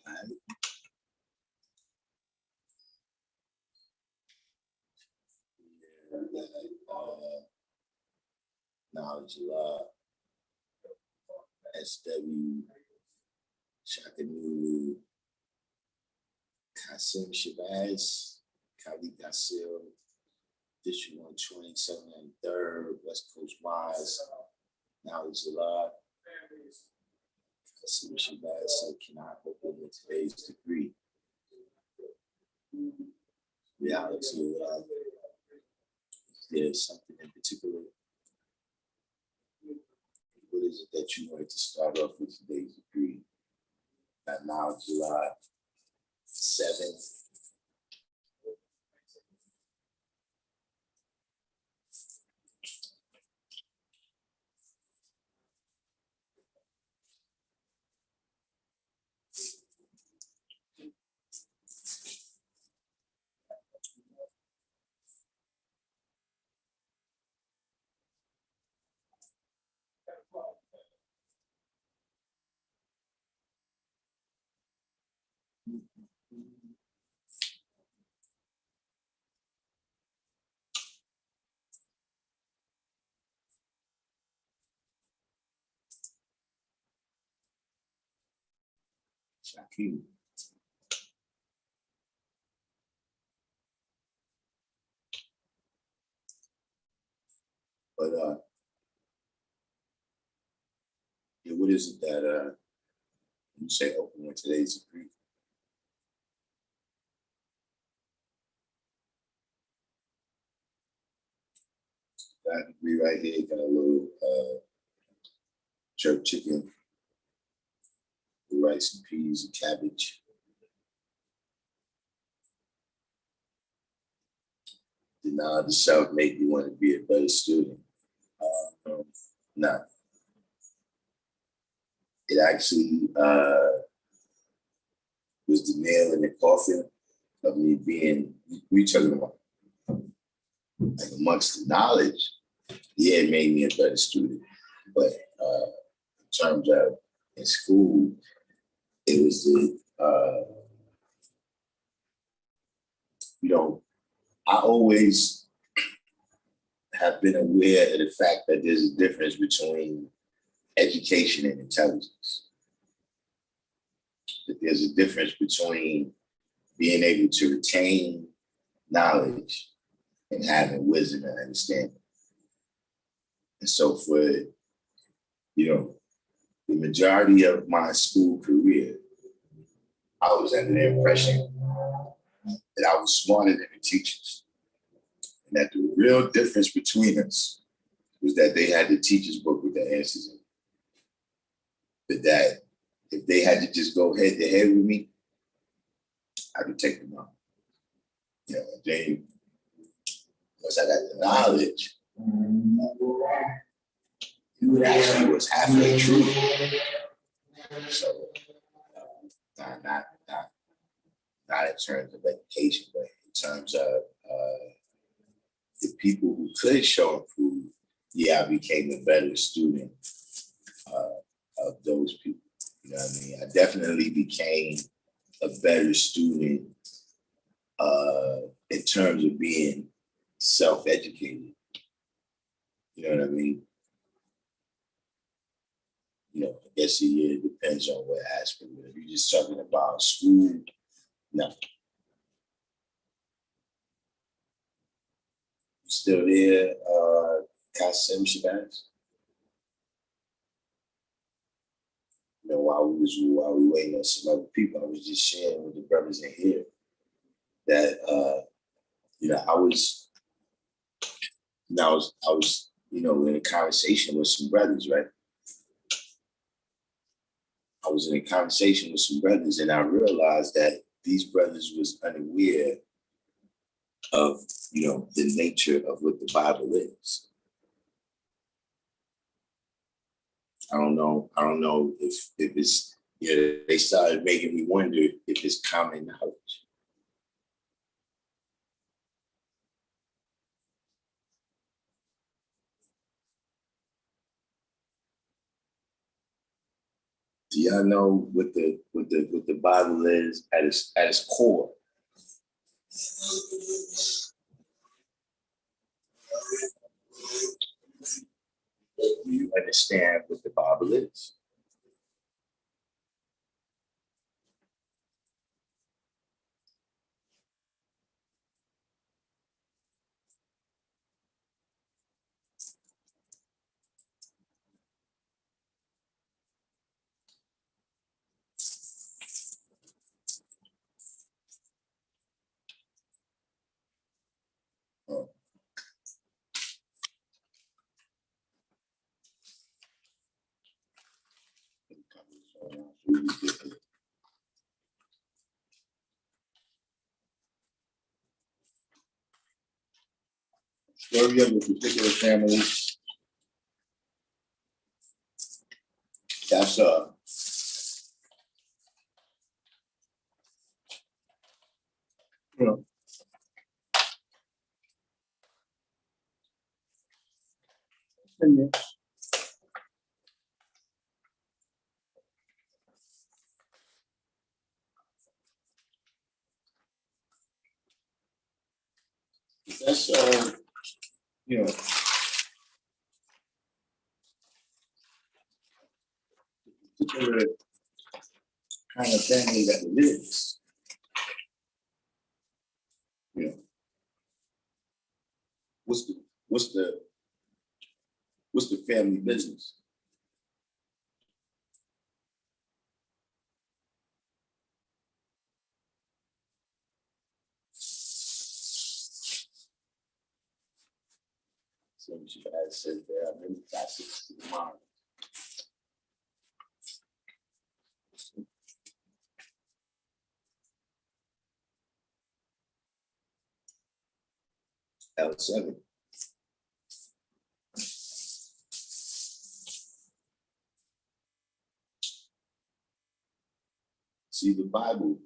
Right. Knowledge law, SW, Shakanulu, Kasim Shabazz, Khalid Gassil, District 127 and 3rd, West Coast Wise, Knowledge law. Kasim Shabazz said, can I open with today's degree? Reality, there's something in particular. What is it that you wanted to start off with today's degree? Now, July 7th. Shakim. But yeah, what is it that you say open with today's degree? That degree right here got a little jerk chicken, rice and peas and cabbage. Did not the South make you want to be a better student? No. It actually was the nail in the coffin of me being, we talking about like amongst the knowledge, yeah, it made me a better student. But in terms of in school, it was the, I always have been aware of the fact that there's a difference between education and intelligence. That there's a difference between being able to retain knowledge and having wisdom and understanding. And so for, the majority of my school career, I was under the impression that I was smarter than the teachers. And that the real difference between us was that they had the teacher's book with the answers in it. But that if they had to just go head to head with me, I could take them on. Then once I got the knowledge, it actually was halfway true. So not in terms of education, but in terms of the people who could show and prove, yeah, I became a better student of those people. You know what I mean? I definitely became a better student in terms of being self-educated. You know what I mean? I guess it depends on what aspect. If you're just talking about school, no. You still there, Kasim Shabazz? While we waiting on some other people, I was just sharing with the brothers in here that I was in a conversation with some brothers, right? I was in a conversation with some brothers, and I realized that these brothers was unaware of the nature of what the Bible is. I don't know if it's they started making me wonder if it's common knowledge. Do y'all know what the Bible is at its core? Do you understand what the Bible is? Oh. Story of a particular family. That's you know, that's you know, particular kind of family that it is. You know, what's the family business? So she has said there are many facets to the mind. L7. See, the Bible,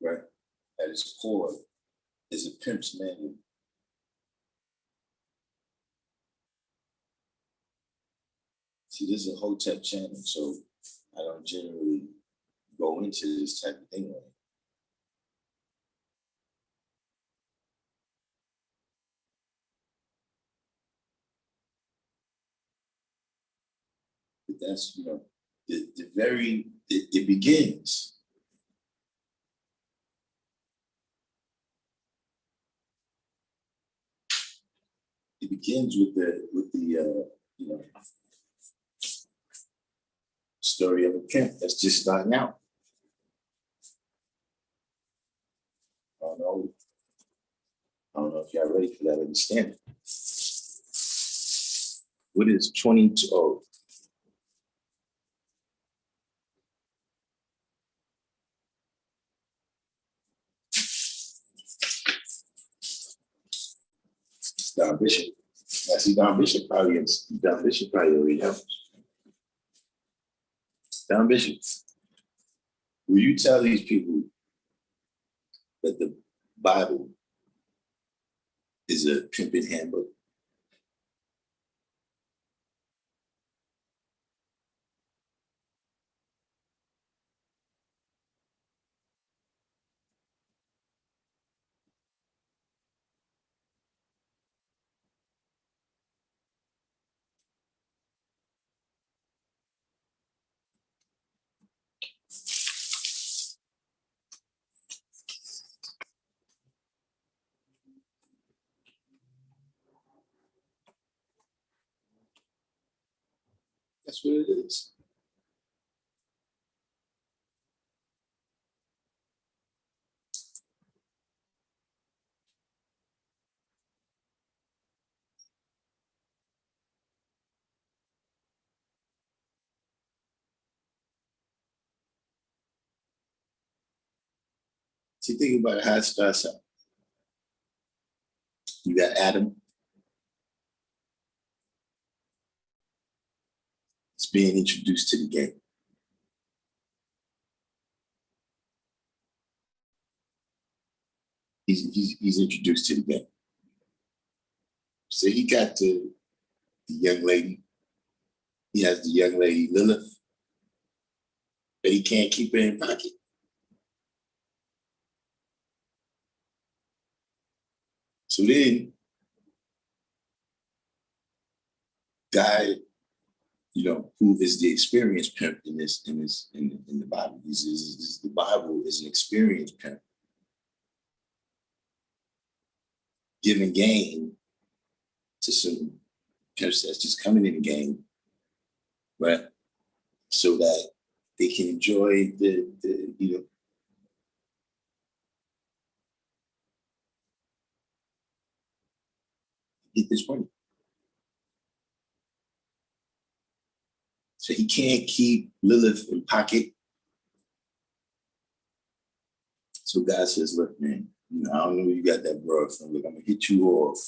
right, at its core is a pimp's manual. See, this is a Hotep channel, so I don't generally go into this type of thing. Right? But that's, you know, it begins. It begins with the you know, story of a pimp that's just starting out. I don't know if y'all ready for that understanding. What is 22? Oh, Don Bishop. I see Don Bishop probably already knows. Don Bishop, will you tell these people that the Bible is a pimping handbook? That's what it is. See, think about how it starts out. You got Adam. He's being introduced to the game. He's introduced to the game. So he got the young lady. He has the young lady Lilith, but he can't keep it in pocket. So then, God, who is the experienced pimp in the Bible? The Bible is an experienced pimp giving game to some pimps that's just coming in the game, right? So that they can enjoy the get this money. So he can't keep Lilith in pocket. So God says, look, man, I don't know where you got that bro from. Look, I'm gonna hit you off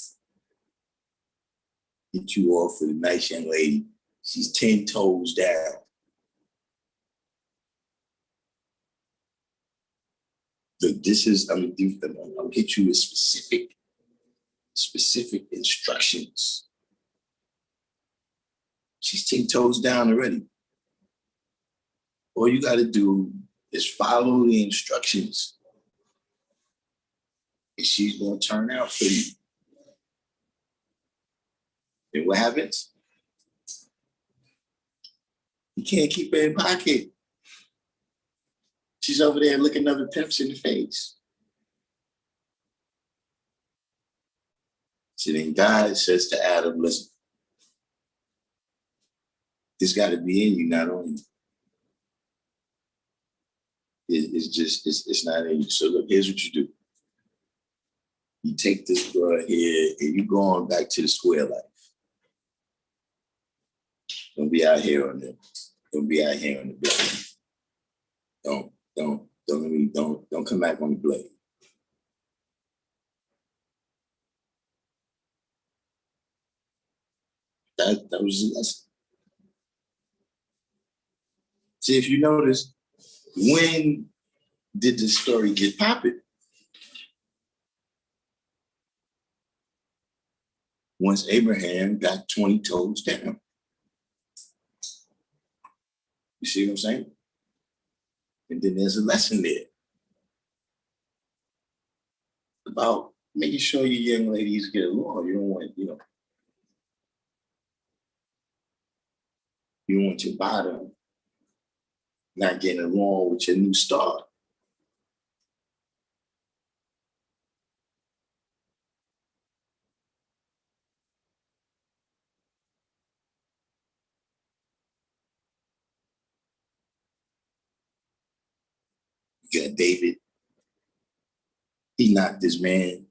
with a nice young lady. She's 10 toes down. Look, I'm gonna hit you with specific instructions. She's 10 toes down already. All you got to do is follow the instructions, and she's going to turn out for you. And what happens? You can't keep her in pocket. She's over there looking other pimps in the face. So then God says to Adam, listen, this got to be in you, not only. It's not in you. So look, here's what you do. You take this girl here and you go on back to the square life. Don't be out here on the blade. Don't come back on the blade. That was the lesson. See, if you notice, when did the story get popping? Once Abraham got 20 toes down. You see what I'm saying? And then there's a lesson there about making sure your young ladies get along. You don't want your bottom not getting along with your new star. You got David. He knocked this man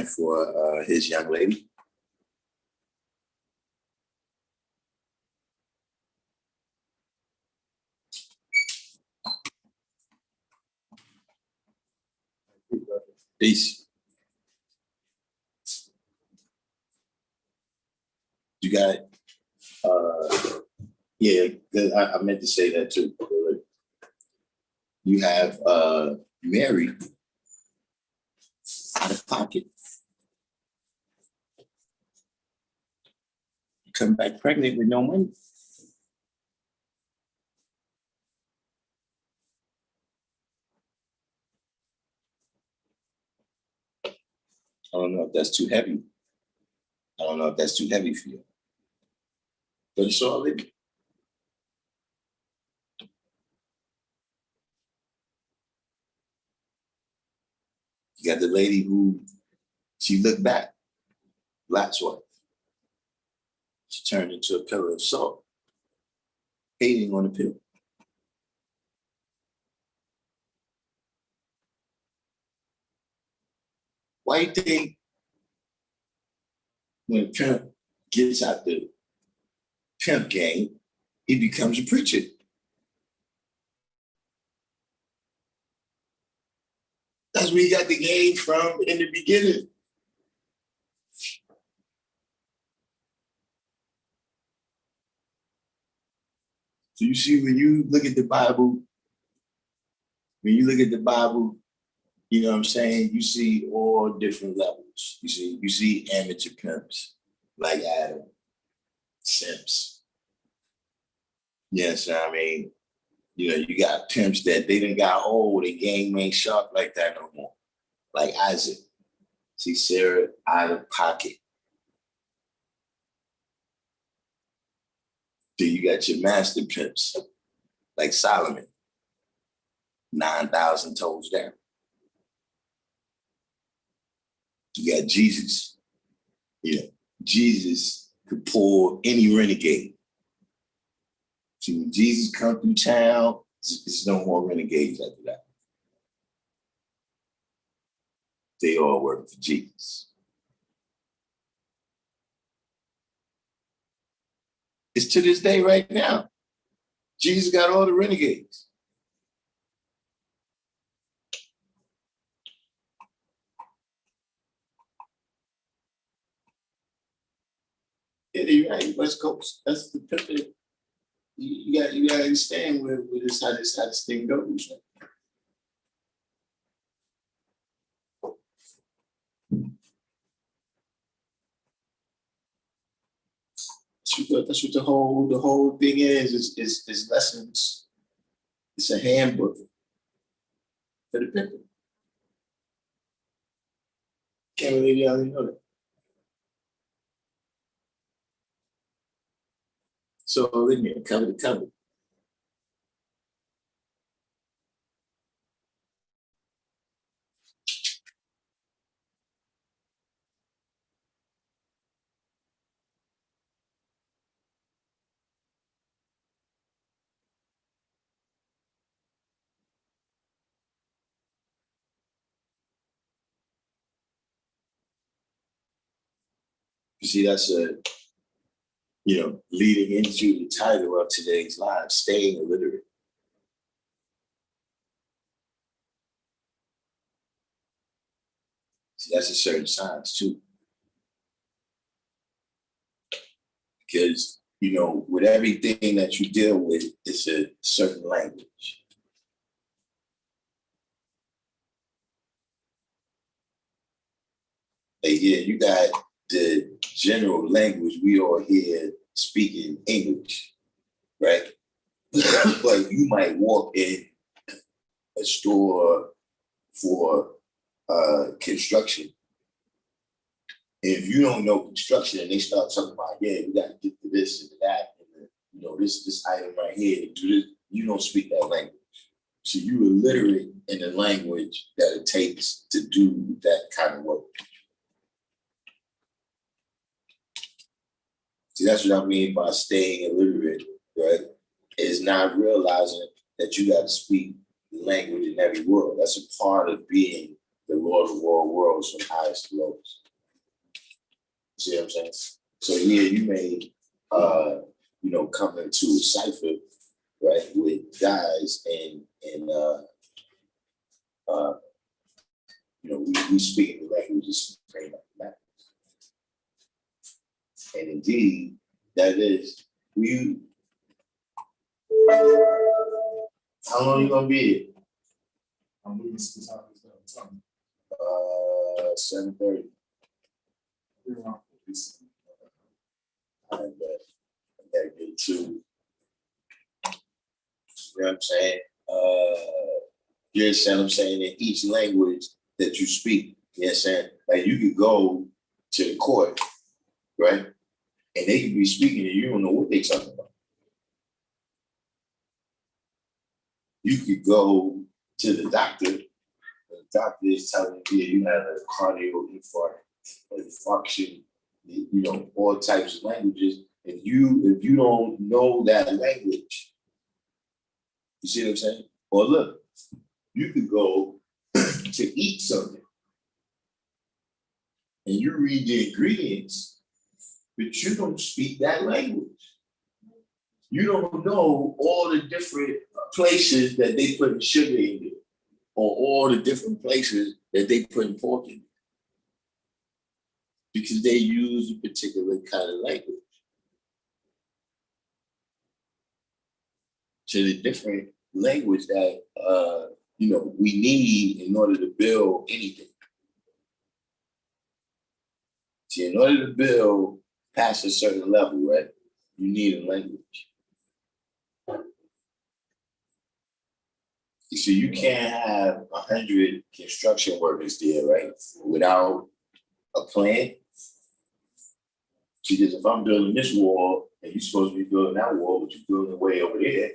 for his young lady. Peace. You got yeah, I meant to say that too. You have Mary out of pocket. You come back pregnant with no money. I don't know if that's too heavy. I don't know if that's too heavy for you. But it's all in. You got the lady who, she looked back, Lot's wife. She turned into a pillar of salt, hating on the pill. Why do you think when a pimp gets out the pimp game, he becomes a preacher? That's where he got the game from in the beginning. So you see, when you look at the Bible, you know what I'm saying? You see all different levels. You see amateur pimps like Adam, simps. Yes, I mean, You know, you got pimps that they done got old, their game ain't sharp like that no more. Like Isaac. See Sarah out of pocket. Then you got your master pimps, like Solomon, 9,000 toes down. You got Jesus. You know, Jesus could pull any renegade. See, when Jesus come through town, it's no more renegades after that. They all work for Jesus. It's to this day right now. Jesus got all the renegades. Yeah, you're right. West Coast. That's the pivot. You got to understand where this how this thing goes. That's what the whole thing is lessons. It's a handbook for the people. Can't believe y'all didn't know that. So let me cover the cover. You see, that's leading into the title of today's live, staying illiterate. See, that's a certain science too. Because, with everything that you deal with, it's a certain language. Again, you got the general language we all hear speaking English, right? But you might walk in a store for construction. If you don't know construction and they start talking about, we got to get to this and that, and this item right here, do this, you don't speak that language. So you're illiterate in the language that it takes to do that kind of work. See, that's what I mean by staying illiterate, right? Is not realizing that you got to speak the language in every world. That's a part of being the Lord of all worlds from highest to lowest. See what I'm saying? So you may, come into a cipher, right, with guys and we speak the languages pretty much. And indeed, that is, how long you gonna be here? I'm moving to time. 7:30. I gotta get to, you know what I'm saying? I'm saying in each language that you speak, you know what I'm saying? Like you could go to the court, right? And they could be speaking and you don't know what they're talking about. You could go to the doctor, and the doctor is telling you, you have a cardio infarction, all types of languages. If you don't know that language, you see what I'm saying? Or look, you could go to eat something and you read the ingredients, but you don't speak that language. You don't know all the different places that they put sugar in it, or all the different places that they put pork in it, because they use a particular kind of language. To the different language that we need in order to build anything. See, in order to build past a certain level, right, you need a language. So you can't have 100 construction workers there, right? Without a plan. Because if I'm building this wall and you're supposed to be building that wall, but you're building way over there.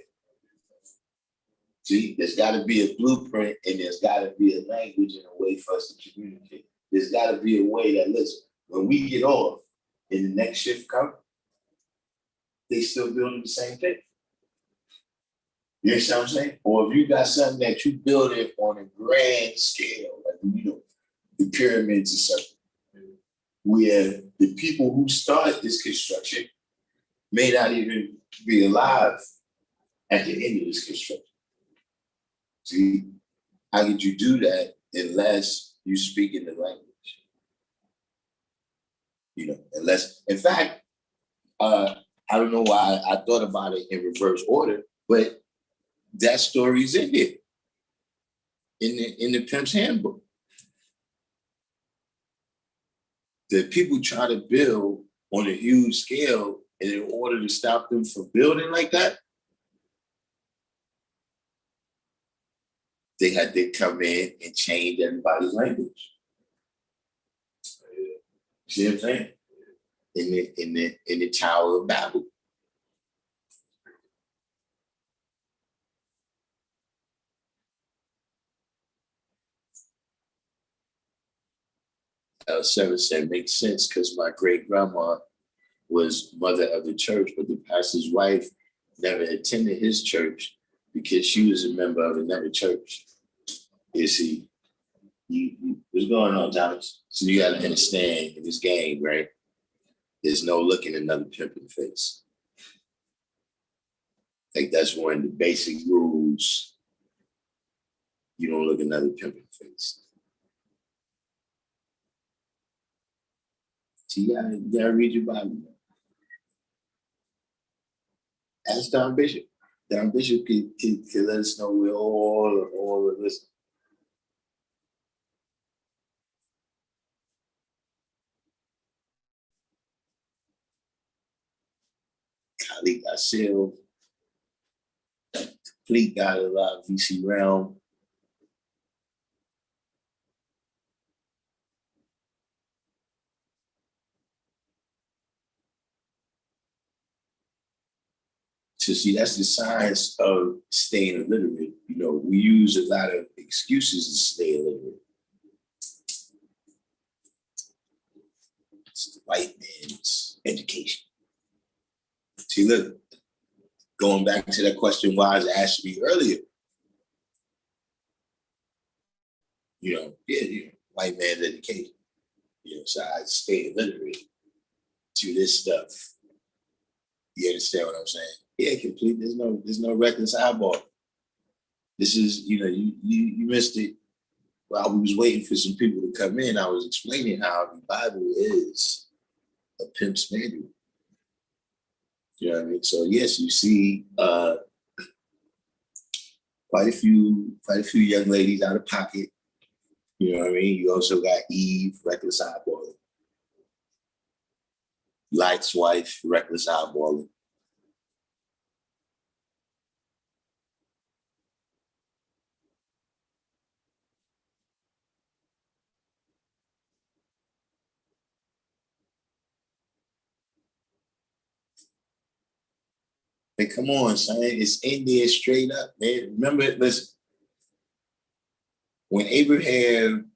See, there's got to be a blueprint and there's got to be a language and a way for us to communicate. There's got to be a way that, listen, when we get off and the next shift comes, they still building the same thing. You know what I'm saying? Or if you got something that you build it on a grand scale, like, the pyramids or something, where the people who started this construction may not even be alive at the end of this construction. See, how could you do that unless you speak in the language? Unless, in fact, I don't know why I thought about it in reverse order, but that story's in there, in the Pimp's Handbook. The people try to build on a huge scale, and in order to stop them from building like that, they had to come in and change everybody's language. See what I'm saying? In the Tower of Babel. Sarah said, makes sense because my great grandma was mother of the church, but the pastor's wife never attended his church because she was a member of another church. You see, what's going on, Thomas? So you got to understand in this game, right? There's no looking another pimp in the face. Like that's one of the basic rules. You don't look another pimp in the face. So you gotta read your Bible. Ask Don Bishop. Don Bishop can let us know we're all of this. Khalid Asil, complete guy of the VC realm. So see, that's the science of staying illiterate. We use a lot of excuses to stay illiterate. It's the white man's education. See, look, going back to that question Wise asked me earlier, white man's education. So I stay illiterate to this stuff. You understand what I'm saying? Yeah, complete. There's no reconcilable. This is, you missed it. While we was waiting for some people to come in, I was explaining how the Bible is a pimp's manual. You know what I mean? So yes, you see quite a few young ladies out of pocket. You know what I mean? You also got Eve, reckless eyeballing. Light's wife, reckless eyeballing. Hey, come on, son. It's in there straight up, man. Remember, listen, when Abraham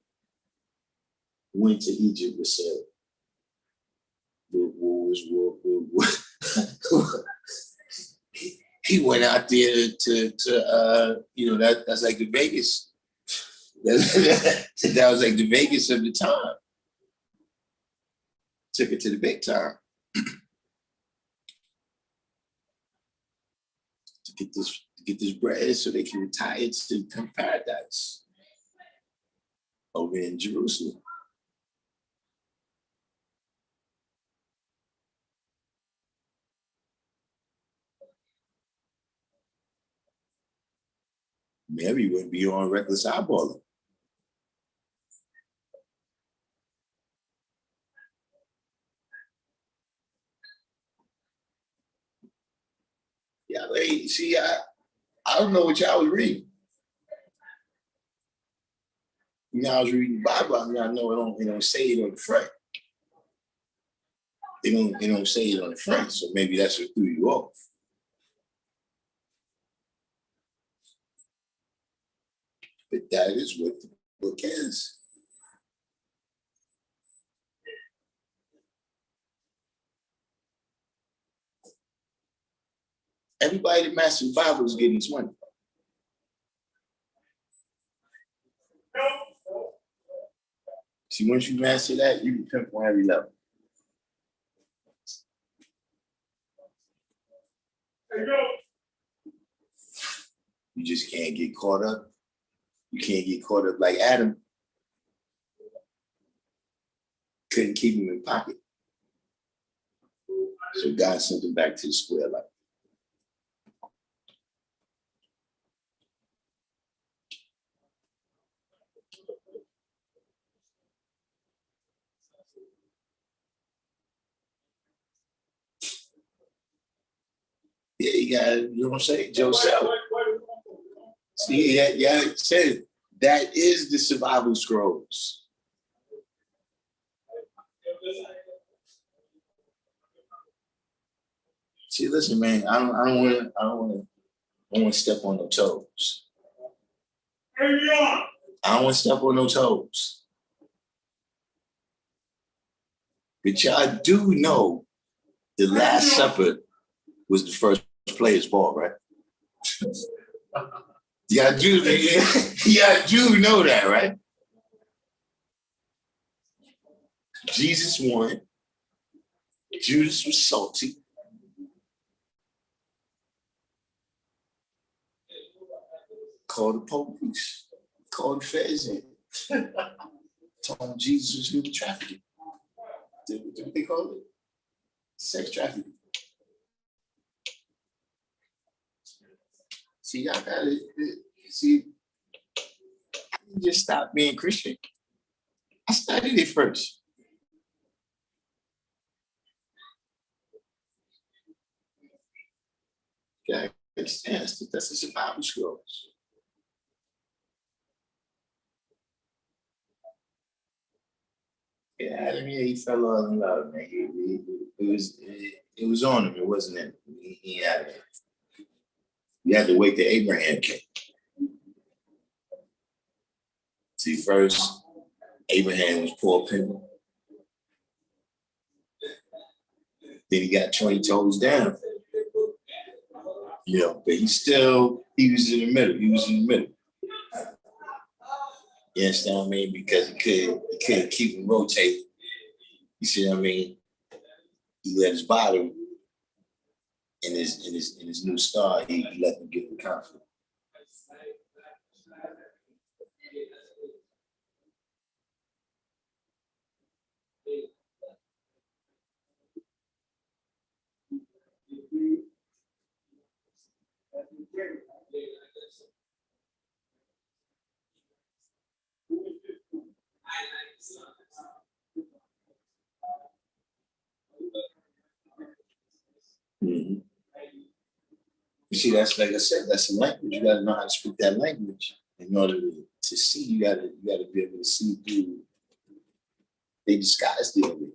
went to Egypt with Sarah, he went out there to that's like the Vegas. That was like the Vegas of the time. Took it to the big time. to get this bread so they can retire to come paradise over in Jerusalem. Mary would be on reckless eyeballing. Yeah, see, I don't know what y'all was reading. I was reading the Bible, I know it don't say it on the front. It don't say it on the front, so maybe that's what threw you off. But that is what the book is. Everybody that masters the Bible is getting 20. See, once you master that, you can pimp on every level. You just can't get caught up. You can't get caught up like Adam. Couldn't keep him in pocket. So God sent him back to the square life. Yeah, you got, you know what I'm saying? Joseph. See, yeah, it said that is the survival scrolls. See, listen, man, I don't want to step on no toes. I don't want to step on no toes. But y'all do know the Last Supper was the first players' ball, right? Y'all do know that, right? Jesus won. Judas was salty. Called the police. Called the feds in. Told them Jesus was human trafficking. What they call it? Sex trafficking. See, y'all gotta see. You just stop being Christian. I studied it first. Okay, understand that's the survival skills. Yeah, I mean, he fell all in love, man. It was on him. It wasn't in him. He had it. You had to wait till Abraham came. See, first, Abraham was poor people. Then he got 20 toes down. You know, but he was in the middle. He was in the middle. You understand what I mean? Because he couldn't keep him rotating. You see what I mean? He let his body in his new star, he let them get the conflict. Mm-hmm. You see, that's like I said, that's a language. You gotta know how to speak that language in order to see. You gotta be able to see through. They disguise the area.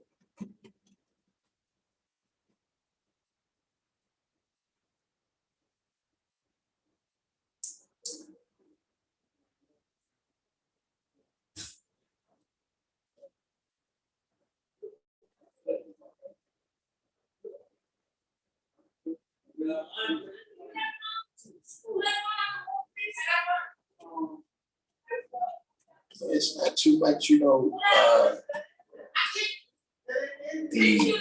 It's not too much, you know. Completely.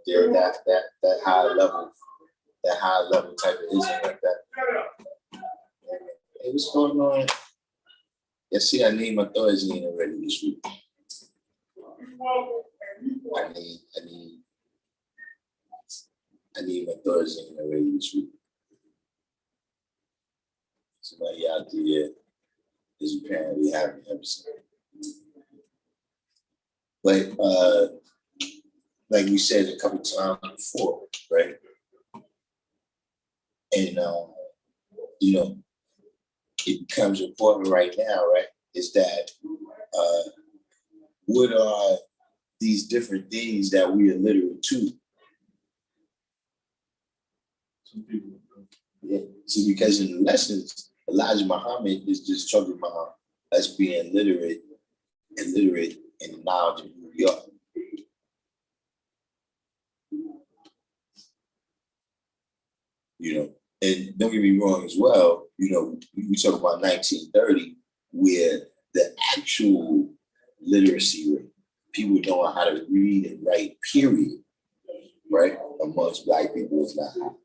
There, that high level type of ism like that. Hey, what's going on? Yeah, see, I need my Thursday already this week. I need my Thursday already this week. Somebody out there is apparently having an episode. But like we said a couple times before, right? And you know, it becomes important right now, right? Is that what are these different things that we are literate to? Some people. Yeah. See, because in the lessons, Elijah Muhammad is just talking about us being literate in the knowledge of who we are. You know, and don't get me wrong as well, you know, we talk about 1930, where the actual literacy rate, people knowing how to read and write, period, right, amongst Black people is not high.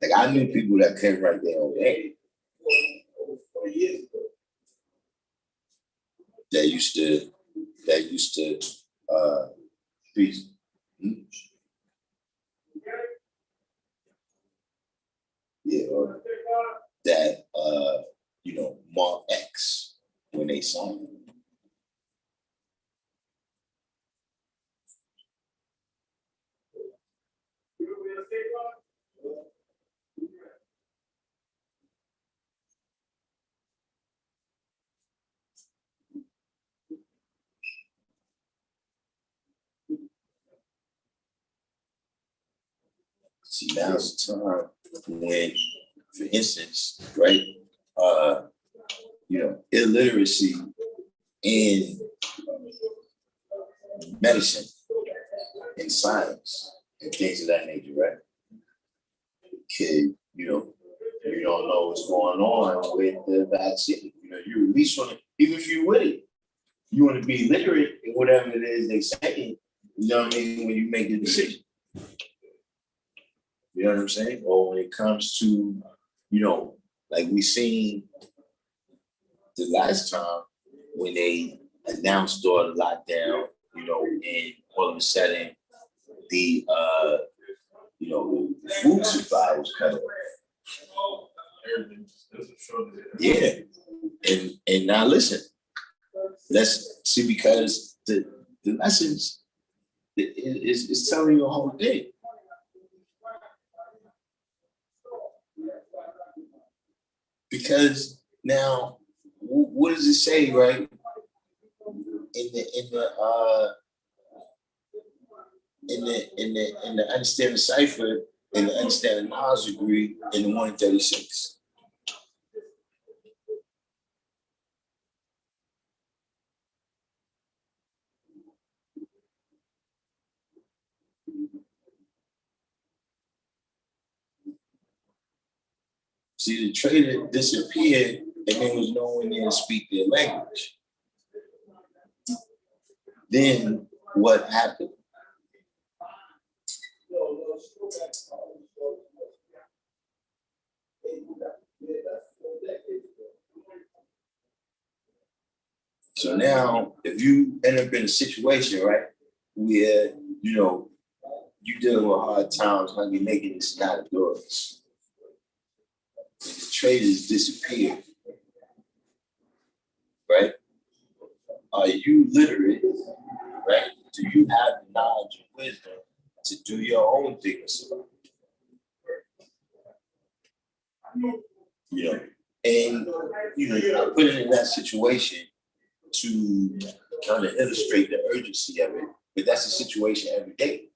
Like I knew people that couldn't write their own name. That used to be yeah, or that you know, mark X when they sign. See, now's the time when, for instance, right, you know, illiteracy in medicine and science and things of that nature, right? Kid, you know, you don't know what's going on with the vaccine. You know, you at least want to, even if you're with it, you want to be literate in whatever it is they say, you know what I mean, when you make the decision. You know what I'm saying? Or when it comes to, you know, like we seen the last time when they announced all the lockdown, you know, and all of a sudden the you know, the food supply was cut off. Yeah. And now listen, let's see, because the lessons is telling you a whole thing. Because now, what does it say, right? In the understanding cipher, in the understanding knowledge degree, in the 136. See, the trader disappeared and there was no one there to speak their language. Then what happened? So now, if you end up in a situation, right, where, you know, you dealing with hard times, how you making this not a doors, and the traders disappear, right? Are you literate, right? Do you have the knowledge and wisdom to do your own things? You know, and you know, you're put in that situation to kind of illustrate the urgency of it, but that's the situation every day.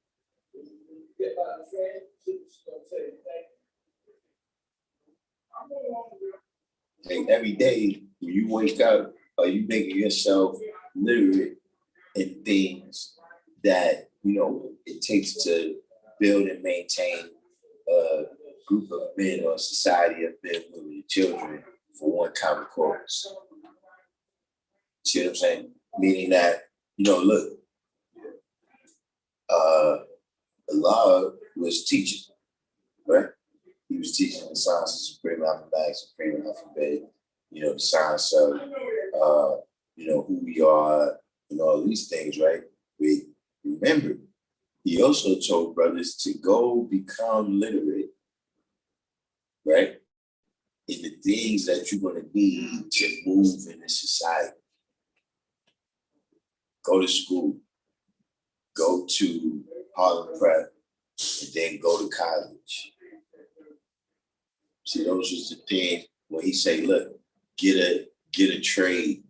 Like every day when you wake up, are you making yourself literate in things that, you know, it takes to build and maintain a group of men or a society of men, women, and children for one common cause? See what I'm saying? Meaning that, you know, look, Allah was teaching, right? He was teaching the science of supreme mathematics, supreme alphabet, you know, the science of, you know, who we are and all these things, right? We remember, he also told brothers to go become literate, right? In the things that you're going to need to move in this society. Go to school, go to Harlem Prep, and then go to college. See, those was the things when he say, look, get a trade.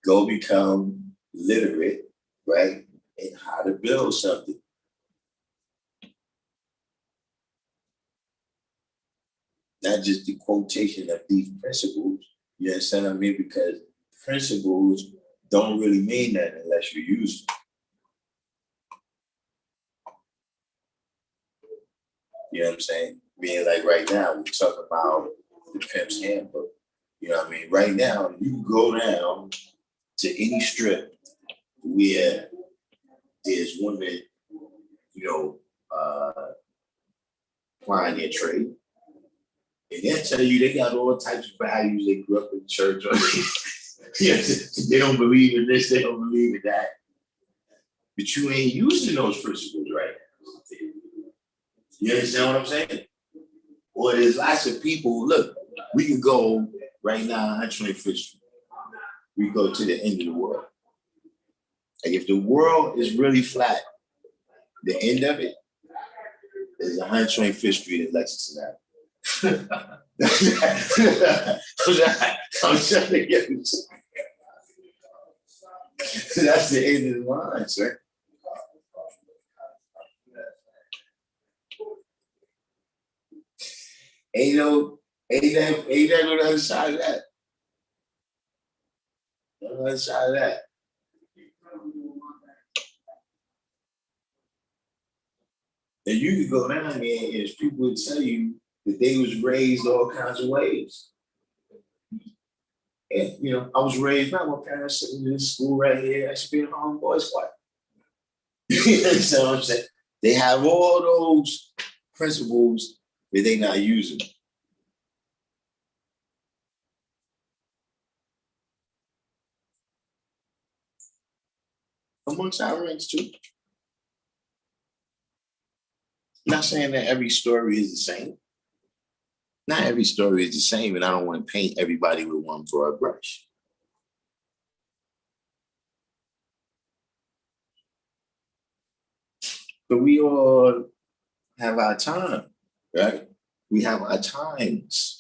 Go become literate, right? And how to build something. Not just the quotation of these principles, you understand what I mean? Because principles don't really mean that unless you use them. You know what I'm saying? Being like right now, we're talking about the Pimp's Handbook. You know what I mean? Right now, you can go down to any strip where there's women, you know, applying their trade. And they'll tell you they got all types of values. They grew up in church. Or they don't believe in this, they don't believe in that. But you ain't using those principles right now. You understand what I'm saying? Or there's lots of people, look, we can go right now, 125th Street. We go to the end of the world. Like if the world is really flat, the end of it is 125th Street in Lexington Avenue. I'm telling you. That's the end of the line, sir. Ain't that on the other side of that. On the other side of that. And you could go down there and people would tell you that they was raised all kinds of ways. And you know, I was raised by my parents sitting in this school right here. I should be in Harlem Boys Choir. You know what I'm saying? They have all those principles, but they not using them. Amongst our ranks too. I'm not saying that every story is the same. Not every story is the same, and I don't want to paint everybody with one broad brush. But we all have our time, right? We have our times.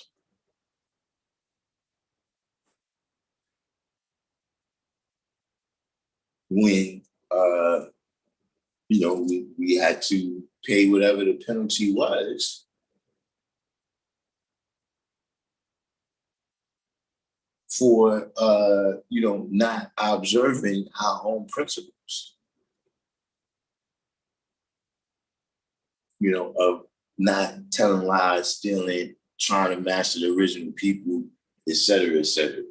When you know, we had to pay whatever the penalty was for you know, not observing our own principles. You know, of not telling lies, stealing, trying to master the original people, et cetera, et cetera.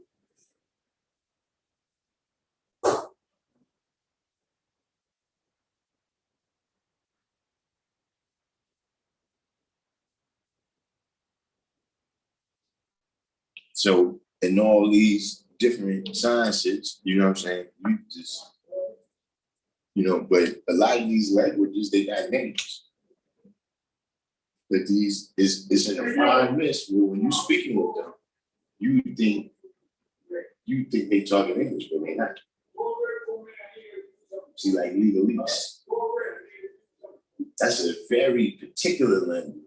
So in all these different sciences, you know what I'm saying? You just, you know, but a lot of these languages, they got names. But these it's in a fine mist where when you're speaking with them, you think they talking English, but they're not. See, like legalese. That's a very particular language.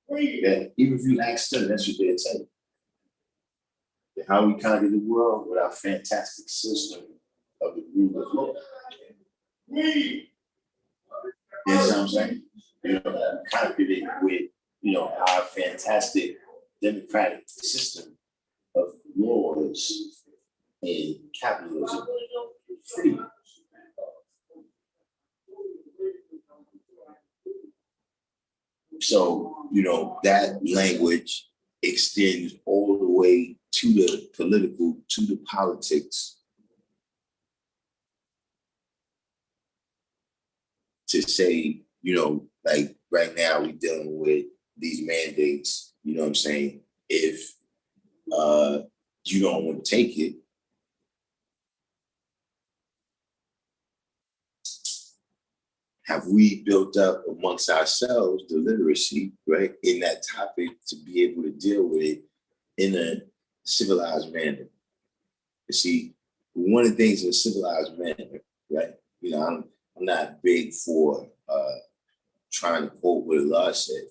That even if you ask them, that's what they'll tell you. How we conquer the world with our fantastic system of the rule of law. You know what I'm saying? You know, conquered it with, you know, our fantastic democratic system of laws and capitalism. Free. So, you know, that language extends all the way to the political, to the politics, to say, you know, like right now we're dealing with these mandates, you know what I'm saying? If you don't want to take it, have we built up amongst ourselves the literacy, right, in that topic to be able to deal with it in a civilized manner? You see, one of the things in a civilized manner, right? You know, I'm not big for trying to quote what Allah said.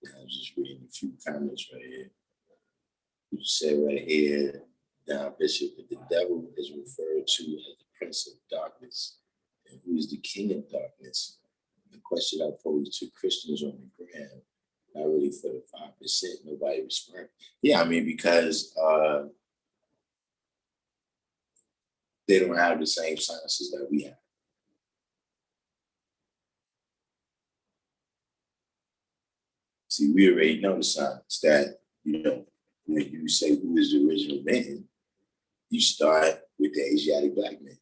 I was just reading a few comments right here. You said right here, now Bishop, that the devil is referred to as the prince of darkness, and who is the king of darkness. The question I posed to Christians on the ground, not really for the 5%, nobody responded. Yeah, I mean, because they don't have the same sciences that we have. See, we already know the science that, you know, when you say who is the original man, you start with the Asiatic black man.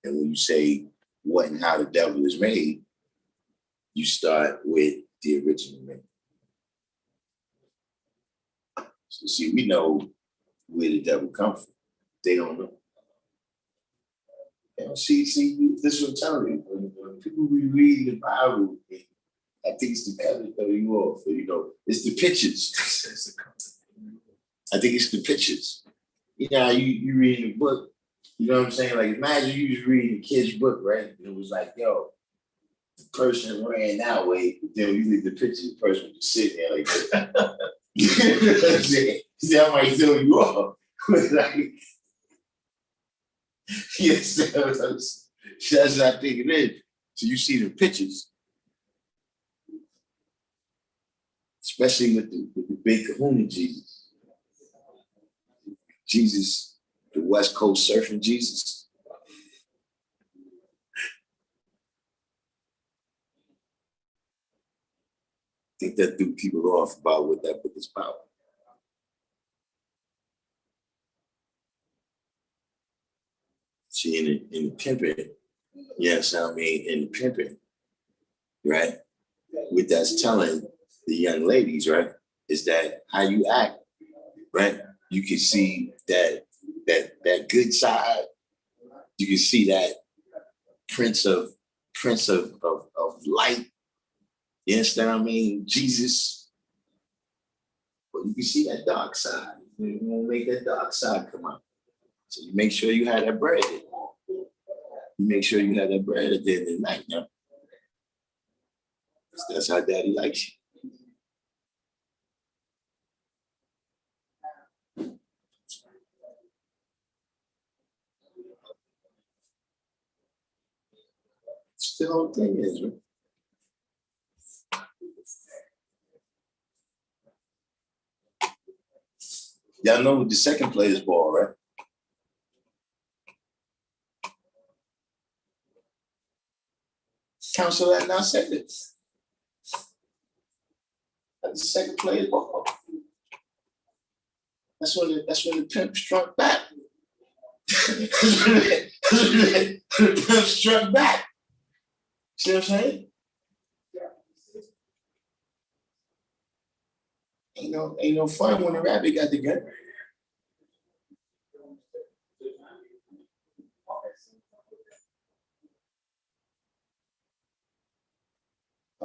And when you say what and how the devil is made, you start with the original man. So see, we know where the devil comes from. They don't know. You know, see, this is what I'm telling you. When people be reading the Bible, I think it's the color throw you off. You know, it's the pictures. I think it's the pictures. You know, you reading a book, you know what I'm saying? Like, imagine you was reading a kid's book, right? And it was like, yo, the person ran that way, but then you look at the picture, the person was just sitting there like that. You know what I'm saying? See, I might throw you off. Like, yes, that's what I think it is. So you see the pictures, especially with the big kahuna Jesus. Jesus, the West Coast surfing Jesus. I think that threw people off about what that book is about. See, in the pimping, yes, I mean, in the pimping, right? What that's telling the young ladies, right, is that how you act, right? You can see that good side. You can see that prince of light. You understand what I mean? Jesus. But you can see that dark side. You want to make that dark side come out. So you make sure you have that bread. You make sure you have that bread at the end of the night, you know? That's how daddy likes you. That's the whole thing is, right? Y'all know what the second player's ball, right? Council had not said this. That's the second player's ball. That's when the pimp struck back. The pimp struck back. See what I'm saying? Ain't no fun when the rabbit got the gun.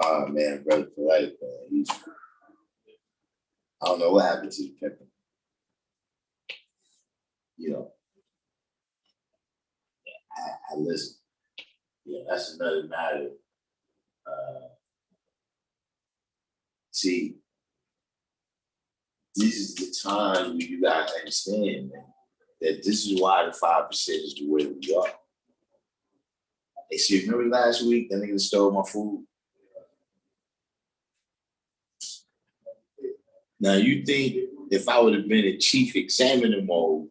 Oh man, brother for life, man. I don't know what happened to the pimp. You know, I listen. Yeah, that's another matter. See, this is the time where you guys understand, man, that this is why the 5% is the way we are. Hey, see, remember last week that nigga stole my food? Now you think if I would have been in chief examiner mode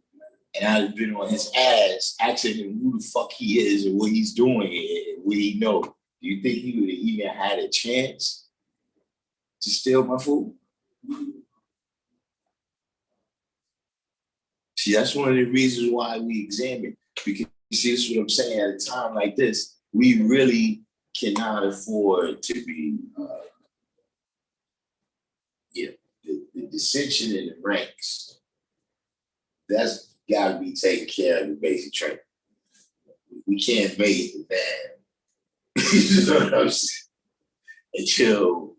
and I'd have been on his ass asking him who the fuck he is and what he's doing and what he know, do you think he would have even had a chance to steal my food? See, that's one of the reasons why we examine. Because you see, this is what I'm saying. At a time like this, we really cannot afford to be, the dissension in the ranks, that's got to be taken care of in basic training. We can't make it the band. You know what I'm saying? Until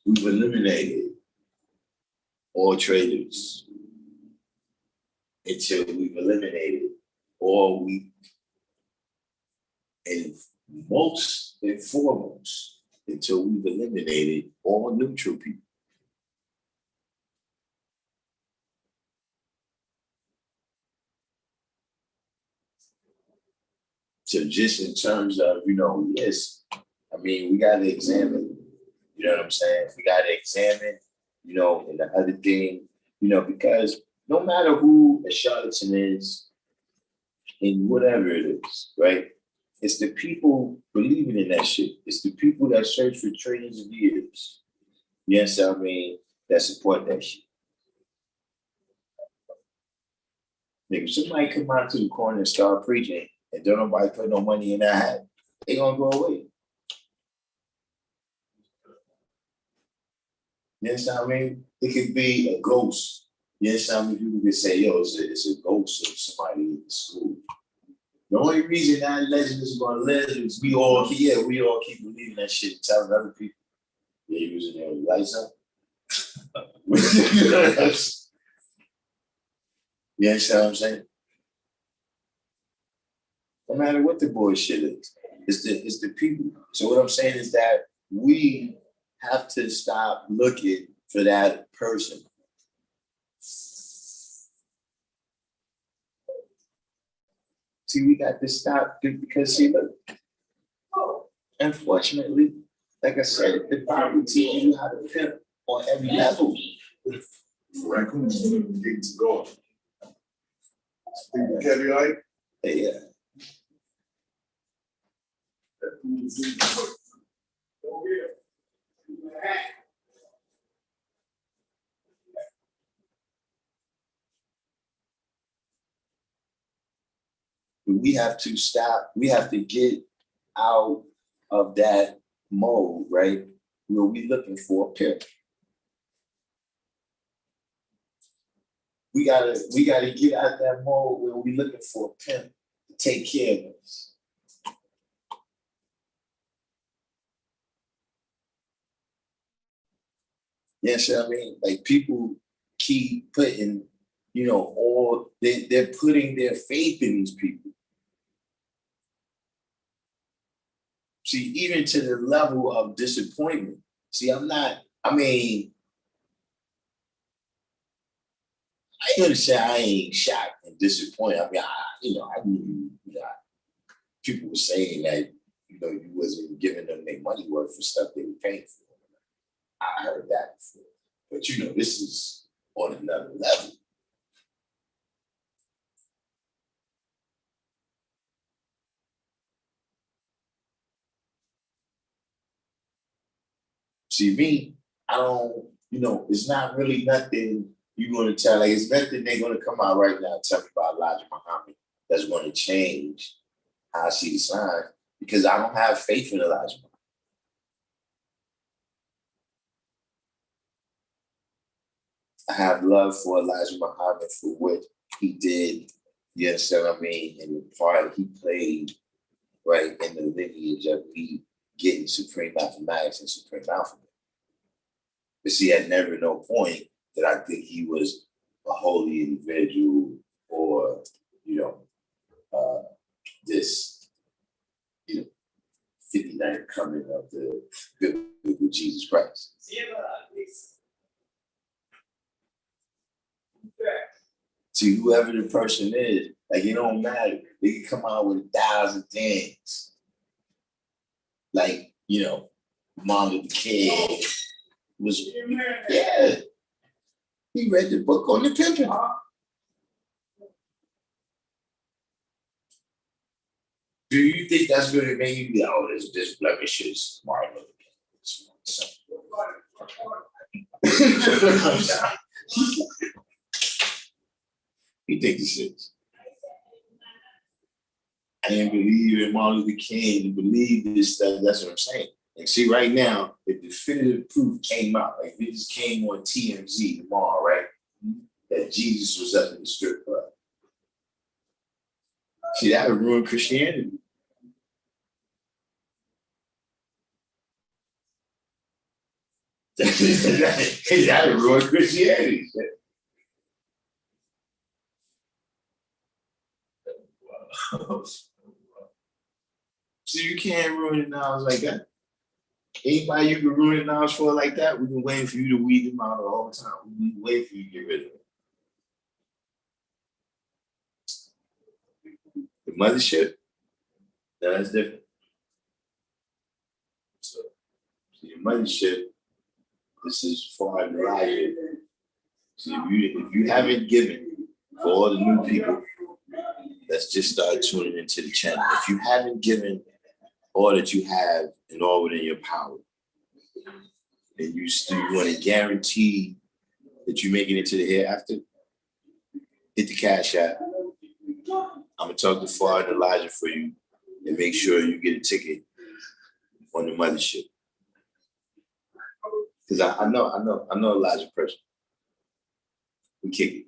we've eliminated all traitors, until we've eliminated all we, and most and foremost, until we've eliminated all neutral people. So just in terms of, yes, I mean, we got to examine, you know what I'm saying? We got to examine, and the other thing, because no matter who a charlatan is, in whatever it is, right? It's the people believing in that shit. It's the people that search for trillions of years. Yes, I mean, that support that shit. If somebody come out to the corner and start preaching and don't nobody put no money in that hat, they gonna go away. Yes, I mean, it could be a ghost. Yes, I mean, people could say, yo, it's a ghost of somebody in the school. The only reason that legend is gonna live is we all keep believing that shit and telling other people, yeah, you using their lights up. You understand what I'm saying? No matter what the bullshit is, it's the people. So what I'm saying is that we have to stop looking for that person. See, we got to stop because see, look, unfortunately, like I said, the Bible teaches you how to pimp on every level. Raccoons getting to go. Think you like? Yeah. We have to stop, we have to get out of that mode, right? Where we looking for a pimp. We gotta get out of that mode where we looking for a pimp to take care of us. Yes, I mean, like people keep putting, all they're putting their faith in these people. See, even to the level of disappointment. See, I ain't gonna say I ain't shocked and disappointed. I mean, I knew, people were saying that, you wasn't giving them their money worth for stuff they were paying for. I heard that before. But this is on another level. See, me, I don't, it's not really nothing you're going to tell. Like, it's nothing they're going to come out right now and tell me about Elijah Muhammad that's going to change how I see the sign, because I don't have faith in Elijah Muhammad. I have love for Elijah Muhammad for what he did, you understand what I mean, and the part he played, right, in the lineage of me getting supreme mathematics and supreme alphabet. But see, at never no point did I think he was a holy individual or, this, 59th coming of the biblical Jesus Christ. See, whoever the person is, like, it don't matter. They can come out with 1,000 things. Like, Martin Luther King was, yeah. He read the book on the pimping. Do you think that's going to make you be, oh, this blemishes Martin Luther King? You think this is? I didn't believe in Martin Luther King, to believe this stuff. That's what I'm saying. And see, right now, if definitive proof came out, like if it just came on TMZ tomorrow, right? That Jesus was up in the strip club. See, that would ruin Christianity. That would ruin Christianity. So you can't ruin it now like that. Anybody you can ruin it now for like that, we've been waiting for you to weed them out all the time. We've been waiting for you to get rid of them. The mothership, now that's different. So the mothership, this is for Elijah. See, if you haven't given for all the new people, let's just start tuning into the channel. If you haven't given all that you have and all within your power, and you want to guarantee that you're making it to the hereafter, hit the cash app. I'm gonna talk to Father Elijah for you and make sure you get a ticket on the mothership. Because I know Elijah personally. We kick it.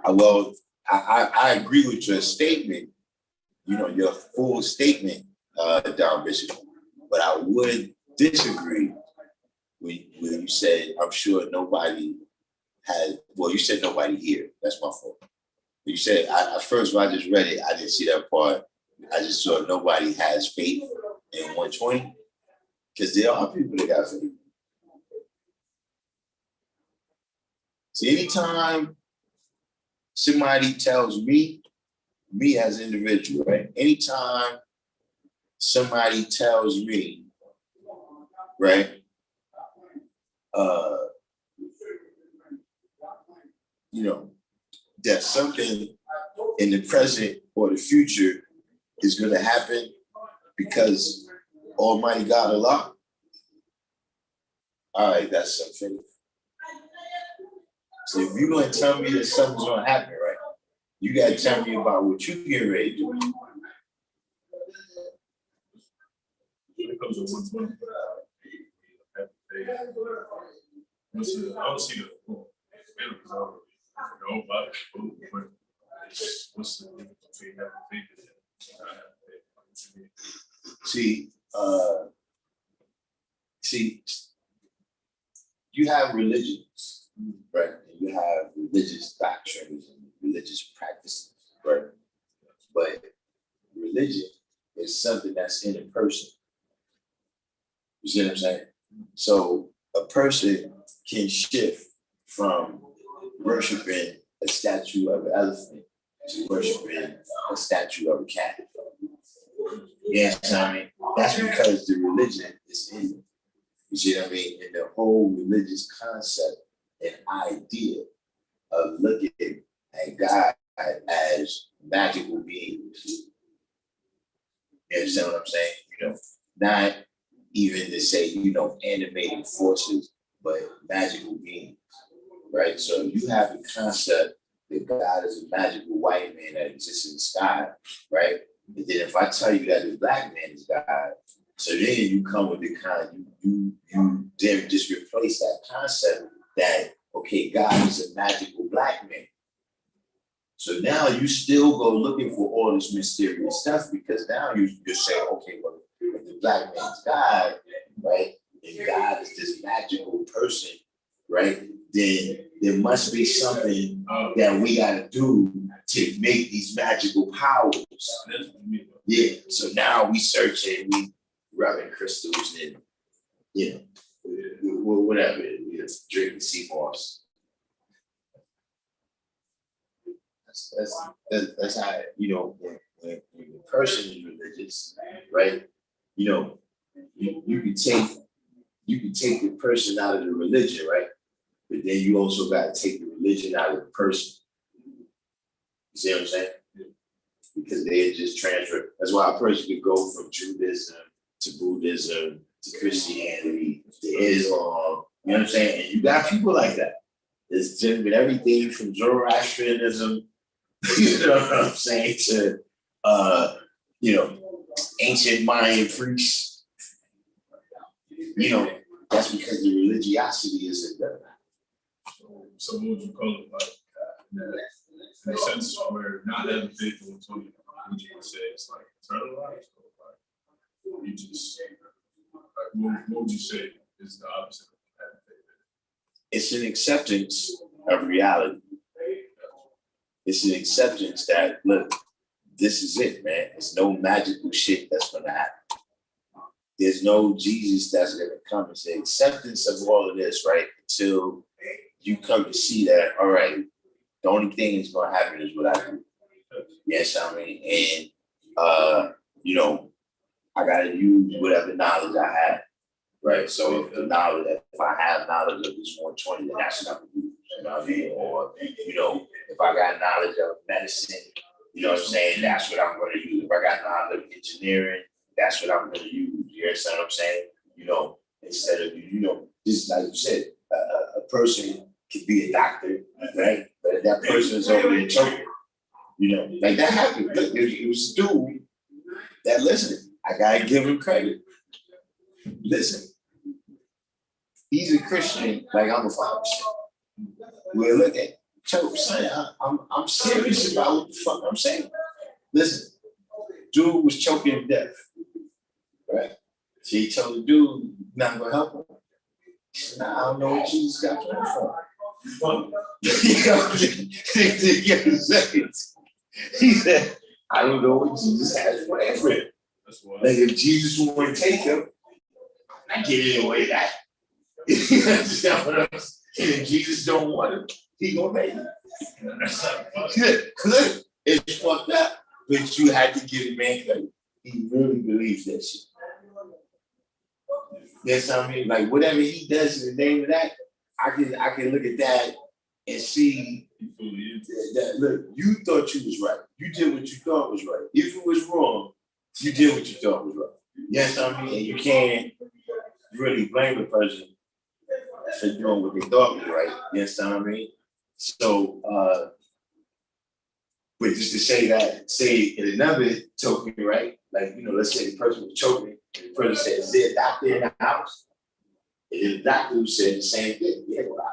Well, I agree with your statement, your full statement, Don Bishop, but I would disagree when you said, I'm sure nobody had, well, you said nobody here. That's my fault. You said, first when I just read it, I didn't see that part. I just saw nobody has faith in 120, because there are people that got faith. See, anytime somebody tells me as an individual, right? Anytime somebody tells me, right, that something in the present or the future is going to happen because Almighty God Allah, all right, that's some faith. So if you're going to tell me that something's going to happen, right, you got to tell me about what you get ready to do. When it comes to 120, I don't see the because what's the difference between having faith and not having faith? See, you have religions, right? And you have religious doctrines and religious practices, right? But religion is something that's in a person. You see what I'm saying? So a person can shift from worshiping a statue of an elephant to worshiping a statue of a cat. You know what I mean? That's because the religion is in it. You see what I mean? And the whole religious concept and idea of looking at God as magical beings. You understand what I'm saying? Not even to say, animating forces, but magical beings, right? So you have the concept that God is a magical white man that exists in the sky, right? And then if I tell you that the black man is God, so then you come with the you then just replace that concept that, okay, God is a magical black man. So now you still go looking for all this mysterious stuff, because now you just say, okay, well, if the black man's God, right, and God is this magical person, right, then there must be something that we got to do to make these magical powers. Yeah, so now we search and we rubbing crystals and, whatever, drinking sea moss. That's how, when the person is religious, right? You can take the person out of the religion, right? But then you also got to take the religion out of the person. You see what I'm saying? Because they just transfer. That's why a person could go from Judaism to Buddhism to Christianity to Islam. You know what I'm saying? And you got people like that. It's dealing with everything from Zoroastrianism, you know what I'm saying, to ancient Mayan priests. That's because the religiosity isn't there. So what would you call it, like, in a sense where not having faith in what you would you say it's like internalized, or like you just like what would you say is the opposite of having faith in? It's an acceptance of reality. It's an acceptance that, look, this is it, man. There's no magical shit that's gonna happen. There's no Jesus that's gonna come. It's the acceptance of all of this, right? Until you come to see that, all right, the only thing that's gonna happen is what I do. Yes, I mean, and I gotta use whatever knowledge I have, right? So if I have knowledge of this 120, then that's what I'm gonna use. You know what I mean? Or if I got knowledge of medicine, you know what I'm saying, that's what I'm gonna use. If I got knowledge of engineering, that's what I'm gonna use. You understand what I'm saying? Instead of just like you said, a person could be a doctor, right? But if that person is over there choking, like that happened. Look, it was a dude that listened. I gotta give him credit. Listen, he's a Christian, like I'm a father. Well, look at choke, son. I'm serious about what the fuck I'm saying. Listen, dude was choking to death, right? So he told the dude, not gonna help him. He said, nah, I don't know what Jesus got planned for him. You know what I'm saying? He said, I don't know what Jesus has planned for him. Like if Jesus wanted to take him, I get in the way of that. You understand what I'm saying? If Jesus don't want him, he gonna make it. Cause it's fucked up. But you had to give the man credit. He really believes that shit. Yes, I mean, like whatever he does in the name of that, I can look at that and see that look, you thought you was right. You did what you thought was right. If it was wrong, you did what you thought was right. Yes, I mean, and you can't really blame the person for doing what they thought was right. Yes, I mean. So but just to say in another token, right? Like, let's say the person was choking, and the person said, is there a doctor in the house? And then the doctor who said the same thing. Yeah, well,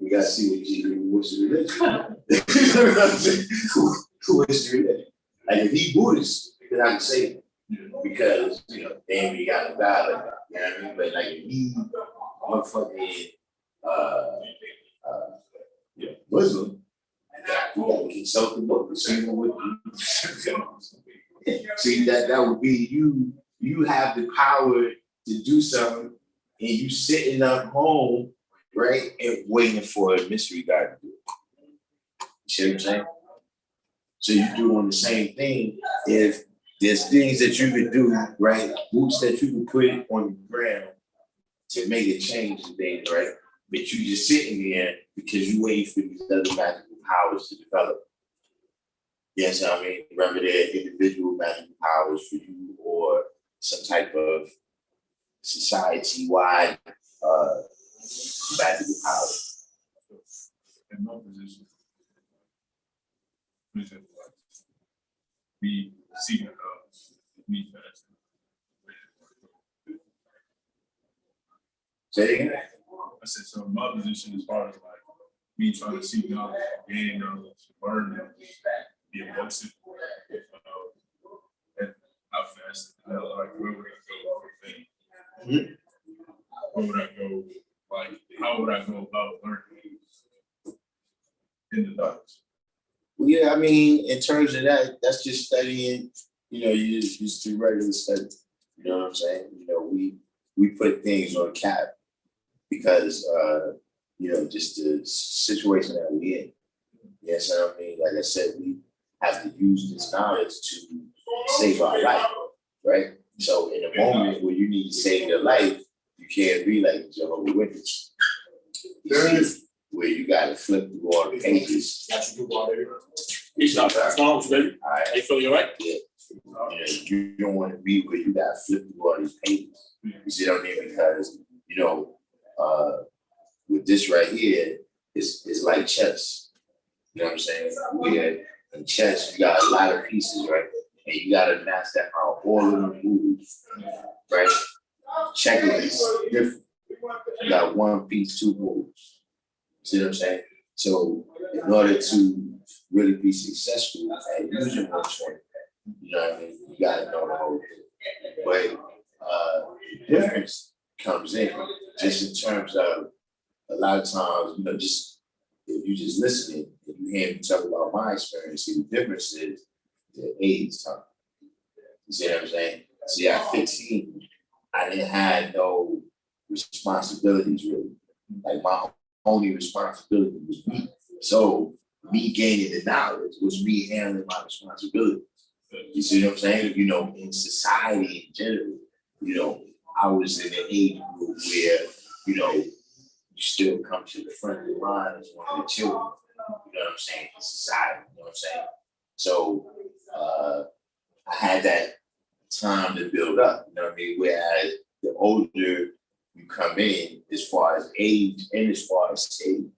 we gotta see what's the religion. You know what I'm saying? Who is the religion? Like if he Buddhist, then I can say it. Because, damn, you got a God like that. You know what I mean? But like if he motherfucking Muslim, you gotta consult the book to see what see that would be you have the power to do something and you sitting up home, right, and waiting for a mystery God to do it. You see what I'm saying? So you're doing the same thing. If there's things that you could do, right, boots that you can put on the ground to make a change in things, right? But you just sitting there because you waiting for these other magical powers to develop. Yes, I mean, remember their individual magical powers for you or some type of society-wide magical power. In my position, we seeking out, we fasting. Say it again? I said, so my position as far as like me trying to seek knowledge, gain knowledge, learn knowledge, be immersive, and I fasted. Like, where would I go for faith? Mm-hmm. Where would I go? Like, how would I go about learning in the darkness? Well, yeah, I mean, in terms of that, that's just studying, you just do regular study. You know what I'm saying? We put things on cap because, just the situation that we're in. Yes, I mean, like I said, we have to use this knowledge to save our life, right? So in a moment where you need to save your life, you can't be like Jehovah's Witness. Where you got to flip through all the pages. Peace out, man. What's going on with you, baby? All right. Are you feeling all right? Yeah. You don't want to be where you got to flip through all these pages. You see what I mean? Because, with this right here, it's like chess. You know what I'm saying? Where in chess, you got a lot of pieces, right? And you got to master how all of them move, right? Checkers is different. You got one piece, two moves. See what I'm saying? So in order to really be successful at using 120, you know what I mean? You got to know the whole thing. But the difference comes in just in terms of a lot of times, you know, just if you just listening, if you hear me talk about my experience, see the difference is the age time. You see what I'm saying? See, at 15, I didn't have no responsibilities really. Like my only responsibility was me. So me gaining the knowledge was me handling my responsibilities. You see what I'm saying? You know, in society in general, you know, I was in an age group where, you know, you still come to the front of the line as one of the children. You know what I'm saying? In society, you know what I'm saying? So I had that time to build up, you know what I mean? Whereas the older you come in, as far as age and as far as stage,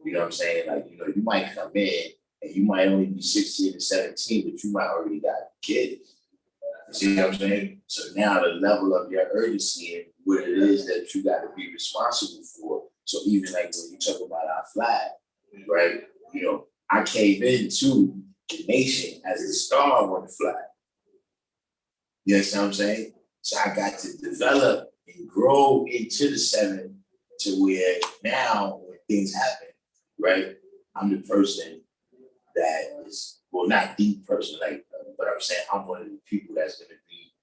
you know what I'm saying? Like, you know, you might come in and you might only be 16 or 17, but you might already got kids. You see what I'm saying? So now the level of your urgency and what it is that you got to be responsible for. So even like when you talk about our flag, right? You know, I came into the nation as the star on the flag. You understand what I'm saying? So I got to develop and grow into the 7 to where now when things happen, right? I'm the person that is, well, not the person, like, but I'm saying I'm one of the people that's going to be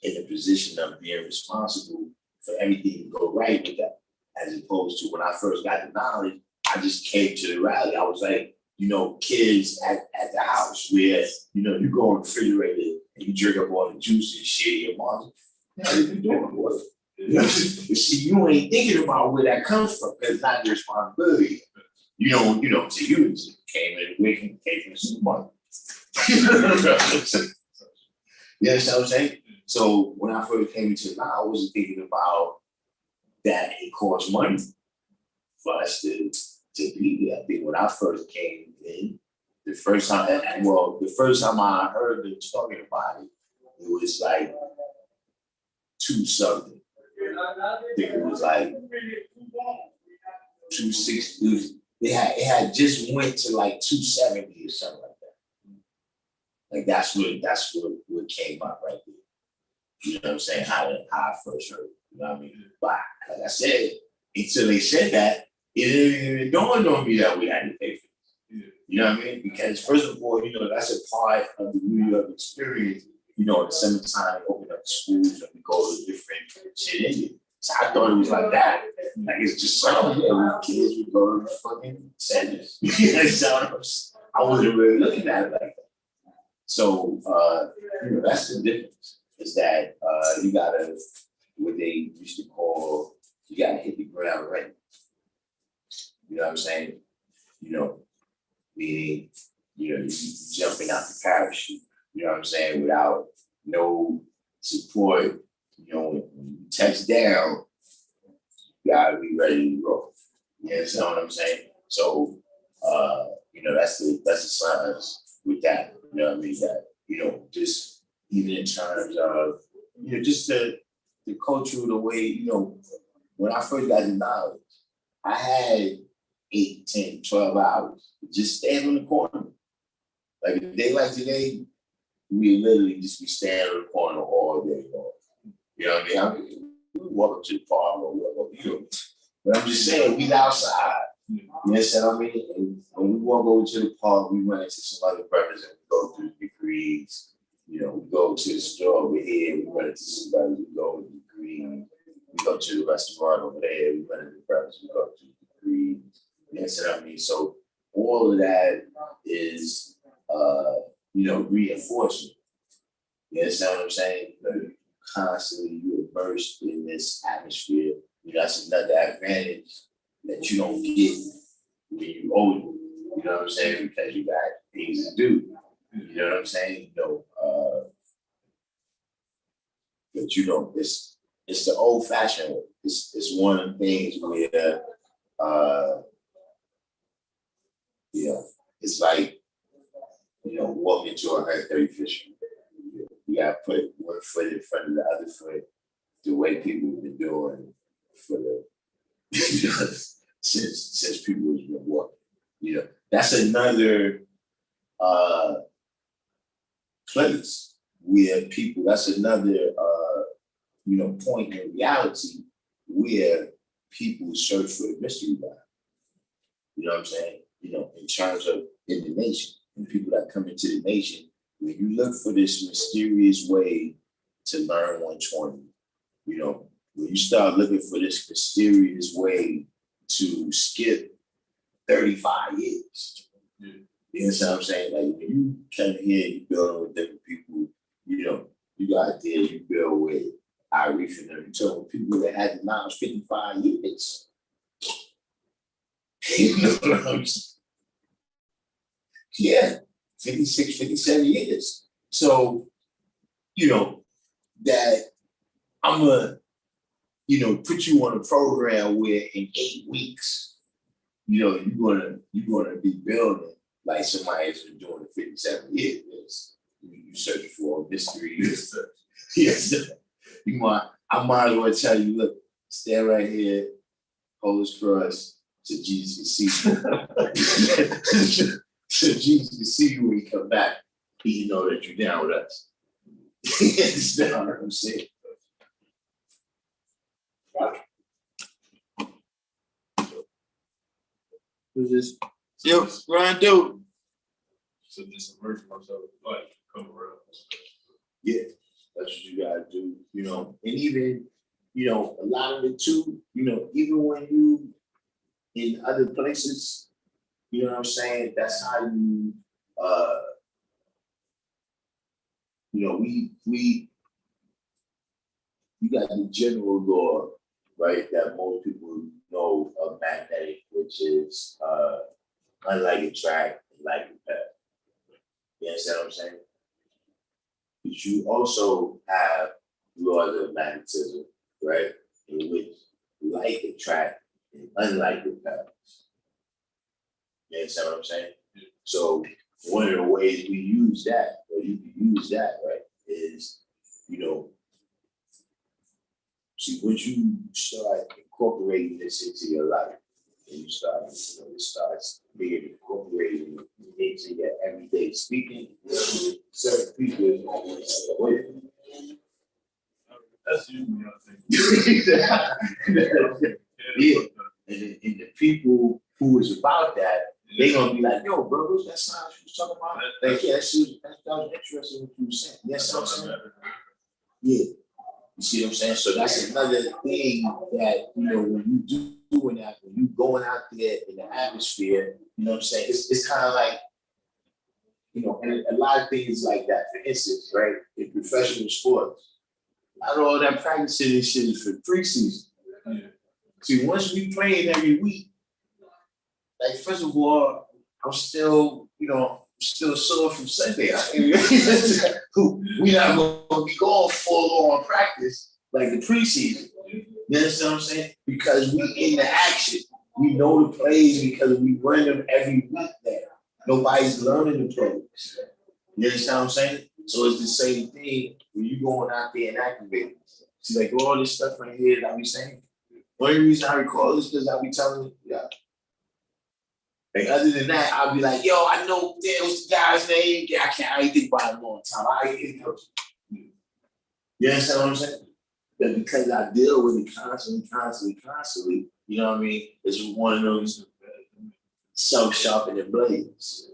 in the position of being responsible for everything to go right with that. As opposed to when I first got the knowledge, I just came to the rally. I was like, you know, kids at the house where, you know, you go in the refrigerator and you drink up all the juice and shit, your mom, what are you doing, boy? You know, see, you ain't thinking about where that comes from because it's not your responsibility. You know, so you just came from the supermarket. You understand what I'm saying? So when I first came into law, I wasn't thinking about that it costs money for us to be there. I think when I first came in, the first time I heard them talking about it, it was like 2 something. I think it was like 260. It had just went to like 270 or something like that. Like that's what came up right there. You know what I'm saying? How I first heard it. You know what I mean? But like I said, until they said that, it didn't even dawn on me that we had to pay for it. You know what I mean? Because first of all, you know, that's a part of the New York experience. You know, in the summertime, open up the schools and we go to different shit in it. So I thought it was like that. Like it's just something with kids would go to fucking centers. So I wasn't really looking at it like that. So you know, that's the difference. Is that you gotta what they used to call you gotta hit the ground running. You know what I'm saying? You know, meaning, you know, you jumping out the parachute, you know what I'm saying, without no support, you know, when you touch down, you gotta be ready to roll. You understand what I'm saying? So you know, that's the science with that, you know what I mean? That, you know, just even in terms of, you know, just the culture, the way, you know, when I first got the knowledge, I had 8, 10, 12 hours just stand on the corner. Like a day like today, we literally just be standing on the corner all day long. You know what I mean? We walk up to the park or whatever, you know. But I'm just saying, we outside. You understand what I mean? And when we walk over to the park, we run into some other brothers and we go through the degrees. You know, we go to the store over here, we run into some brothers, we go to the degrees. We go to the restaurant over there, we run into brothers, we go to the degrees. You understand what I mean? So all of that is, you know, reinforcement. You understand what I'm saying? You know, constantly you're immersed in this atmosphere. You know, that's another advantage that you don't get when you're older. You know what I'm saying? Because you got things to do. You know what I'm saying? You know, but you know, it's the old fashioned way. It's one of the things where Yeah, it's like, walking to a 130 fishing. You gotta put one foot in front of the other foot, the way people have been doing for the since people have been walking. That's another place where people. That's another point in reality where people search for the mystery God. You know what I'm saying? In terms of in the nation and people that come into the nation, when you look for this mysterious way to learn 120, when you start looking for this mysterious way to skip 35 years, you know what I'm saying? Like when you come here, you building with different people, you got there, you build with Arif and them. You talking with people that had the knowledge 55 years. You know what I'm saying? Yeah, 56, 57 years. So, that I'm gonna, put you on a program where in 8 weeks, you're gonna be building like somebody has been doing it 57 years. You search for a mystery. Yes. I might as well tell you, look, stand right here, hold his cross, so Jesus can see you. So Jesus can see you when you come back. He know that you're down with us. You understand what I'm saying? Who's this? Yo, Ryan, dude. So just immerse myself in life, come around. Yeah, that's what you gotta do, and even, a lot of it too, even when you in other places, you know what I'm saying? That's how you, you got the general law, right? That most people know of magnetic, which is unlike attract and like repel. You understand what I'm saying? But you also have laws of magnetism, right? In which like attract and unlike repel. You understand what I'm saying? So one of the ways we use that, or you can use that, right, is, see, once you start incorporating this into your life, and you start, it starts being incorporated into your everyday speaking, certain people is always away from you. That's usually how I think. Yeah, and the people who is about that, they gonna be like, yo, bro, what's that sound you was talking about? Like, yeah, that was interesting what you were saying. Yes, I'm saying. Yeah. You see what I'm saying? So that's another thing that, when you doing that, when you going out there in the atmosphere, you know what I'm saying? It's kind of like, and a lot of things like that. For instance, right, in professional sports, not all that practicing and shit is for preseason. Yeah. See, once we playing every week, like, first of all, I'm still, still sore from Sunday. We not going to be going full on practice like the preseason. You understand what I'm saying? Because we in the action. We know the plays because we run them every week there. Nobody's learning the plays. You understand what I'm saying? So it's the same thing when you going out there and activating. See, like all this stuff right here that I be saying. One of the reasons I recall this because I be telling you, yeah. Like other than that, I'll be like, yo, I know what's the guy's name. Yeah, I ain't think about it a long time. You understand what I'm saying? But because I deal with it constantly, you know what I mean? It's one of those self-sharpening blades.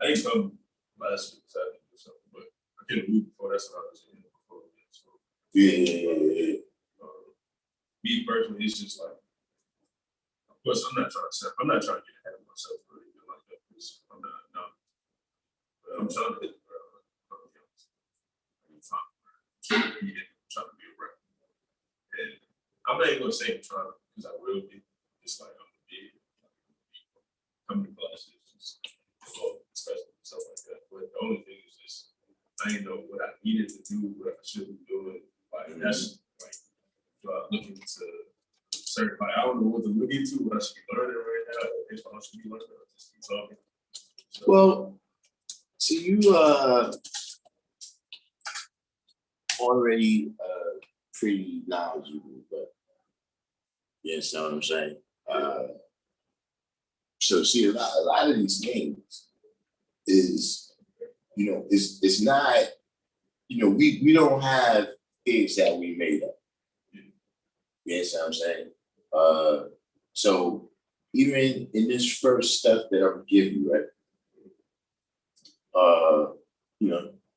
I ain't come last week, Saturday or something, but I came a week before. That's what I was in before. So, Yeah. Me personally, it's just like, of course, I'm not trying to get ahead of myself or anything like that. Because I'm not. No. But I'm trying to hit the ground. I'm trying to be around. And I'm not even gonna say I'm trying because I will be. It's like I'm gonna be coming to classes, just especially stuff like that. But the only thing is just I didn't know what I needed to do, what I should be doing. Like that's like looking to certain, like, I don't know what to look into, but I should be learning right now. If I should be learning, I'll just be talking. So, Well, see, you already pretty knowledgeable, but you understand what I'm saying? So see, a lot of these things is, it's not, we don't have things that we made up. You understand what I'm saying? So even in this first stuff that I'm giving you, right?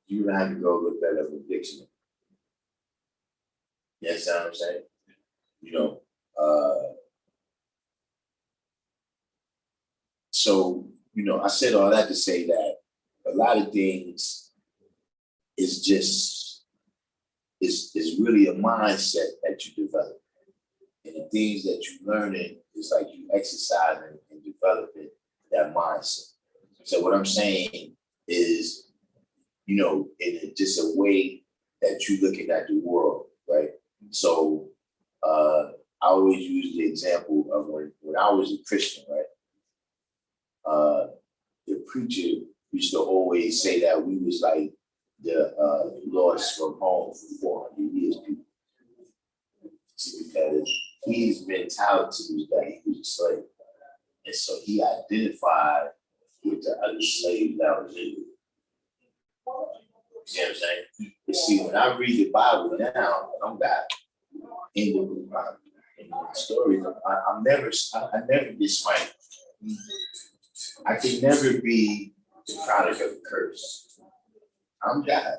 You're gonna have to go look that up in the dictionary. You understand what I'm saying? So, I said all that to say that a lot of things is just, is really a mindset that you develop. And the things that you learning is like you exercising and developing that mindset. So what I'm saying is, in just a way that you looking at the world, right? So I always use the example of when I was a Christian, right? The preacher used to always say that we was like the lost from home for 400 years, people. Because his mentality was that he was a slave. And so he identified with the other slave that was in it. You know what I'm saying? You see, when I read the Bible now, I'm back in the stories. I never get smite. I can never be the product of a curse. I'm God.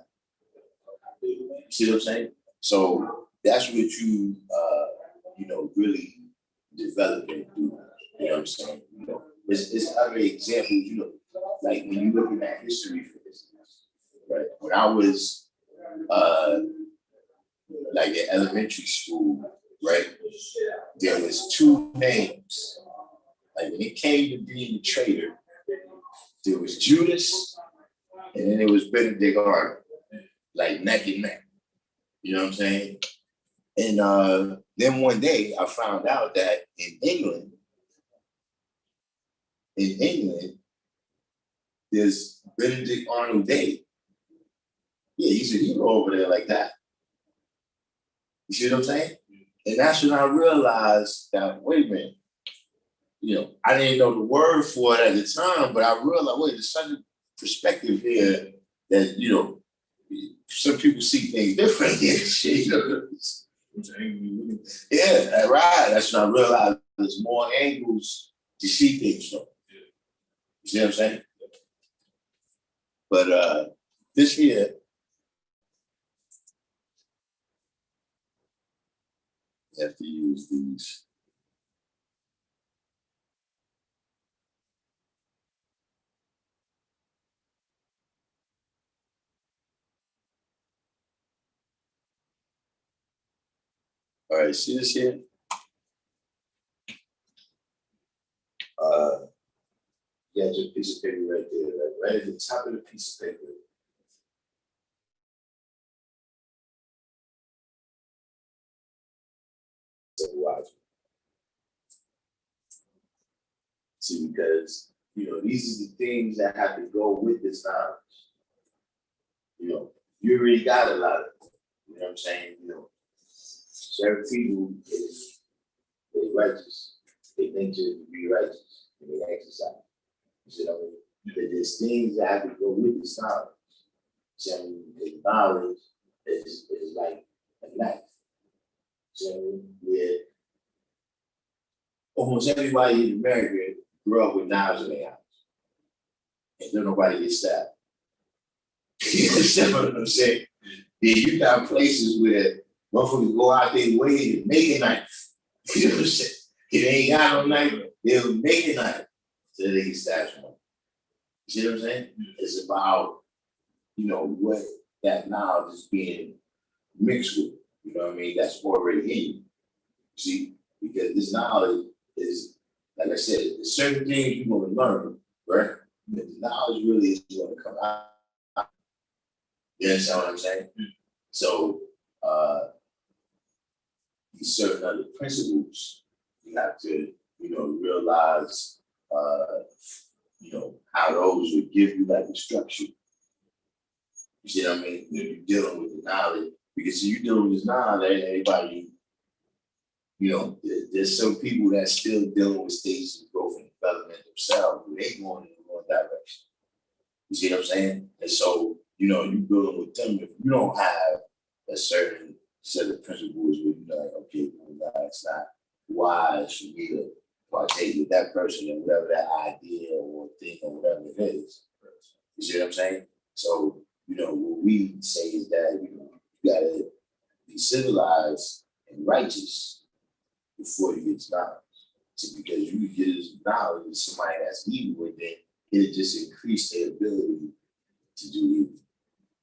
See what I'm saying? So that's what you really develop and do. You know what I'm saying? There's other examples, like when you look at history, for instance, right? When I was like in elementary school, right? There was two names. Like when it came to being a traitor, there was Judas and then there was Benedict Arnold, like neck and neck. You know what I'm saying? And then one day I found out that in England, there's Benedict Arnold Day. Yeah, he's a hero over there like that. You see what I'm saying? And that's when I realized that, wait a minute, I didn't know the word for it at the time, but I realized, wait, there's such a perspective here that, some people see things differently. Yeah, right. That's when I realized there's more angles to see things from. You see what I'm saying? But this here, you have to use these. All right, see this here? Yeah, just a piece of paper right there, right at the top of the piece of paper. So watch. See, because these are the things that have to go with this knowledge. You already got a lot of it. You know what I'm saying? Certain people they righteous. They think to be righteous and they exercise. You see what I mean? But there's things that have to go with this knowledge. So the knowledge is like a knife. So yeah, almost everybody in America grew up with knives in their house. And don't nobody get stabbed. You understand what I'm saying? Yeah, you got places where motherfuckers go out their way to make a knife. You know what I'm saying? If they ain't got no knife, they'll make a knife so they can stash one. You see what I'm saying? It's about, what that knowledge is being mixed with. You know what I mean? That's already in you. See, because this knowledge is, like I said, there's certain things you're going to learn, right? But the knowledge really is going to come out. You understand what I'm saying? So, these certain other principles You have to, realize, how those would give you like a structure. You see what I mean? When you're dealing with the knowledge, because if you're dealing with this knowledge, everybody, there's some people that's still dealing with stages of growth and development themselves, who they going in the wrong direction. You see what I'm saying? And so, you're dealing with them. If you don't have a certain set of principles where you're like, okay, well, it's not wise for me to partake with that person and whatever that idea or thing or whatever it is. You see what I'm saying? So, what we say is that, you gotta be civilized and righteous before you get to knowledge. So because you get this knowledge of somebody that's evil, and then it'll just increase their ability to do evil.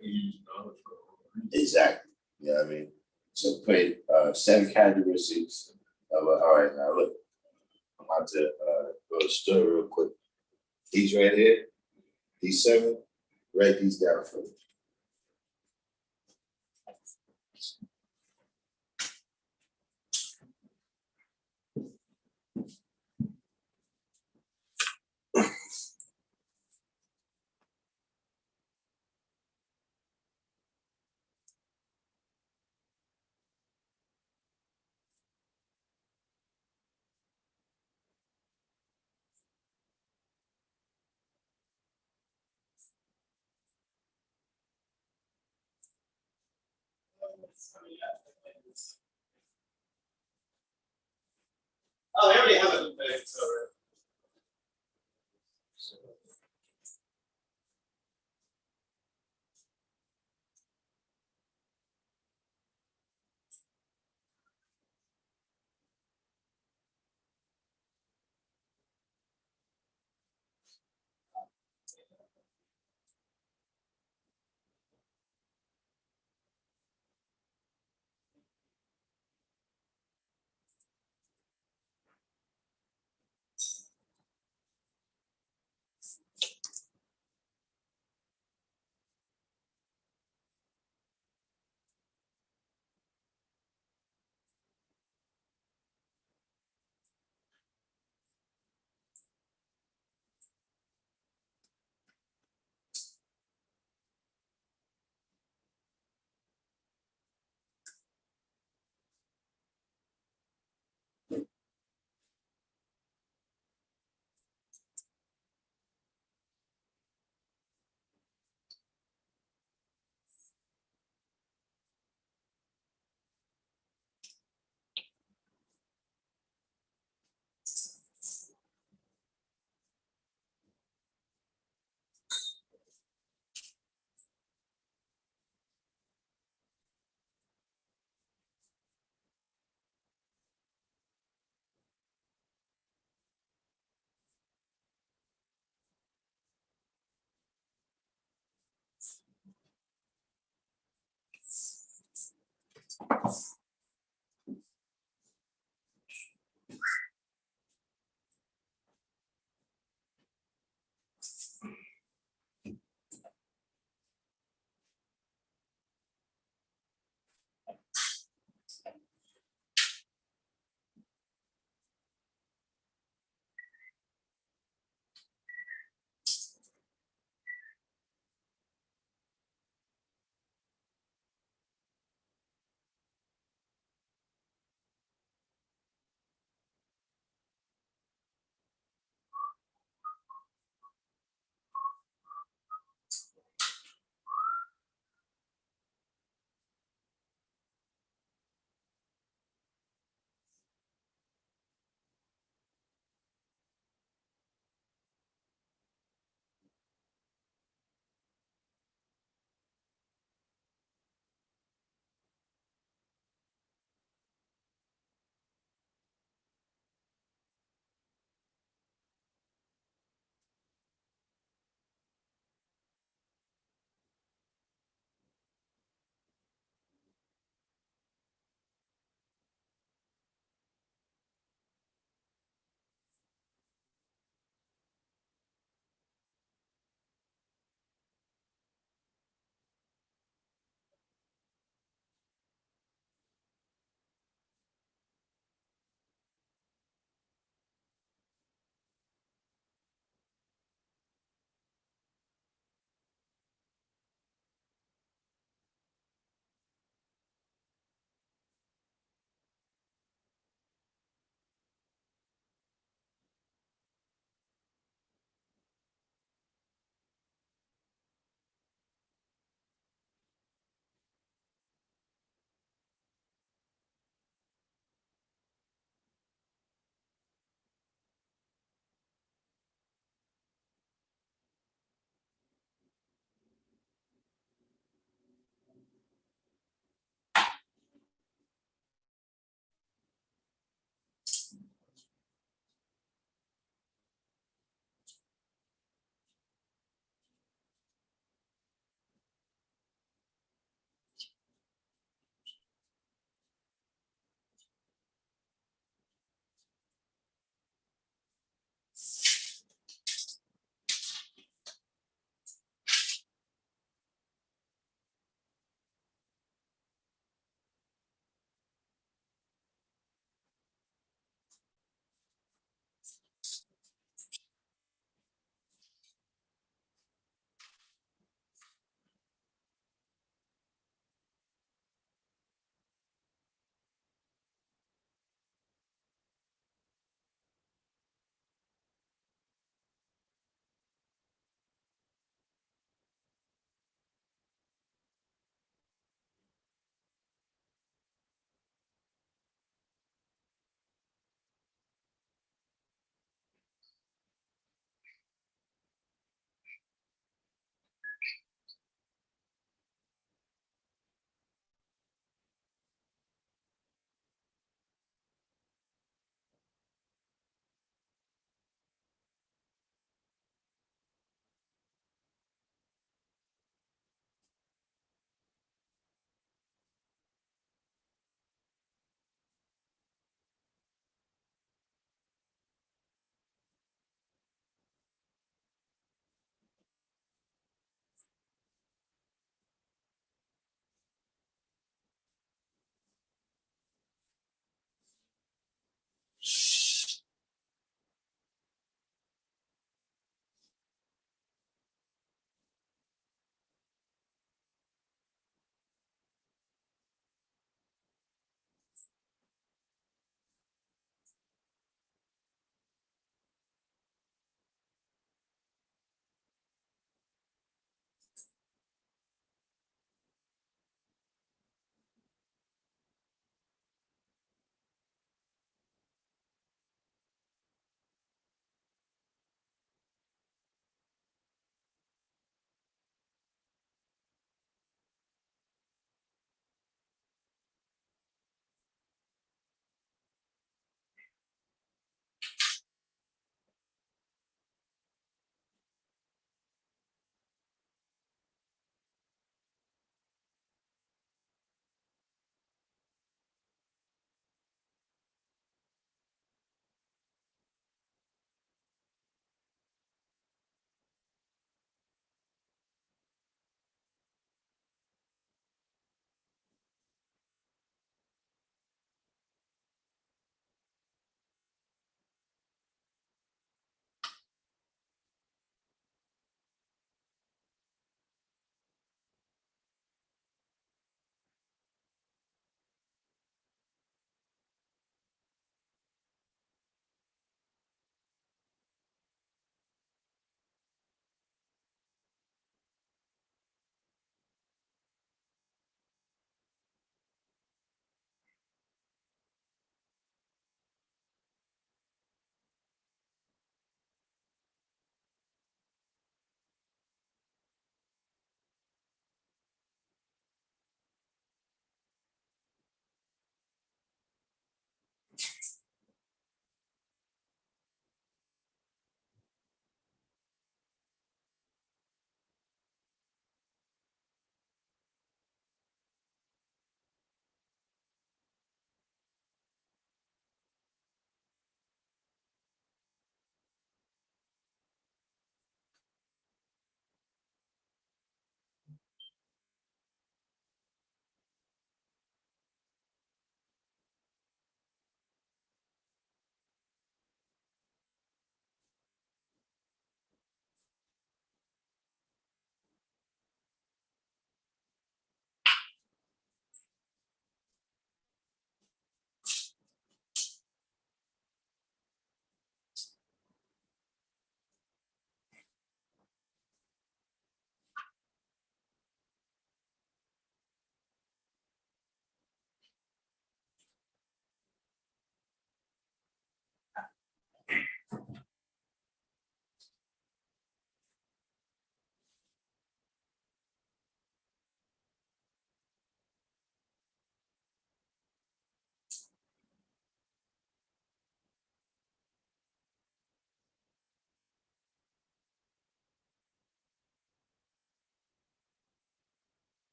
Use knowledge for Exactly. You know what I mean? So put 7 characteristics of all right, now look, I'm about to go to the store real quick. These right here, these 7, write these down for me. Oh, they already have it in there, so.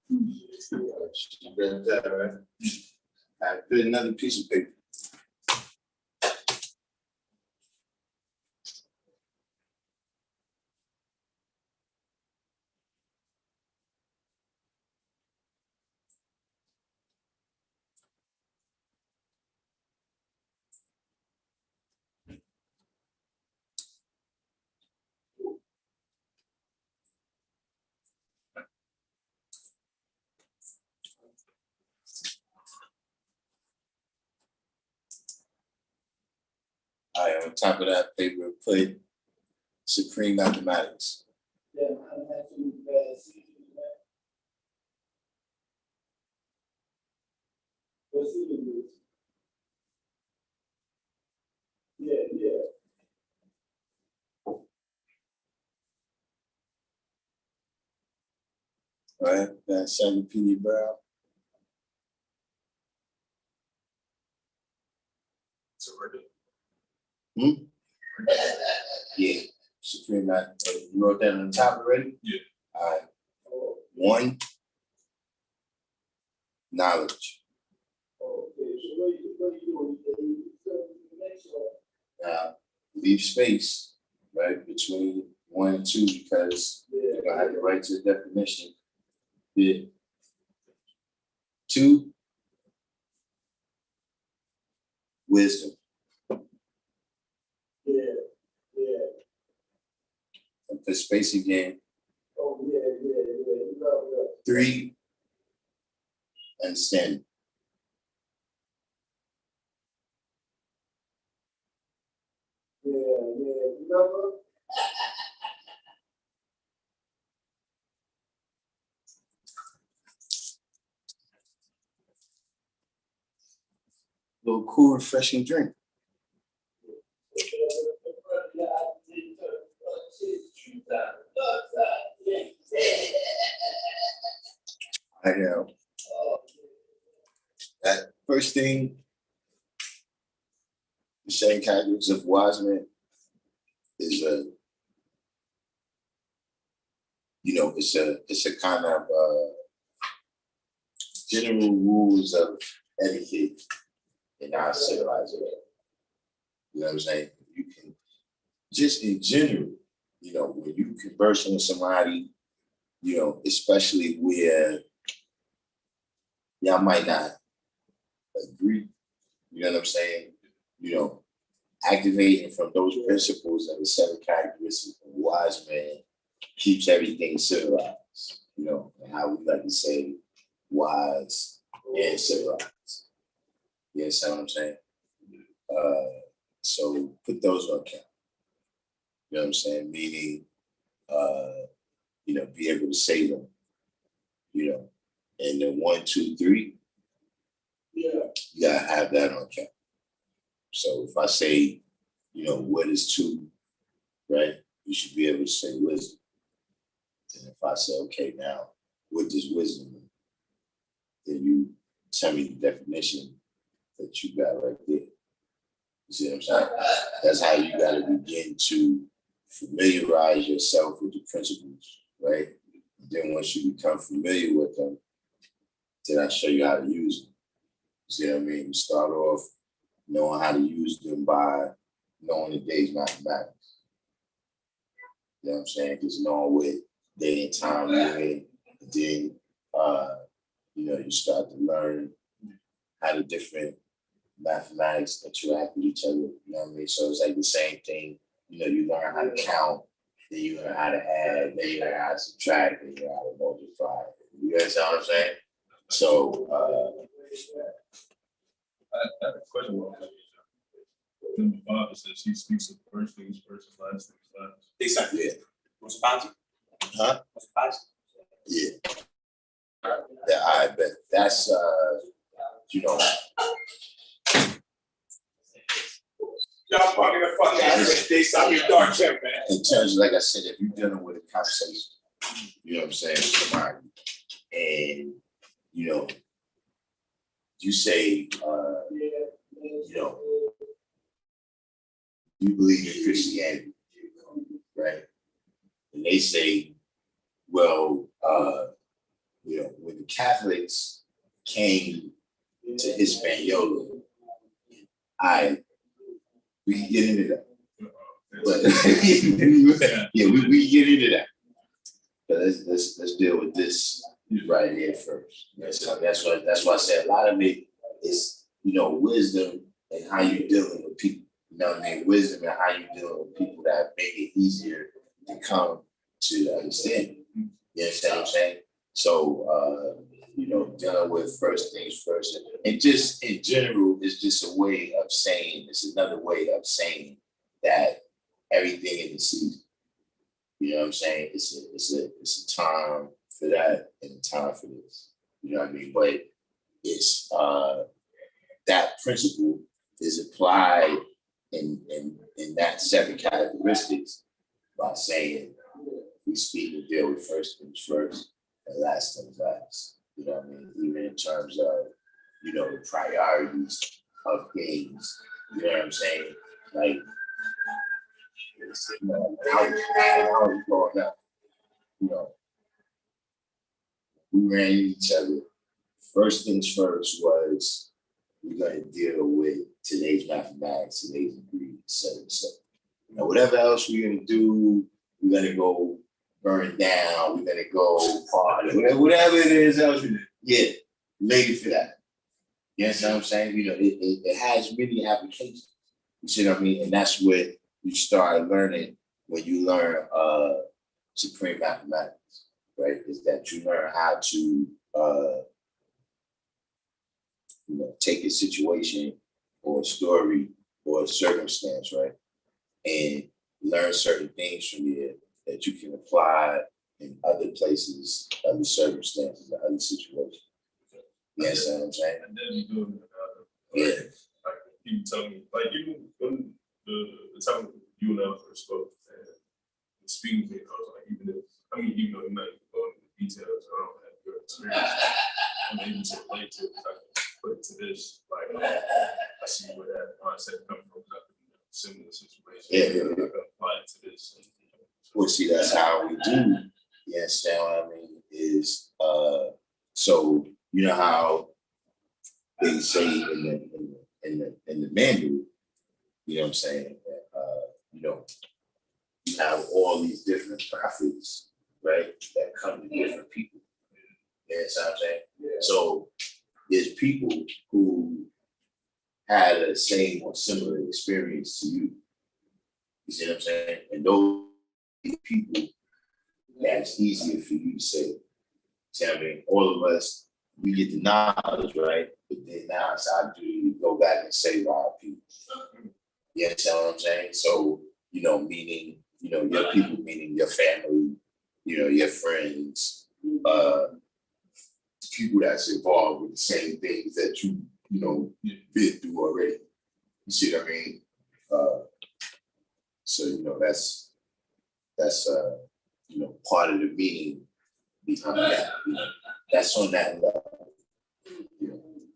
You read that, right? I put another piece of paper. All right, on top of that paper, put supreme mathematics. All right, that's encyclopedia Brown. So we're good. Yeah, supreme math. You wrote that on the top already? Yeah. All right. 1, knowledge. Now, leave space, right, between 1 and 2 because you're gonna have to write to the definition. Yeah. 2, wisdom. And put space again. 3, understanding. Little cool, refreshing drink. I know. That first thing, the same characteristics of wise men is it's a kind of general rules of etiquette in our civilization. You know what I'm saying? You can just in general, when you conversing with somebody, especially where y'all might not agree, you know what I'm saying? Activating from those principles and the 7 characteristics of a wise man keeps everything civilized, and how we like to say wise and civilized. You understand what I'm saying? So put those on account. You know what I'm saying? Meaning, be able to say them, and then 1, 2, 3, you gotta have that on account. So if I say, what is 2, right? You should be able to say wisdom. And if I say, okay, now, what does wisdom mean? Then you tell me the definition that you got right there. You see what I'm saying? That's how you got to begin to familiarize yourself with the principles, right? Then once you become familiar with them, then I show you how to use them. You see what I mean? You start off knowing how to use them by knowing the day's mathematics. You know what I'm saying? Just knowing what day and time you're in. Then, you start to learn how the different mathematics interact with each other. You know what I mean? So it's like the same thing. You learn how to count, then you learn how to add, then you learn how to subtract, then you learn how to multiply. You understand what I'm saying? So, I have a question. Number 5, it says he speaks of first things first and last things last. Exactly. yeah. Responsive. Huh? Yeah. Yeah, I bet. That's, Y'all fucking the fuck out of it. They saw me dark check, man. in terms of, like I said, if you're dealing with a conversation, you know what I'm saying, with somebody, and, you say, you believe in Christianity, right? And they say, well, when the Catholics came to Hispaniola, we can get into that. But yeah, we get into that. But let's deal with this right here first. That's why I said a lot of it is, wisdom and how you dealing with people. You know what I mean? Wisdom and how you dealing with people that make it easier to come to understand. You understand what I'm saying? So dealing with first things first. And just in general, it's just a way of saying, it's another way of saying that everything in the season. You know what I'm saying? It's a time for that and a time for this. You know what I mean? But it's that principle is applied in that 7 characteristics by saying we speak and deal with first things first and last things last. You know what I mean? Even in terms of, the priorities of things. You know what I'm saying? Like, when I was growing up, we ran into each other. First things first was we're going to deal with today's mathematics, today's degree, et cetera, et cetera. Whatever else we're going to do, we're going to go burn down, we're going to go party, whatever it is else, yeah, ready for that. You understand what I'm saying? It has many applications. You see what I mean? And that's what you start learning when you learn supreme mathematics, right? Is that you learn how to take a situation or a story or a circumstance, right? And learn certain things from it that you can apply in other places, other circumstances, other situations. You understand what I'm saying? And then you do Yeah. Like people tell me, like even when the time you and I first spoke and speaking to me, I was like, even though you're not even going into details, I don't have your experience. I'm able to relate to it. I can put it to this, like I see where that mindset comes from. Similar situation. Yeah. I can apply it to this. Well, see, that's how we do. You understand what I mean? Is so you know how they say in the manual, you know what I'm saying? That, you have all these different prophets, right? That come to different people. You understand what I'm saying? Yeah. So there's people who had a same or similar experience to you. You see what I'm saying? And those people, that's easier for you to say. See what I mean? All of us, we get the knowledge, right? But then now it's our duty to go back and save our people. You understand what I'm saying? So, meaning, your people, meaning your family, your friends, people that's involved with the same things that you been through already. You see what I mean? So that's part of the meaning behind that. That's on that level.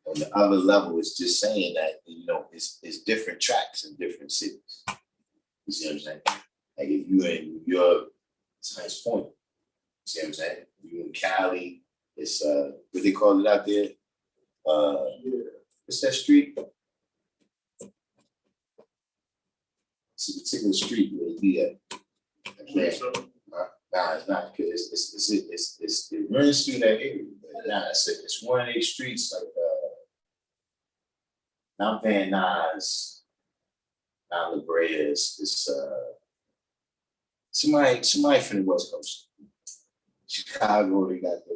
On the other level, it's just saying that it's different tracks in different cities. You see what I'm saying? Like if you in New York, it's Nice Point. You see what I'm saying? You in Cali, it's what they call it out there. What's that street? It's a particular street where they be at. Nah, it's not because it's the runs through that area. Nah, it's one of these streets like not Van Nuys, not La Brea. It's somebody from the West Coast. Chicago, they got the,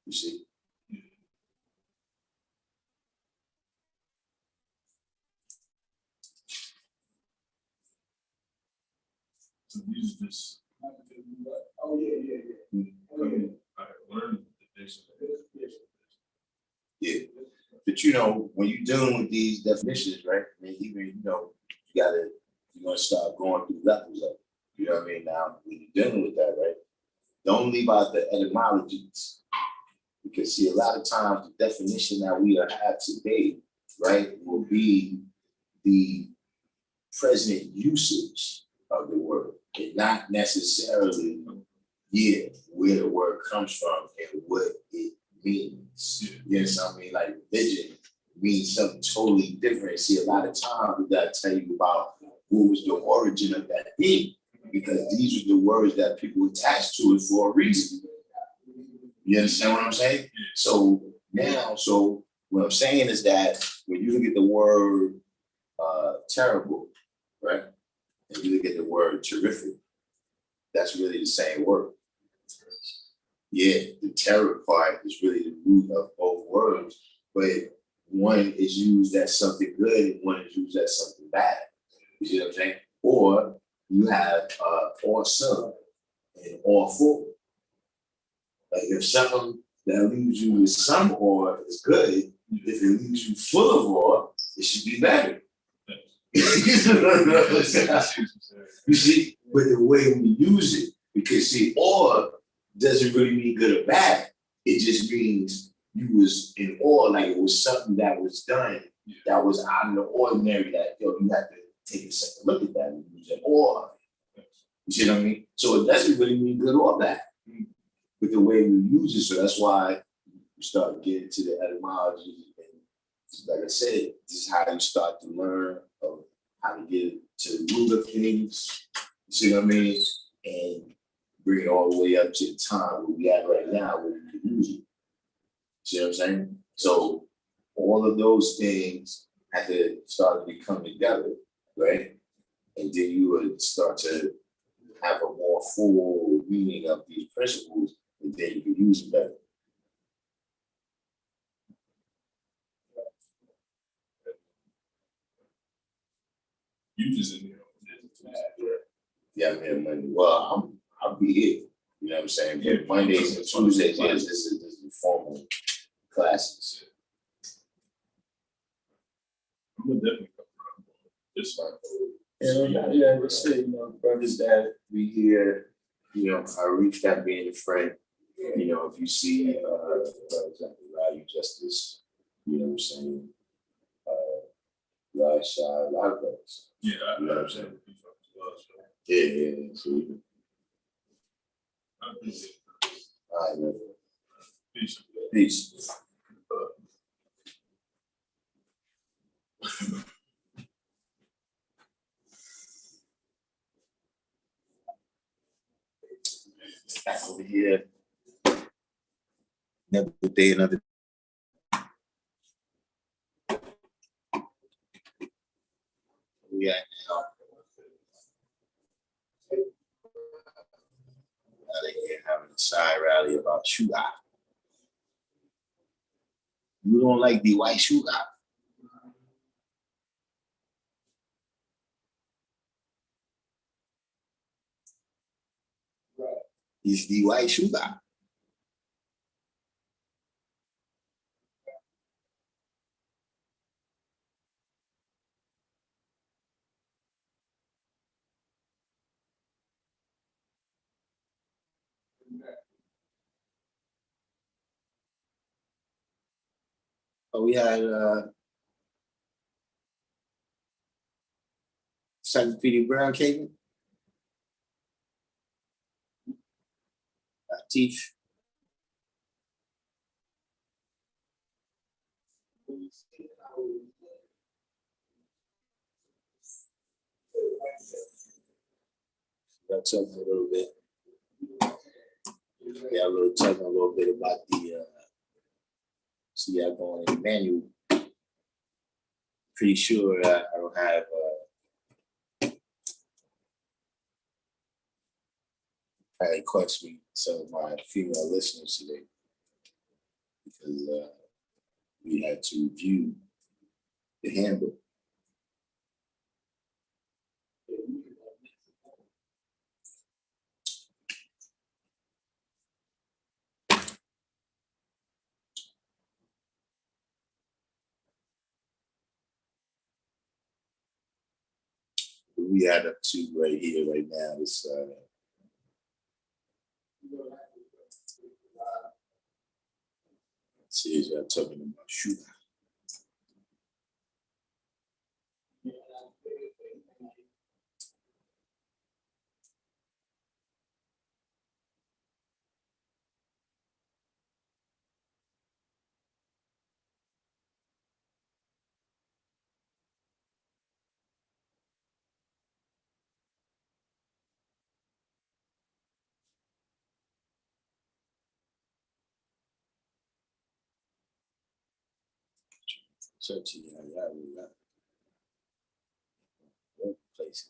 you see. So these are just Oh, yeah. I learned the basics. Yeah. But when you're dealing with these definitions, right? I mean, even you're gonna start going through levels of it. You know what I mean? Now, when you're dealing with that, right? Don't leave out the etymologies. Because see, a lot of times the definition that we have today, right, will be the present usage of the word, and not necessarily, where the word comes from and what it means. Yeah. You know what I mean? Like religion means something totally different. See, a lot of times we gotta tell you about what was the origin of that thing, because these are the words that people attach to it for a reason. You understand what I'm saying? So now, so what I'm saying is that when you look at the word terrible, right? And you look at the word terrific, that's really the same word. Yeah, the terror part is really the root of both words, but one is used as something good and one is used as something bad. You see what I'm saying? Or you have awesome and awful. Like if something that leaves you with some awe is good, if it leaves you full of awe, it should be better. You see, but the way we use it, because see, awe doesn't really mean good or bad. It just means you was in awe, like it was something that was done that was out of the ordinary, that you have to take a second look at that and use an awe. You see what I mean? So it doesn't really mean good or bad with the way we use it. So that's why we start getting to the etymology. And like I said, this is how you start to learn of how to get to the root of things. You see what I mean? And bring it all the way up to the time where we at right now, where we can use it. See what I'm saying? So all of those things had to start to become together, right? And then you would start to have a more full meaning of these principles, and then you can use them better. You just in here. Yeah, man, Monday. Well, I'll be here. You know what I'm saying? But Mondays and Tuesdays, yes, this is the formal classes. I'm gonna definitely come around. This one. Yeah, we say, brothers that we hear, I reached out being a friend. If you see, value justice, you know what I'm saying? Shy, a lot of those. Yeah, You know what I'm saying? So Yeah. So, I appreciate it. all right, man. Peace. Peace. Back over here. Another day, another. We at now. Out of here having a side rally about sugar. You don't like the white sugar? It's the white sugar. Oh, we had Second Petey Brown came in. Teeth. Got talking a little bit. Yeah, talking a little bit about the see I going in the manual. Pretty sure I don't have probably cost me some of my female listeners today because we had to review the handbook. We had up to right here, right now, is see, I'm talking about sugar. Church, workplace.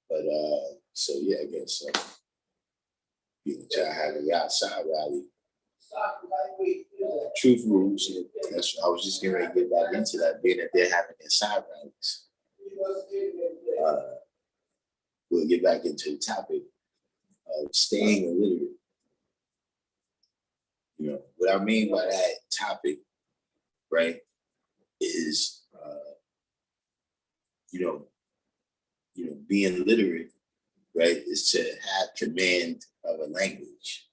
But so yeah, I guess y'all have a outside rally. Truth rules. That's I was just getting ready to get back into that, being that they're having inside rallies. We'll get back into the topic of staying illiterate. You know, what I mean by that topic, right, is being literate, right, is to have command of a language.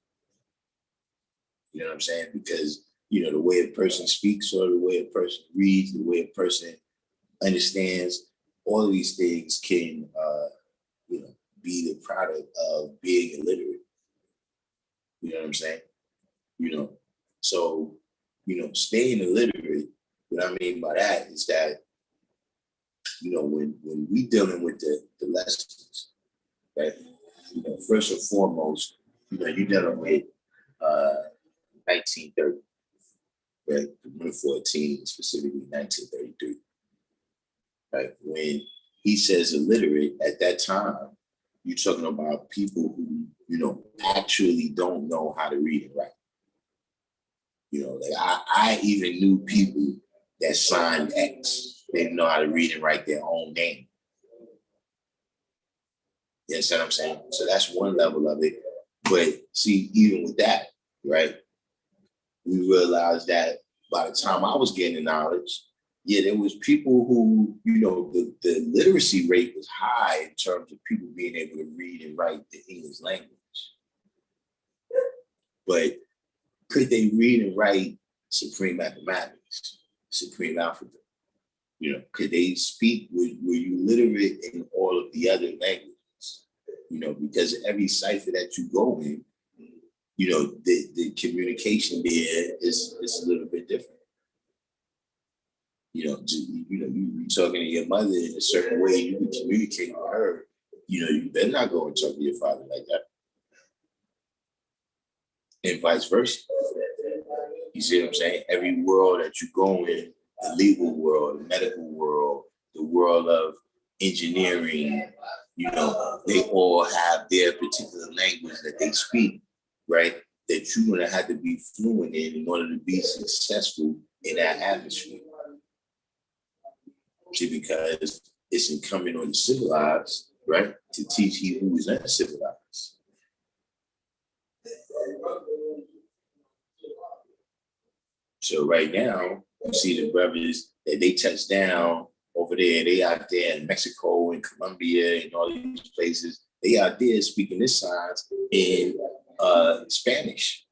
You know what I'm saying? Because, the way a person speaks or the way a person reads, the way a person understands, all of these things can, be the product of being illiterate. You know what I'm saying? So, staying illiterate, what I mean by that is that, when we dealing with the lessons, right? First and foremost, you're dealing with 1930, right? 2014, specifically 1933, right? When he says illiterate, at that time, you're talking about people who, actually don't know how to read and write. I even knew people that signed X. They didn't know how to read and write their own name. You understand what I'm saying? So that's one level of it. But see, even with that, right, we realized that by the time I was gaining knowledge, there was people who, the literacy rate was high in terms of people being able to read and write the English language. But could they read and write supreme mathematics, supreme alphabet? Could they speak? Were you literate in all of the other languages? Because every cipher that you go in, the communication there is a little bit different. You talking to your mother in a certain way, you can communicate with her. You better not go and talk to your father like that. And vice versa. You see what I'm saying? Every world that you go in, the legal world, the medical world, the world of engineering, they all have their particular language that they speak, right? That you're going to have to be fluent in order to be successful in that atmosphere. See, because it's incumbent on the civilized, right, to teach he who is uncivilized. So right now, you see the brothers that they touch down over there. They out there in Mexico and Colombia and all these places. They out there speaking this signs in Spanish.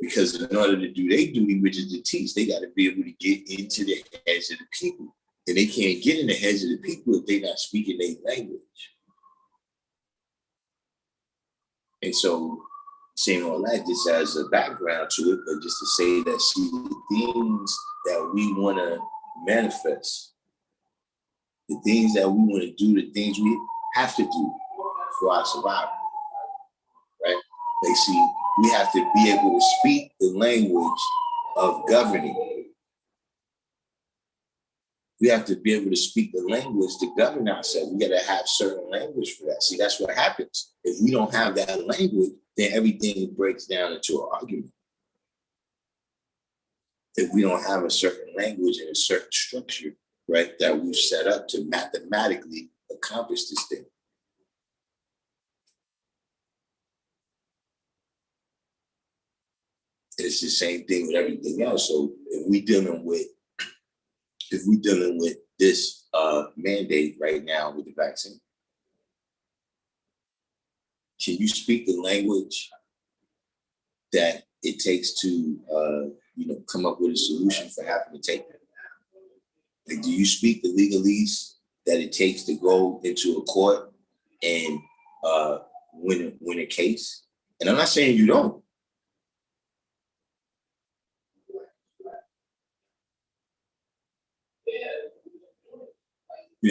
Because in order to do their duty, which is to teach, they got to be able to get into the heads of the people. And they can't get in the heads of the people if they're not speaking their language. And so, saying all that just as a background to it, but just to say that, see, the things that we want to manifest, the things that we want to do, the things we have to do for our survival, right? They see, we have to be able to speak the language of governing. We have to be able to speak the language to govern ourselves. We got to have certain language for that. See, that's what happens. If we don't have that language, then everything breaks down into an argument. if we don't have a certain language and a certain structure, right, that we've set up to mathematically accomplish this thing. It's the same thing with everything else. So if we dealing with this mandate right now with the vaccine, can you speak the language that it takes to come up with a solution for having to take it? Like, do you speak the legalese that it takes to go into a court and win a case? And I'm not saying you don't.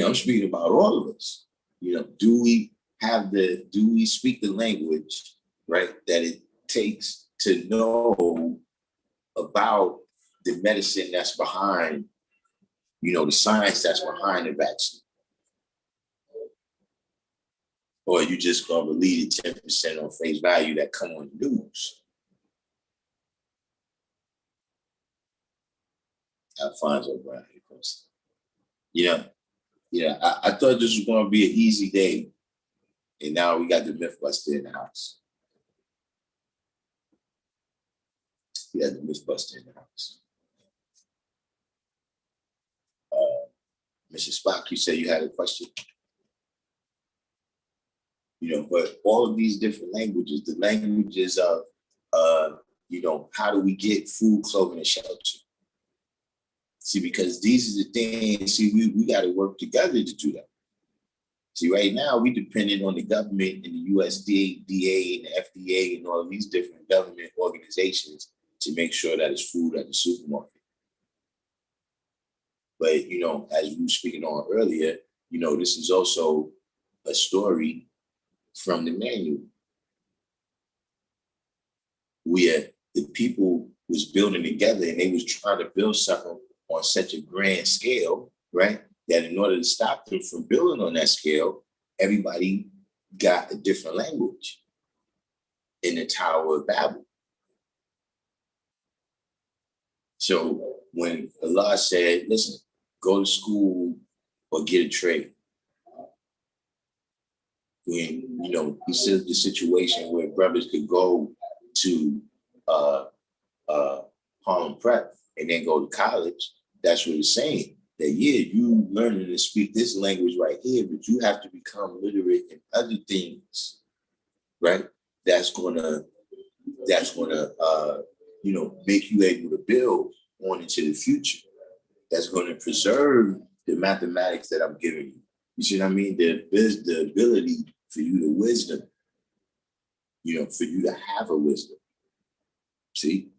I'm speaking about all of us. Do we speak the language, right, that it takes to know about the medicine that's behind, the science that's behind the vaccine? Or are you just gonna believe the 10% on face value that come on the news? Alfonso Brown, of course. I thought this was gonna be an easy day, and now we got the Mythbuster in the house. The Mythbuster in the house. Mr. Spock, you said you had a question. But all of these different languages, the languages of, how do we get food, clothing, and shelter? See, because these are the things, we got to work together to do that. See, right now, we dependent on the government and the USDA and the FDA and all of these different government organizations to make sure that it's food at the supermarket. But, as we were speaking on earlier, this is also a story from the manual, where the people was building together and they was trying to build something on such a grand scale, right? That in order to stop them from building on that scale, everybody got a different language in the Tower of Babel. So when Allah said, listen, go to school or get a trade, when, he said the situation where brothers could go to Harlem Prep and then go to college, that's what it's saying. That, you learning to speak this language right here, but you have to become literate in other things, right? That's gonna make you able to build on into the future. That's gonna preserve the mathematics that I'm giving you. You see what I mean? The ability for you to wisdom, for you to have a wisdom. See,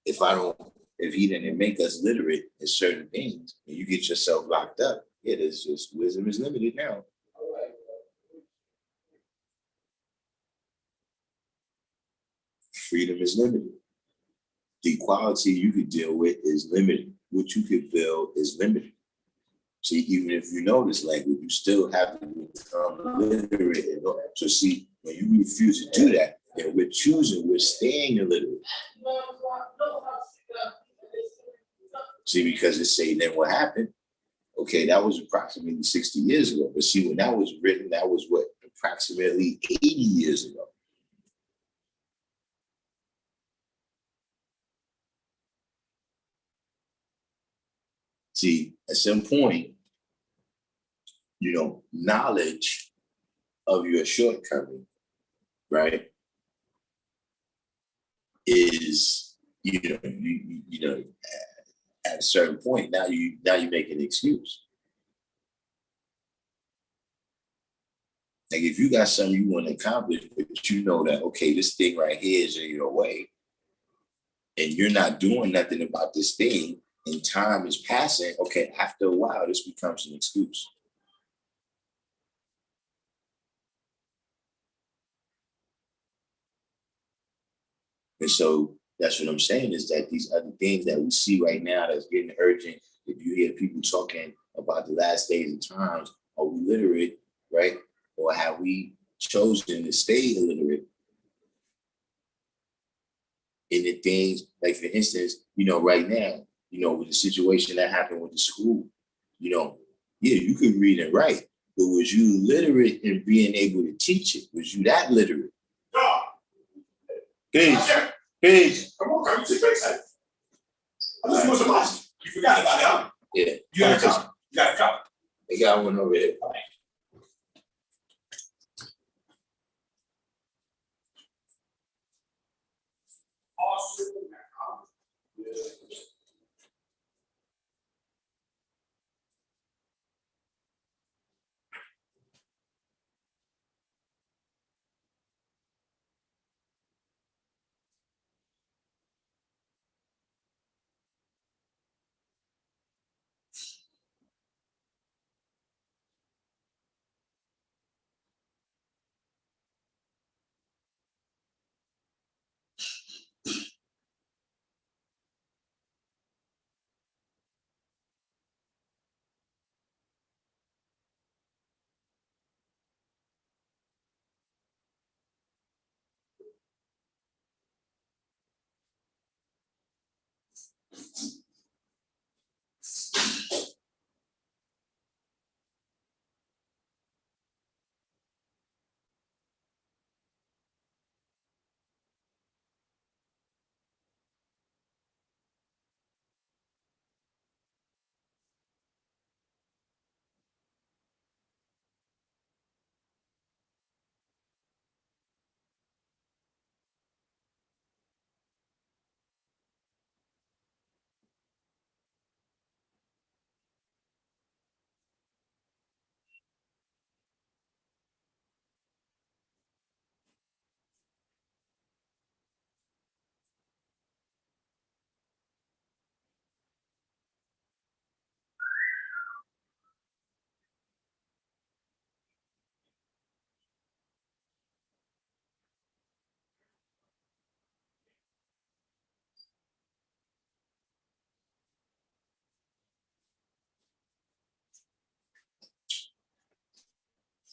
if he didn't make us literate in certain things, and you get yourself locked up, there's just wisdom is limited now. Freedom is limited. The equality you could deal with is limited. What you could build is limited. See, even if you know this language, you still have to become literate. So see, when you refuse to do that, then we're staying illiterate. See, because it's saying then what happened? Okay, that was approximately 60 years ago. But see, when that was written, that was what, approximately 80 years ago. See, at some point, knowledge of your shortcoming, right, is, at a certain point, now you make an excuse. Like, if you got something you want to accomplish, but you know that, okay, this thing right here is in your way, and you're not doing nothing about this thing, and time is passing, okay, after a while, this becomes an excuse. And so that's what I'm saying, is that these other things that we see right now that's getting urgent, if you hear people talking about the last days and times, are we literate, right? Or have we chosen to stay illiterate? in the things, like for instance, right now, with the situation that happened with the school, yeah, you could read and write, but was you literate in being able to teach it? Was you that literate? No. Peace. Peace. Come on, come take back. I just want to watch. You forgot about it, huh? Yeah. You got a copy. You got a copy. They got one over here.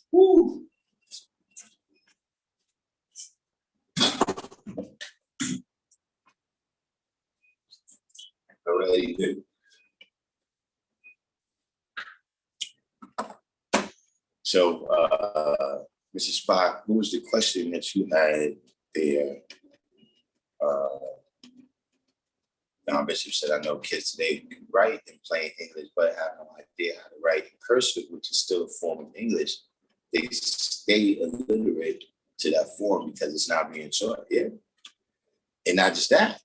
Woo. Already good. So, Mrs. Spock, what was the question that you had there? Now, Bishop said, I know kids today can write in plain English, but have no idea how to write in cursive, which is still a form of English. They stay illiterate to that form because it's not being taught. Yeah. And not just that,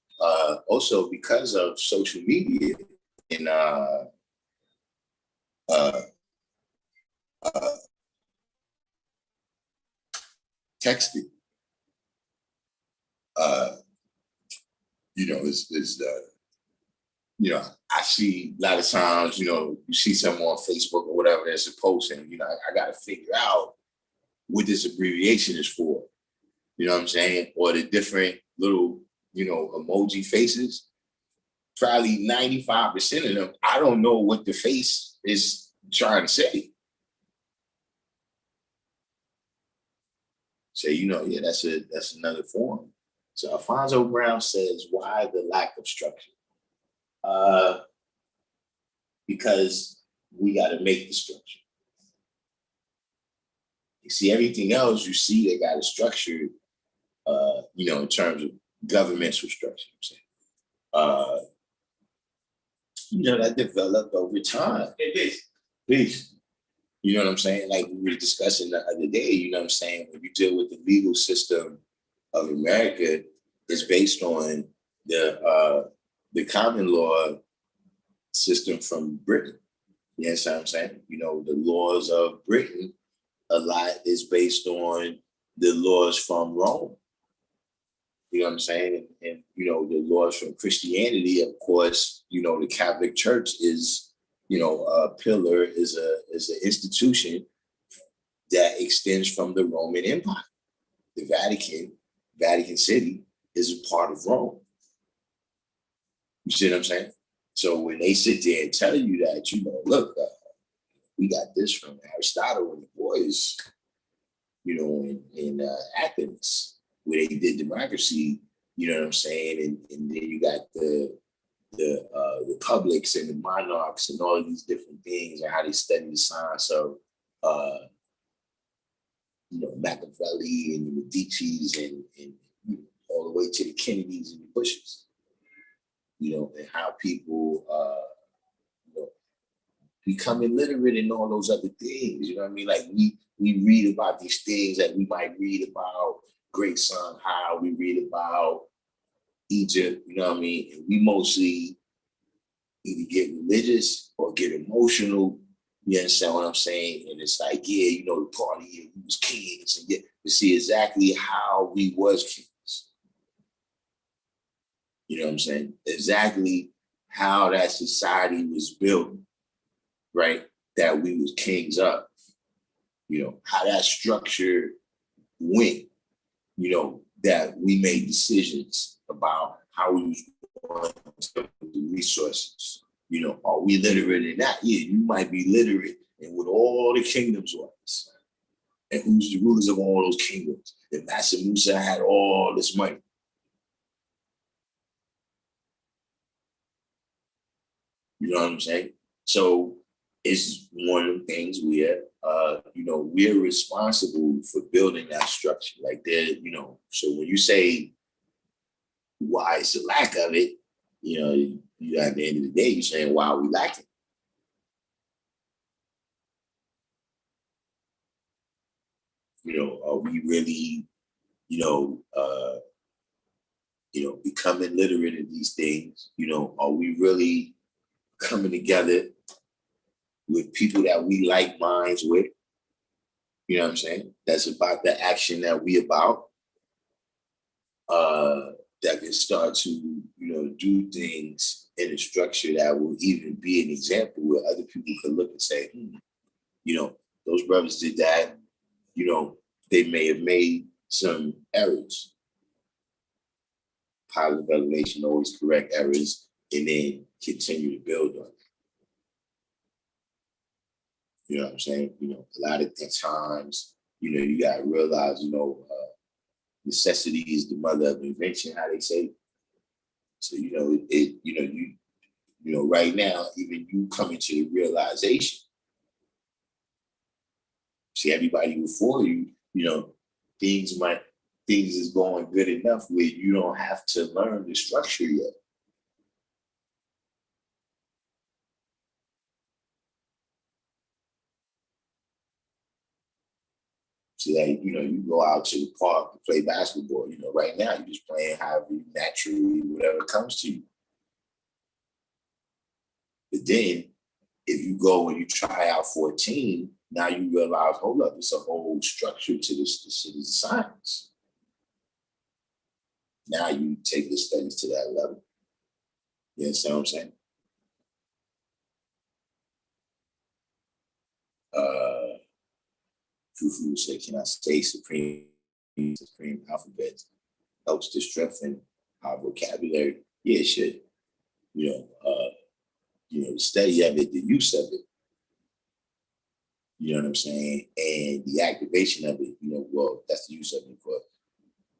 also because of social media and texting, I see a lot of times, you see someone on Facebook or whatever that's a post, and I got to figure out what this abbreviation is for. You know what I'm saying? Or the different little, emoji faces. Probably 95% of them, I don't know what the face is trying to say. So, yeah, that's another form. So Alfonso Brown says, why the lack of structure? Because we got to make the structure. You see, everything else you see, they got a structure, in terms of governmental structure. That developed over time. Peace. You know what I'm saying? Like we were discussing the other day, you know what I'm saying? When you deal with the legal system of America, it's based on the common law system from Britain. You know what I'm saying? The laws of Britain, a lot is based on the laws from Rome. You know what I'm saying? And the laws from Christianity, of course, the Catholic Church is, a pillar, is an institution that extends from the Roman Empire. The Vatican City, is a part of Rome. You see what I'm saying? So when they sit there and tell you that, look, we got this from Aristotle and the boys, in Athens, where they did democracy, You know what I'm saying? And then you got the republics and the monarchs and all of these different things and how they study the science of Machiavelli and the Medici's and all the way to the Kennedys and the Bushes, and how people become illiterate in all those other things. You know what I mean? Like we read about these things that we might read about Great Sun How, we read about Egypt, you know what I mean? And we mostly either get religious or get emotional. You understand what I'm saying? And it's like, yeah, the party, we was kings, and yet to see exactly how we was kings. You know what I'm saying? Exactly how that society was built, right? That we was kings of. How that structure went, that we made decisions about how we was going to the resources. Are we literate in that? Yeah, you might be literate in what all the kingdoms was. And who's the rulers of all those kingdoms. And Master Musa had all this money. You know what I'm saying? So it's one of the things where, we're responsible for building that structure. Like so when you say, why is the lack of it, at the end of the day, you're saying, why are we lacking? Are we really, becoming literate in these things? Are we really coming together with people that we like minds with? You know what I'm saying? That's about the action that we about. That can start to, do things in a structure that will even be an example where other people can look and say, those brothers did that. They may have made some errors. Positive elevation, always correct errors, and then continue to build on it. You know what I'm saying? A lot of times, you got to realize, necessity is the mother of invention, how they say. So, right now, even you coming to the realization, see everybody before you, things is going good enough where you don't have to learn the structure yet. So that, you go out to the park to play basketball, right now you're just playing however you naturally, whatever comes to you. But then if you go and you try out for a team, now you realize, hold up, it's a whole structure to this science. Now you take the studies to that level. You understand what I'm saying? Fufu say, can I say supreme alphabet helps to strengthen our vocabulary? Yeah, it should. The study of it, the use of it. You know what I'm saying? And the activation of it, well, that's the use of it.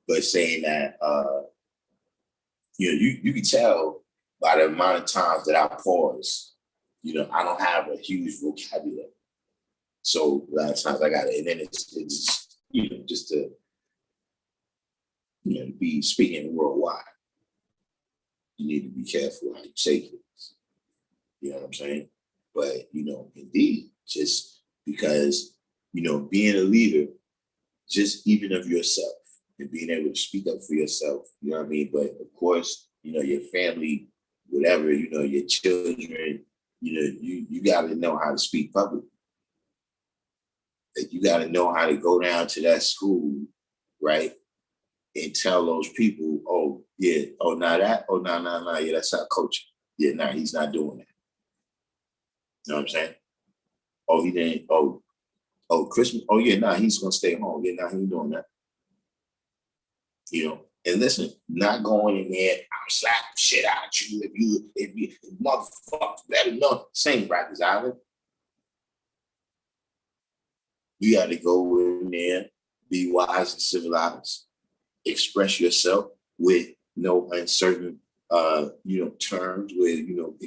But saying that, you can tell by the amount of times that I pause, I don't have a huge vocabulary. So a lot of times I got it. And then it's just to, be speaking worldwide. You need to be careful how you say things. You know what I'm saying? But, indeed, just because, being a leader, just even of yourself and being able to speak up for yourself, you know what I mean? But of course, your family, whatever, your children, you got to know how to speak publicly. Like you got to know how to go down to that school, right? And tell those people, oh, yeah, oh, now that, oh, no, yeah, that's our coach. Yeah, no, he's not doing that. You know what I'm saying? Oh, he didn't, oh, Christmas, oh, yeah, nah, he's going to stay home. Yeah, nah, he ain't doing that. And listen, not going in there, I'm slapping shit out of you if you motherfuckers better know. Same practice, Island. You got to go in there, be wise and civilized, express yourself with no uncertain terms where it could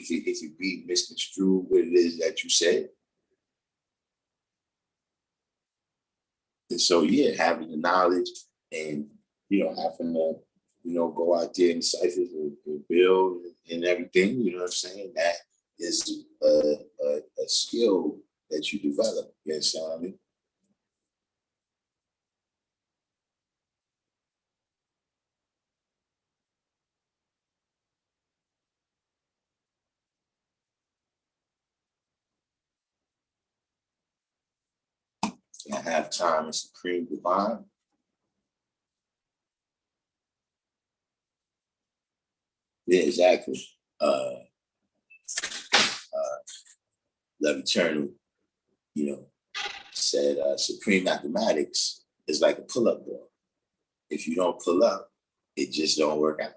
be misconstrued what it is that you said. And so yeah, having the knowledge and having to go out there and ciphers and build and everything, you know what I'm saying? That is a skill that you develop. You understand what I mean? I have time and supreme divine. Yeah, exactly. Love Eternal, said supreme mathematics is like a pull-up bar. If you don't pull up, it just don't work out.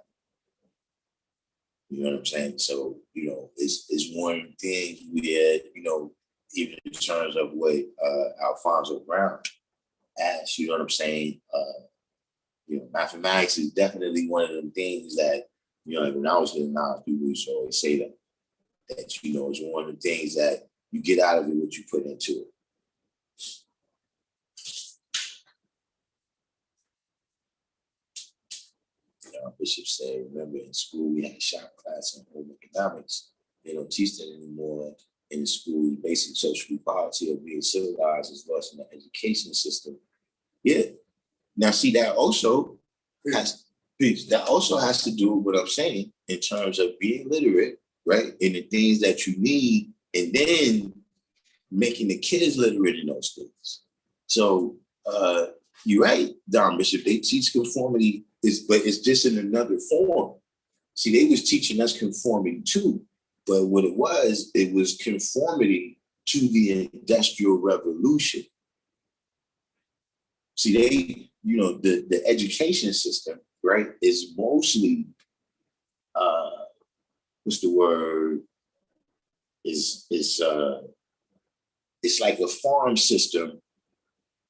You know what I'm saying? So, it's one thing where, even in terms of what Alfonso Brown asked, you know what I'm saying? Mathematics is definitely one of them things that, when I was getting knowledge, people used to always say that it's one of the things that you get out of it what you put into it. Bishop said, remember in school we had a shop class on home economics. They don't teach that anymore in the school. Basic social equality of being civilized is lost in the education system. Yeah. Now see, that also has to do with what I'm saying in terms of being literate, right? In the things that you need, and then making the kids literate in those things. So you're right, Don Bishop. They teach conformity, but it's just in another form. See, they was teaching us conformity too, but what it was conformity to the Industrial Revolution. See, the education system, right, is mostly, what's the word? It's like a farm system.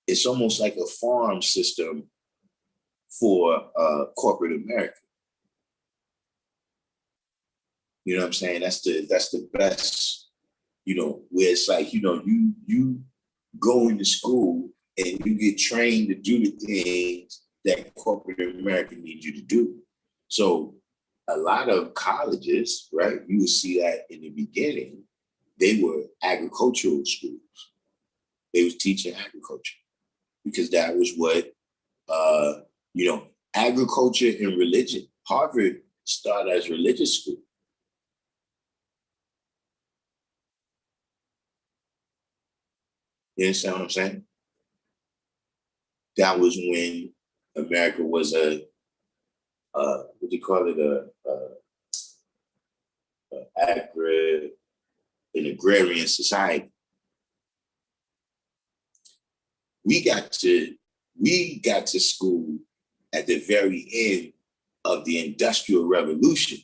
It's almost like a farm system for corporate America. You know what I'm saying? That's the best, where it's like, you go into school and you get trained to do the things that corporate America needs you to do. So a lot of colleges, right, you would see that in the beginning, they were agricultural schools. They was teaching agriculture because that was what, agriculture and religion. Harvard started as religious school. You understand what I'm saying? That was when America was what do you call it? An agrarian society. We got to school at the very end of the Industrial Revolution.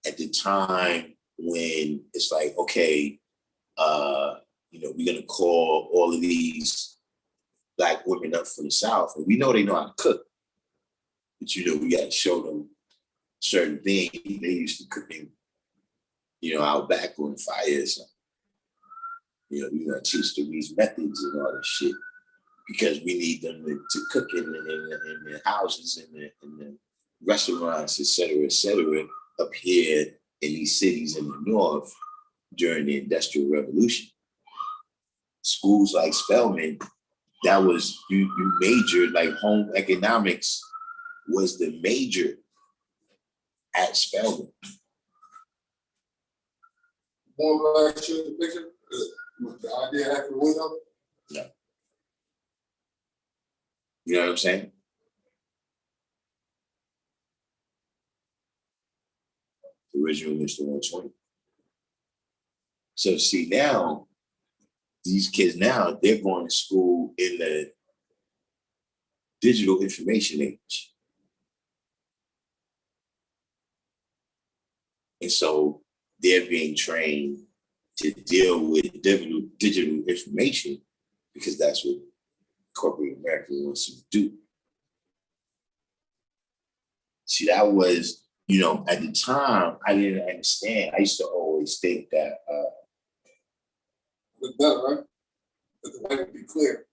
At the time when it's like, okay, we're gonna call all of these Black women up from the South, and we know they know how to cook, but we got to show them certain things. They used to cooking, out back on the fire or something. We're gonna teach them these methods and all this shit because we need them to cook in their houses, in the restaurants, et cetera, up here in these cities in the North during the Industrial Revolution. Schools like Spelman, that was, you majored, like home economics was the major at Spelman. More like the picture, the idea after the window? No. You know what I'm saying? The original Mr. 120. So see now, these kids now, they're going to school in the digital information age. And so they're being trained to deal with digital information because that's what corporate America wants to do. See, that was, you know, at the time, I didn't understand. I used to always think that Look better, right? But the white would be clear.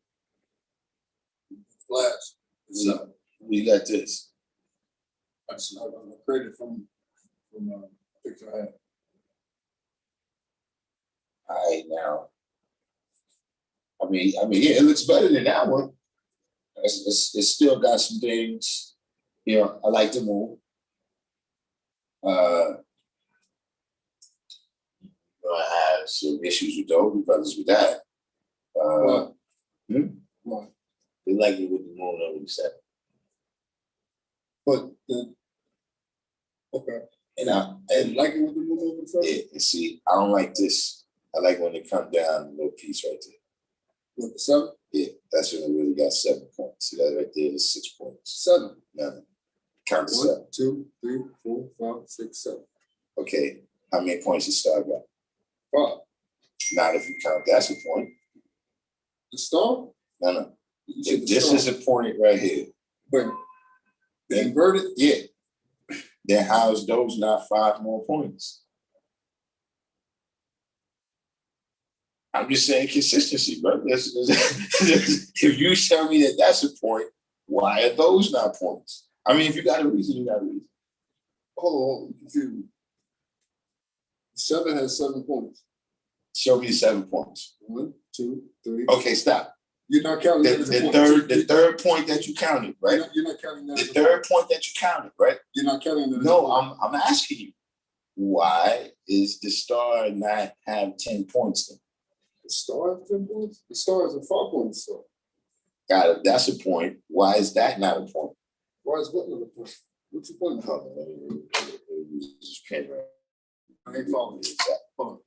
Glass. we got this. I created from a picture I had. All right, now. I mean, yeah, it looks better than that one. It's still got some things. You know, I like to move. I have some issues with the older brothers with that. What? What? They like it with the moon over the seven. But okay. And I like it with the moon over the seven? Yeah, and see, I don't like this. I like when it come down a little piece right there. With the 7? Yeah, that's when it really got 7 points. See that right there is 6 points. 7. No. Count to 1, 7. 2, 3, 4, 5, 6, 7. Okay. How many points the star got? 5. Not if you count that's a point. The star? No. If this is a point right here. But the inverted? Yeah. Then how's those not 5 more points? I'm just saying consistency, bro. If you tell me that that's a point, why are those not points? I mean, if you got a reason, you got a reason. Hold on. 7 has 7 points. Show me 7 points. 1, 2, 3. Okay, stop. You're not counting the third point that you counted, right? You're not counting that. The third point that you counted, right? You're not counting that. No, I'm asking you. Why is the star not have 10 points then? The star has 10 points? The star is a 5-point star. Got it. That's a point. Why is that not a point? Why is what not a point? What's your point? Hold on, let me use this pen right. I ain't following you. Hold on.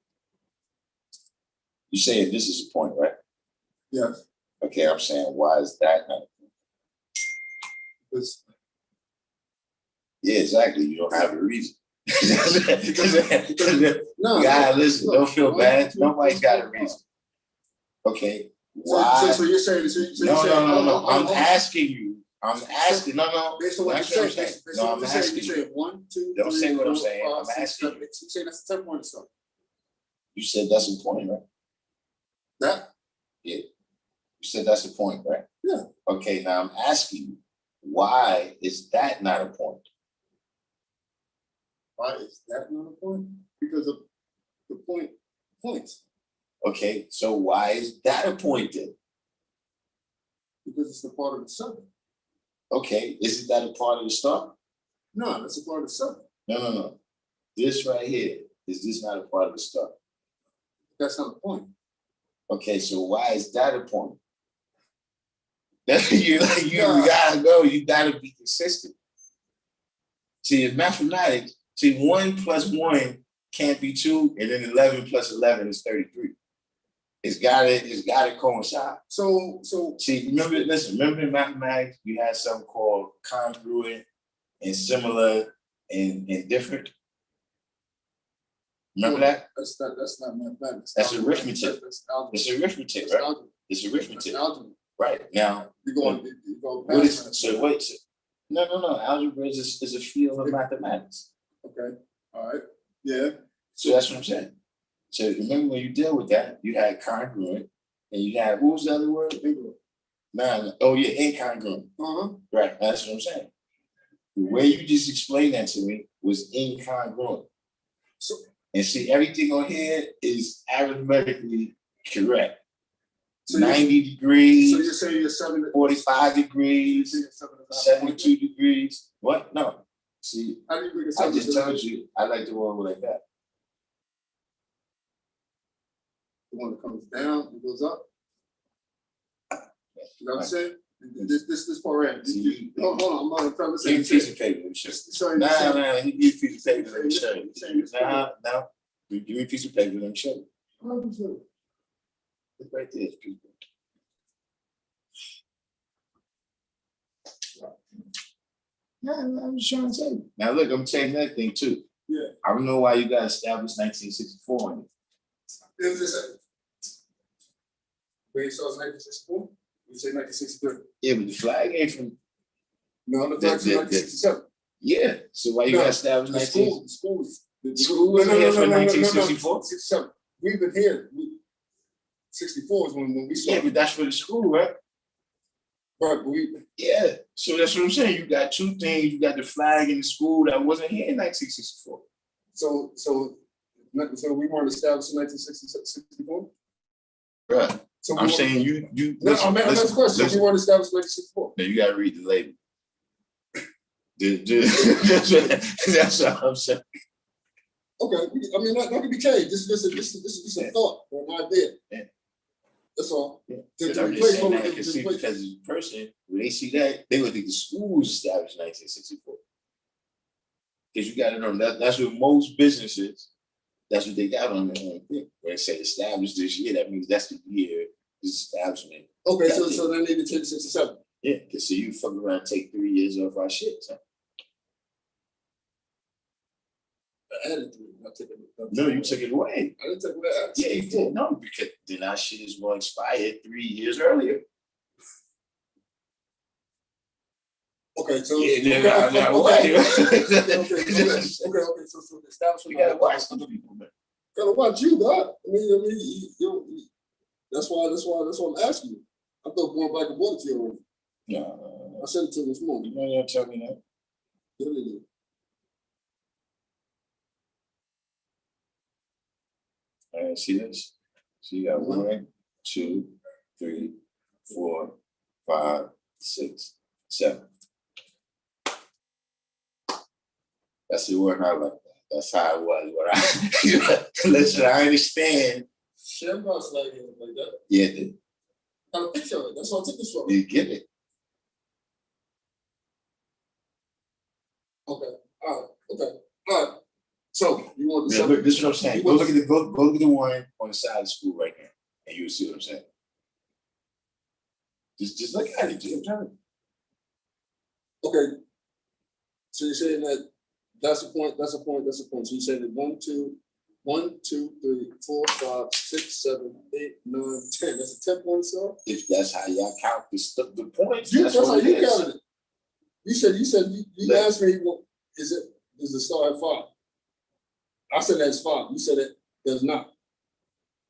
You saying this is a point, right? Yes. Okay, I'm saying why is that not a point? It's, yeah, exactly. You don't have a reason. no. God, listen, no, don't feel 1, bad. 2, Nobody's 3, got a 4, reason. Okay. Why? So you're saying No. I'm asking you. I'm asking. No. Based on what That's you're what I'm saying. saying. No, I'm asking you. you. Saying 1, 2, Don't 3, say what I'm 4, saying. 5, I'm 6, asking 7, 8. You're saying that's a 10-point star. You said that's a point, right? That? Yeah. You said that's a point, right? Yeah. Okay, now I'm asking you, why is that not a point? Why is that not a point? Because of the points. Okay, so why is that a point then? Because it's the part of the 7. Okay, isn't that a part of the star? No, that's a part of the 7. No. This right here, is this not a part of the star? That's not a point. Okay, so why is that a point? You gotta go, you gotta be consistent. See, in mathematics, 1 plus 1 can't be 2, and then 11 plus 11 is 33. It's gotta coincide. So see, remember in mathematics, you had something called congruent and similar and different. Remember that? That's not mathematics. That's arithmetic. That's algebra. It's arithmetic, right? Algebra. It's arithmetic. Algebra. Right. Now You go what is so wait, so, no. Algebra is a field of mathematics. Okay. All right. Yeah. So that's what I'm saying. So remember when you deal with that, you had congruent and you had, what was the other word? No. Oh yeah, incongruent. Right. That's what I'm saying. The way you just explained that to me was incongruent. So, and see, everything on here is arithmetically correct. So 90 degrees. So you're saying you're 45 degrees, 72 degrees. What? No. See, I just told you I like the one like that. The one that comes down and goes up. You know what I'm saying? This part right. Hold on, I'm trying to say. Give me a piece of paper. Nah, he give me a piece of paper. Let me show you. No. Give me a piece of paper. Let me show you. It's right there, people. No, I'm just trying to tell you. Now look, I'm telling you another thing too. Yeah. I don't know why you got established 1964 on it. Is this where he starts 1964? We say 1963. Yeah, but the flag ain't from. No, the flag's from 1967. Yeah. So why you got established the 19? school was here for 1964. 67. We've been here. 64 is when we Yeah, started. but that's for the school, right? Right, but Yeah. So that's what I'm saying. You got two things. You got the flag in the school that wasn't here in 1964. so we weren't established in 1964. Right. So I'm saying you. No, I'm asking a question. So we weren't established in 1964. Now you gotta read the label. That's what I'm saying. Okay, I mean that can be changed. This is a thought or an idea. Yeah. That's all. Yeah. To I'm just replace saying what that we- because to see, replace- because the person, when they see that, they would think the school was established in 1964. Because you got to know that's what most businesses, that's what they got on their own thing. When they say established this year, that means that's the year this establishment. Okay, so they need to change 67. Yeah, because see, you fuck around and take 3 years off our shit. So. I added 3. No, you took it away. I didn't take it away. Yeah, you did. No, because then our shit is going to expire 3 years earlier. Okay, so Yeah, okay, okay. so the establishment. You gotta watch some people, man. Gotta watch you, dog. I mean, you that's why I'm asking you. I thought going back and forth to you already. No. I said it to you this morning. You know you don't tell me that. Yeah, they did. All right, see this? So you got 1, 2, 3, 4, 5, 6, 7. That's the word I like that. That's how it was. What I listen, I understand. Shamrock's like that. Yeah, they Got a picture of it. That's what I took this from. you get it. Okay. All right. So you want the Yeah, look, subject? this is what I'm saying. Go look at the one on the side of the school right now, and you'll see what I'm saying. Just look at it. Just tell me. Okay. So you're saying that that's a point. So you're saying that 1, 2, 3, 4, 5, 6, 7, 8, 9, 10. That's a 10-point song? If that's how y'all count the points, That's how what it you is. counted it. You asked me, well, is the star at 5? I said that's 5. You said it does not.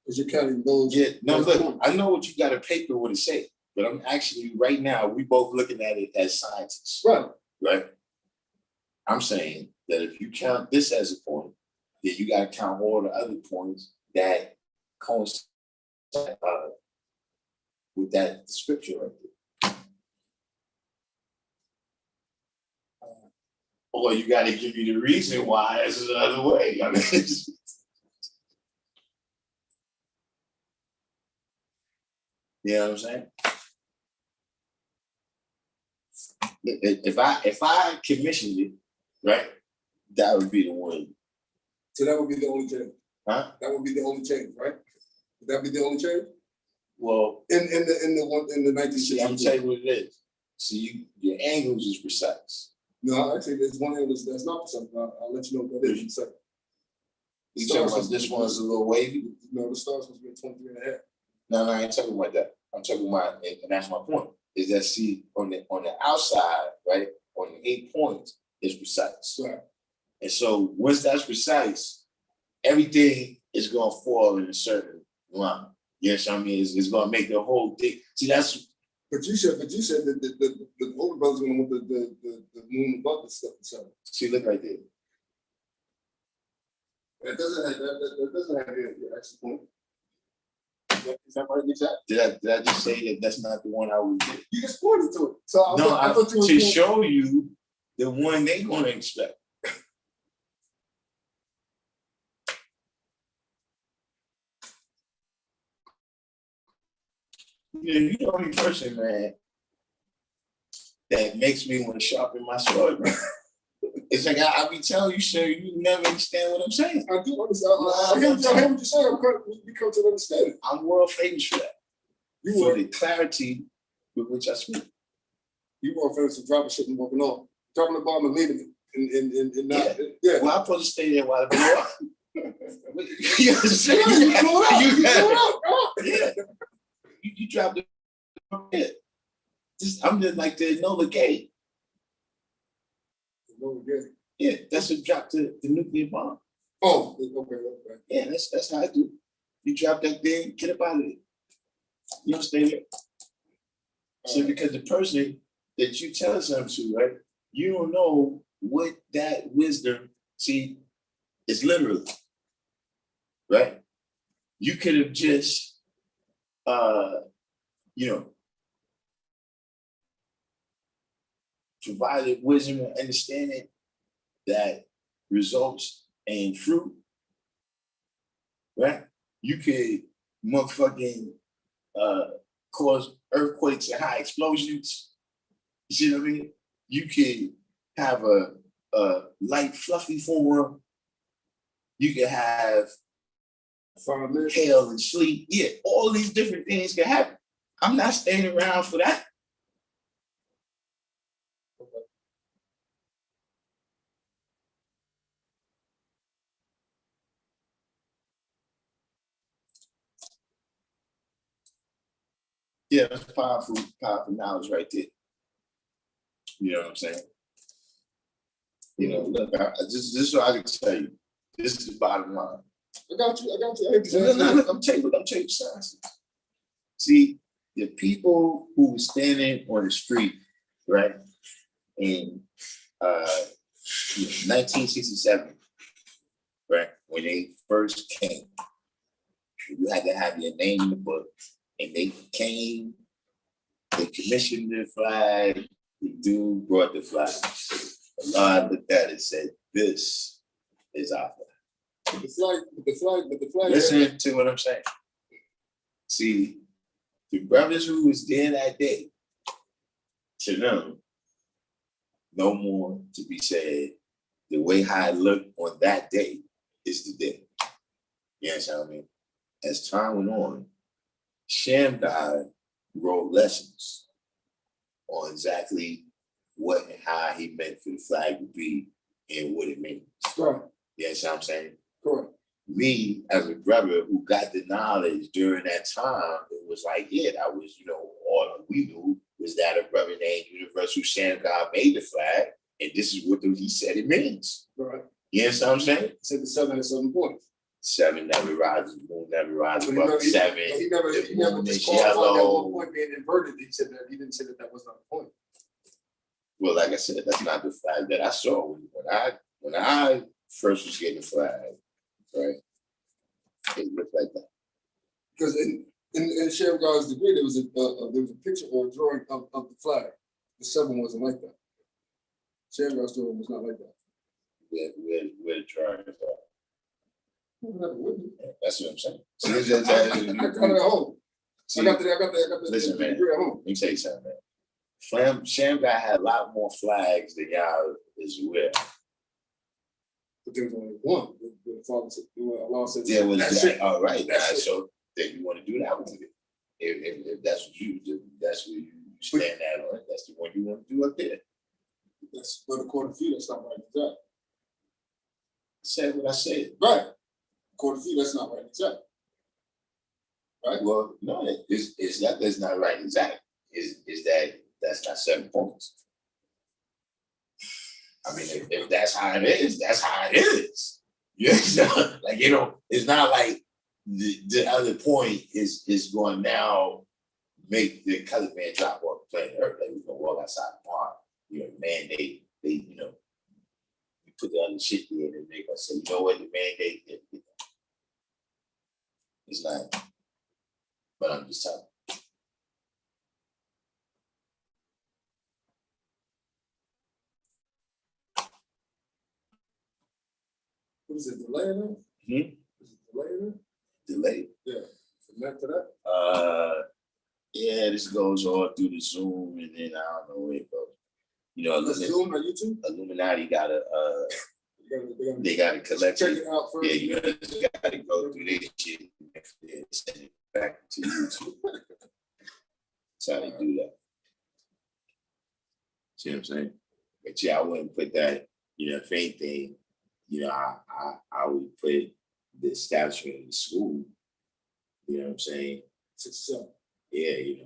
Because you're counting those. Yeah, no, those look, points. I know what you got a paper what it say, but I'm actually right now, we both looking at it as scientists, right? I'm saying that if you count this as a point, then you got to count all the other points that coincide with that scripture right there. Or you got to give me the reason why it's the other way. I mean, you know what I'm saying? If I commissioned it, right, that would be the one. So that would be the only change. Huh? That would be the only change, right? Would that be the only change? Well, In the 1960s. see, I'm tell you what it is. See, your angles is precise. No, actually, there's one angle that's not something. I'll let you know what that is in a second. You talking about this one's a little wavy? No, the star's supposed to be 23 and a half. No, I ain't talking about that. I'm talking about, and that's my point, is that see, on the outside, right, on the 8 points is precise. Right. And so once that's precise, everything is gonna fall in a certain line. Yes, I mean it's gonna make the whole thing. See, that's But you said that the older brothers gonna want the moon above the stuff. So see, look right there. that doesn't have the extra point. Is that right, exactly? Did I just say that that's not the one I would get? You just pointed to it. So I thought you were to show you the one they gonna expect. You're the only person, man, that makes me want to sharpen my sword, man. It's like I be telling you, sir, you never understand what I'm saying. I do understand. I hear what you're saying. We come to understand it. I'm world famous for that. You For were the clarity with which I speak. famous for dropping shit and walking off. Dropping the bomb and leaving it. And not, yeah. Well, I'm supposed to stay there while it blow up. You understand? You throw it out. Yeah. You dropped the Yeah. I'm just like the Enola Gay. Enola Gay. Yeah, that's what dropped the nuclear bomb. Oh, okay. Yeah, that's how I do. You drop that thing, get up out of it. You don't stay there. So because the person that you tell something to, right, you don't know what that wisdom, see, it's literal, right? You could have just, provided wisdom and understanding that results in fruit, right? You could motherfucking cause earthquakes and high explosions. You see what I mean? You could have a light, fluffy form. You could have hail and sleet. Yeah, all these different things can happen. I'm not staying around for that. Yeah, that's powerful knowledge right there. You know what I'm saying? You know, look, this is what I can tell you. This is the bottom line. I got you. No, I'm telling you science. See, the people who were standing on the street, right, in 1967, right, when they first came, you had to have your name in the book, and they came, they commissioned the flag, the dude brought the flag. Allah looked at it and said, "This is our flag." The flag. Listen to what I'm saying. See, the brothers who was there that day, to them, no more to be said. The way how it looked on that day is the day. You understand what I mean? As time went on, Shamgar wrote lessons on exactly what and how he meant for the flag to be and what it means. Right. You understand what I'm saying? Correct. Me, as a brother who got the knowledge during that time, it was like, yeah, that was, all we knew was that a brother named Universal Shamgar made the flag, and this is what he said it means. Right. You understand what I'm saying? He said the 7 at 7 points. 7 never rises, the moon never rises But above 7. He never disqualified that 1 point being inverted. He said that he didn't say that was not the point. Well, like I said, that's not the flag that I saw when I first was getting the flag, right? It looked like that. Because in Shamgar's degree, there was a picture or a drawing of the flag. The 7 wasn't like that. Shamgar's drawing was not like that. Where the drawing is at. That's what I'm saying. I got it at home. I got the listen, man, degree at home. let me tell you something, man. Shamgar had a lot more flags than y'all is aware. But there was only one. The Father said, Allah said, there was that's that. it. All right, That's it. so then you want to do that with it. If that's what you do, that's what you stand at on. That's the one you want to do up there. That's but according to you, that's not right. Exactly. Said what I said. Right. According to you, that's not right. Exactly. Right. Well, no, it's that that's not right. Exactly. Is that that's not 7 points. I mean, if that's how it is, that's how it is. Yeah, like it's not like the other point is going now make the colored man drop off the planet Earth. Like we're gonna walk outside the park. Mandate they you put the other shit there and they're gonna say, you know what, the mandate it's not. But I'm just telling you. What is it, delay now? Hmm? Is it delay now? Delay. Yeah. From that to that? Yeah, this goes all through the Zoom and then I don't know where it goes. Zoom or YouTube? Illuminati got they got to collect check it. it out first. Yeah, you just got to go through this shit and send it back to YouTube. That's how they do that. See what I'm saying? But yeah, I wouldn't put that, if anything, I would put the establishment in the school, you know what I'm saying? 67. Yeah,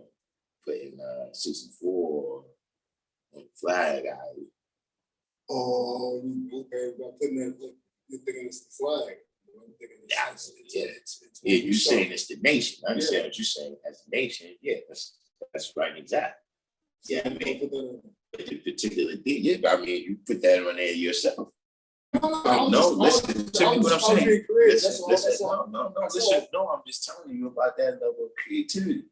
putting 64 on the flag. Oh, okay, by putting that, you're thinking it's the flag. I'm thinking Yeah, you're saying it's the nation. I understand what you're saying as a nation. Yeah, that's right, exactly. Yeah, I mean, the particular thing, yeah, but I mean, you put that on there yourself. No, listen to me what I'm saying. Listen, no, I'm just telling you about that level of creativity.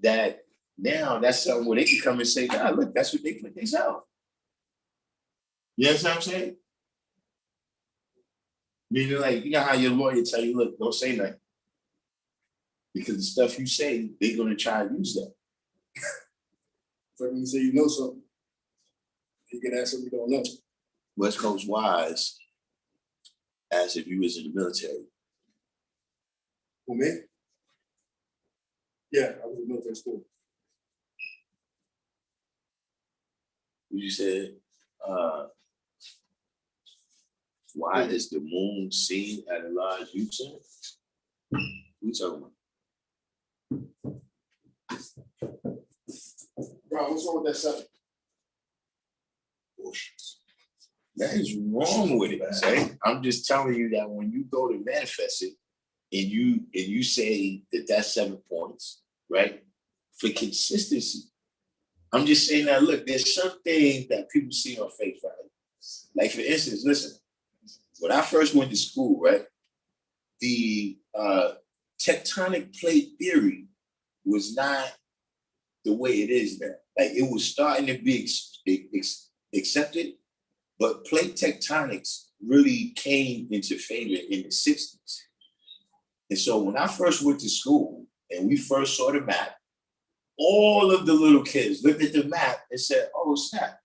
That now that's something where they can come and say, nah, look, that's what they put themselves. You know what I'm saying? Meaning, like, you know how your lawyer tell you, look, don't say nothing. Because the stuff you say, they're gonna try to use that. So when you say you know something, you can ask something you don't know. West Coast Wise, as if you was in the military. Who, me? Yeah, I was in military school. You said, why is the moon seen at a large youth center? Who you talking about? Bro, what's wrong with that subject? That is wrong with it, say. I'm just telling you that when you go to manifest it and you say that that's 7 points, right? For consistency. I'm just saying that, look, there's some things that people see on face value. Like, for instance, listen, when I first went to school, right, the tectonic plate theory was not the way it is now. Like, it was starting to be accepted, but plate tectonics really came into favor in the 60s. And so when I first went to school and we first saw the map, all of the little kids looked at the map and said, oh, snap,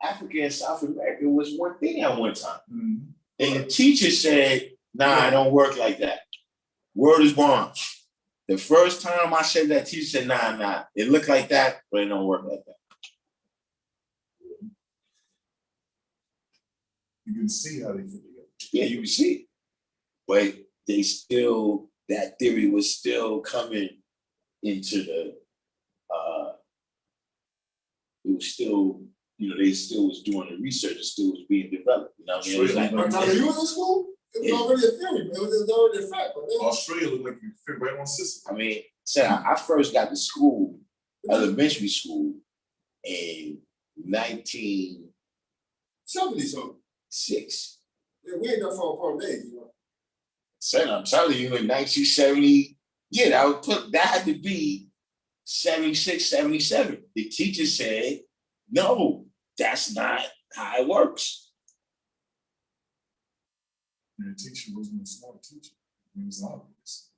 Africa and South America was one thing at one time. Mm-hmm. And the teacher said, nah, it don't work like that. Word is bond. The first time I said that, teacher said, nah, it looked like that, but it don't work like that. You can see how they fit together. Yeah, you can see it. But they still, that theory was still coming into the, it was still, they still was doing the research, it still was being developed. You know what I mean? It was like, by the time you was in school, it was already a theory, but it was already a fact. Australia looked like you fit right on system. I mean, so I first got to school, elementary school, in 1970 6. Yeah, we ain't that far apart in age, Son, I'm telling you, in 1970, yeah, that had to be 76, 77. The teacher said, no, that's not how it works. And the teacher wasn't a smart teacher. He was obvious.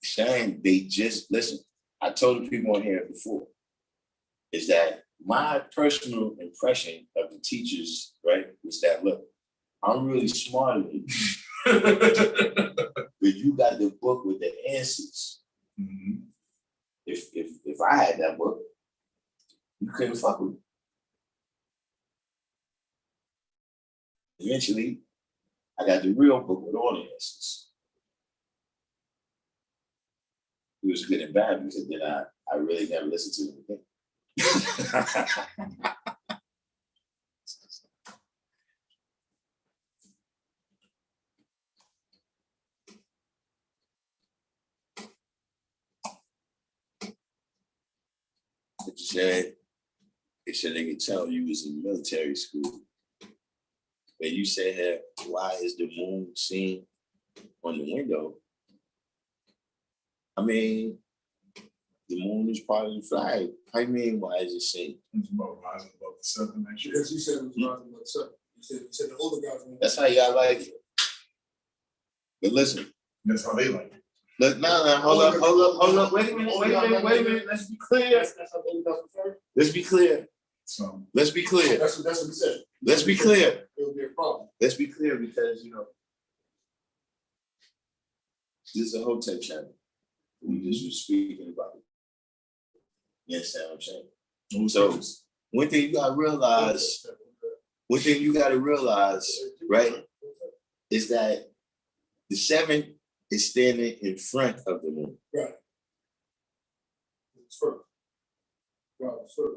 Saying they just, listen, I told the people on here before, is that my personal impression of the teachers, right, was that, look, I'm really smarter than you. But you got the book with the answers. Mm-hmm. If I had that book, you couldn't fuck with me. Eventually, I got the real book with all the answers. It was good and bad because then I really never listened to them again. But you said, they said they could tell you was in military school. When you said, hey, why is the moon seen on the window? I mean, the moon is part of the flag. I mean, why is it seen? It's about rising above the sun next year. Because you said it was rising above the sun. You said the older guys. That's how y'all like it. But listen. That's how they like it. Look, hold up. Wait a minute. Let's be clear. That's how they prefer. Let's be clear. So let's be clear. That's what he said. Let's be clear. It would be a problem. Let's be clear because this is a hotel channel. We just were speaking about it. You understand what I'm saying? So one thing you gotta realize, right, is that the 7 is standing in front of the moon. Right. It's first. Wow, sure.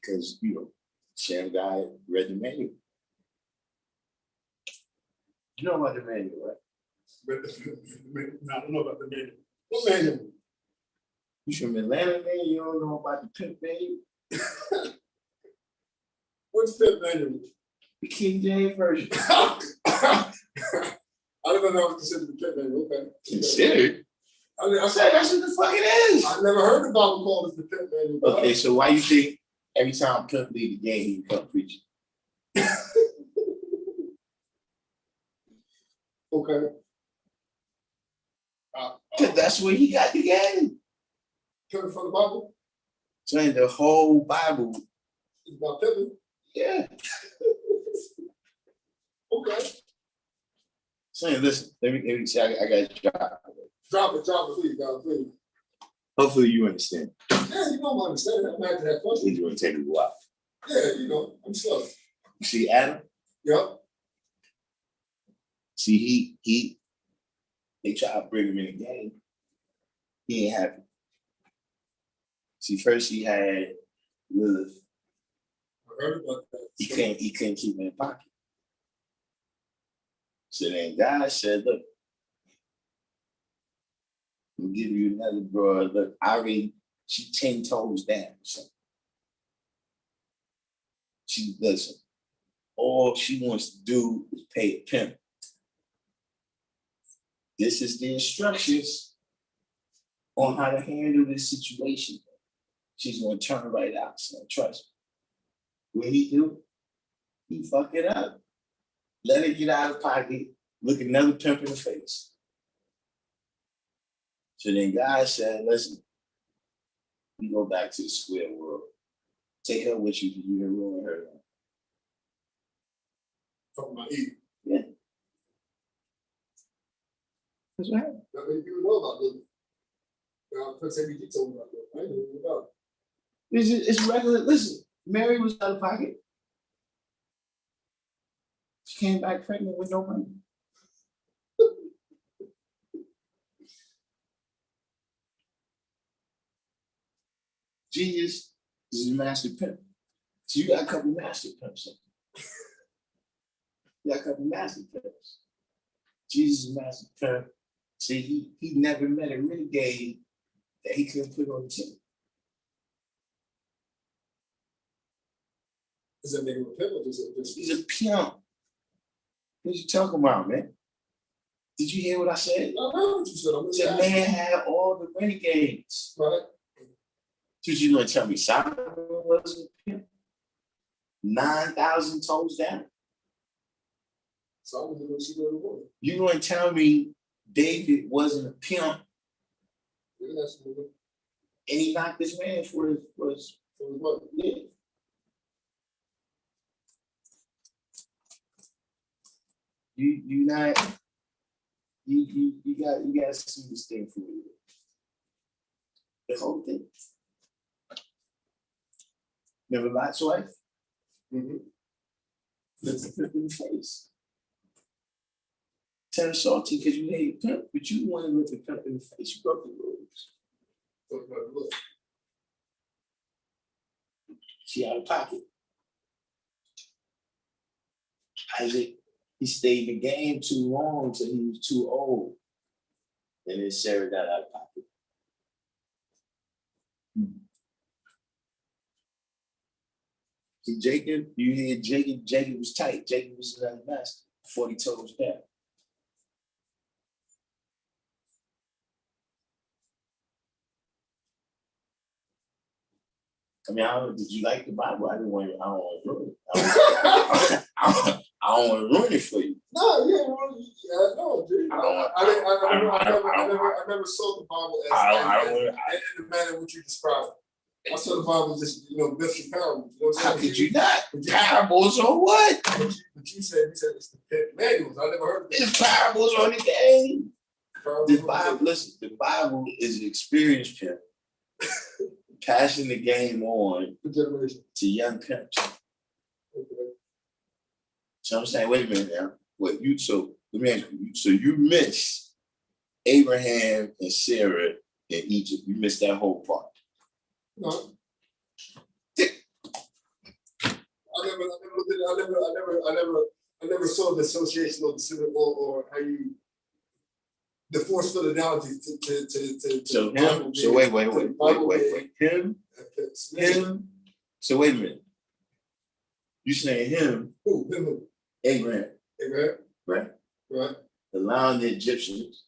Because, Sam guy read the manual. You know about the manual, right? I don't know about the manual. What manual? You from Atlanta, man? You don't know about the pimp manual? What's the manual? The King James Version. I didn't know it was considered the pit manual. Okay. Considered? I said that's what the fuck it is. I never heard the Bible called as the pit manual. Okay, so why you think every time Pimp leave the game, he come preaching? Okay. Cause that's where he got the game. Pimping from the Bible? Saying the whole Bible. It's about pimping? Yeah. Okay. Saying, listen, let me see, I got to Drop it, please, God, please. Hopefully you understand. Yeah, you know I understand. I'm back to that question. He's going to take a while. Yeah, I'm slow. You see Adam? Yep. See, they try to bring him in the game. He ain't happy. See, first he had Lilith. I heard about that. He couldn't keep him in the pocket. So then God said, look, I'm gonna give you another broad. Look, she 10 toes down. So she doesn't. All she wants to do is pay a pimp. This is the instructions on how to handle this situation. She's gonna turn right out, so trust me. What he do? He fuck it up. Let it get out of pocket, look another pimp in the face. So then God said, listen, we go back to the square world. Take her with you because you didn't ruin her. Talking about Eve. Yeah. That's what happened. Not many people know about Lilith. Prince ABG told me about Lilith. I didn't know anything about it. It's regular. Listen, Mary was out of pocket. She came back pregnant with no money. Jesus is a master pimp. So you got a couple master pimps. You got a couple master pimps. Jesus is a master pimp. See, he never met a renegade that he couldn't put on the team. Is that nigga a pimp or just He's a pimp. What you talking about, man? Did you hear what I said? I heard what you said. I'm The man had all the renegades. Right. So you gonna tell me Solomon wasn't a pimp? 9,000 toes down. So I was going to see where it was. You gonna tell me David wasn't a pimp Yeah, that's what and he knocked this man for his money. yeah. You got to see this thing for you. The whole thing. Remember Lot's wife? Mm-hmm. Let's flip in the face. Tell her salty because you hate pimp, but you want to look the pimp in the face. You broke the rules. Talking about Lilith. She out of pocket. Isaac, he stayed in the game too long until he was too old. And then Sarah got out of pocket. See, Jacob, you hear Jacob was tight. Jacob was another master before he toes down. I mean, did you like the Bible? I don't want to ruin it. I don't want to ruin it for you. No, yeah, well, no, dude. I never saw the Bible as in the manner in which you described it. I saw the Bible just, myths and parables. How could you not? Parables or what? But you said it's the pit manuals. I never heard of it. It's parables on the game. The Bible, listen, the Bible is an experienced pimp passing the game on to young pimps. Okay. So I'm saying, wait a minute now. Let me ask you. So you missed Abraham and Sarah in Egypt. You missed that whole part. No. I never saw the association of the civil or how you the forceful analogy to So Bible him, so being- wait. to Bible Him, being- so wait a minute. You saying him, Who? Abraham, Right, right? right. Allowing the Egyptians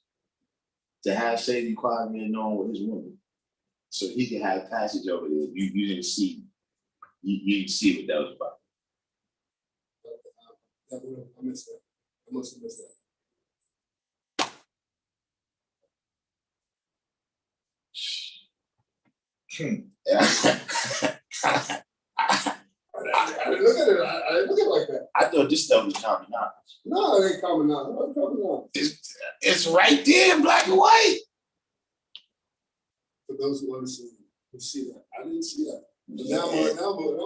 to have safety requirement known with his woman. So he can have passage over there. You didn't see, you didn't see what that was about. I missed that. I must have missed that. I didn't look at it. I didn't look at it like that. I thought this stuff was common knowledge. No, it ain't common knowledge. It's common knowledge. It's right there in black and white. For those who understand, who see that, I didn't see that. But now I'm doing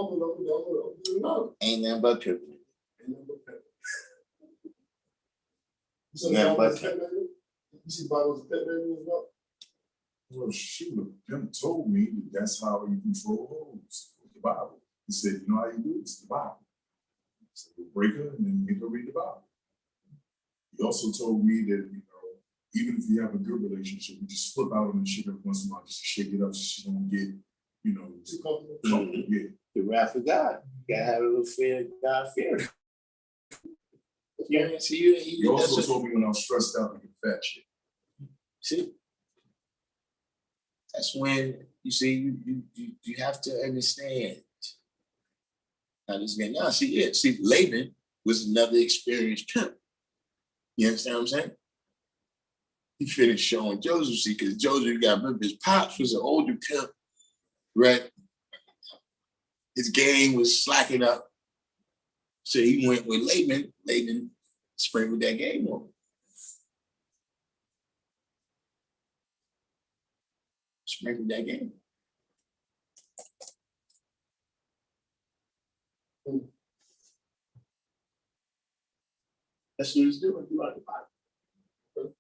knowledge. Ain't nothing but picture. Ain't nothing but pet. You see the Nothing Bible but as a pet manual? You see the Bible as a pet manual as well? Well, shoot, him told me that's how you control homes with the Bible. He said, you know how you do it? It's the Bible. So you break her and then make her read the Bible. He also told me that, even if you have a good relationship, you just flip out on the shit every once in a while just to shake it up so she don't get, Too comfortable. comfortable. Yeah. The wrath of God. You gotta have a little fear, God fear. Yeah, see, He also told me when I was stressed out to get fat shit. see, that's when you see you have to understand. Now this guy, now see, Laban was another experienced pimp. You understand what I'm saying? He finished showing Joseph, see, because Joseph got remember his pops was an older pimp, right? His game was slacking up. So he went with Laban. Laban sprinkled that game on him. Sprinkled that game. That's what he's doing throughout the Bible.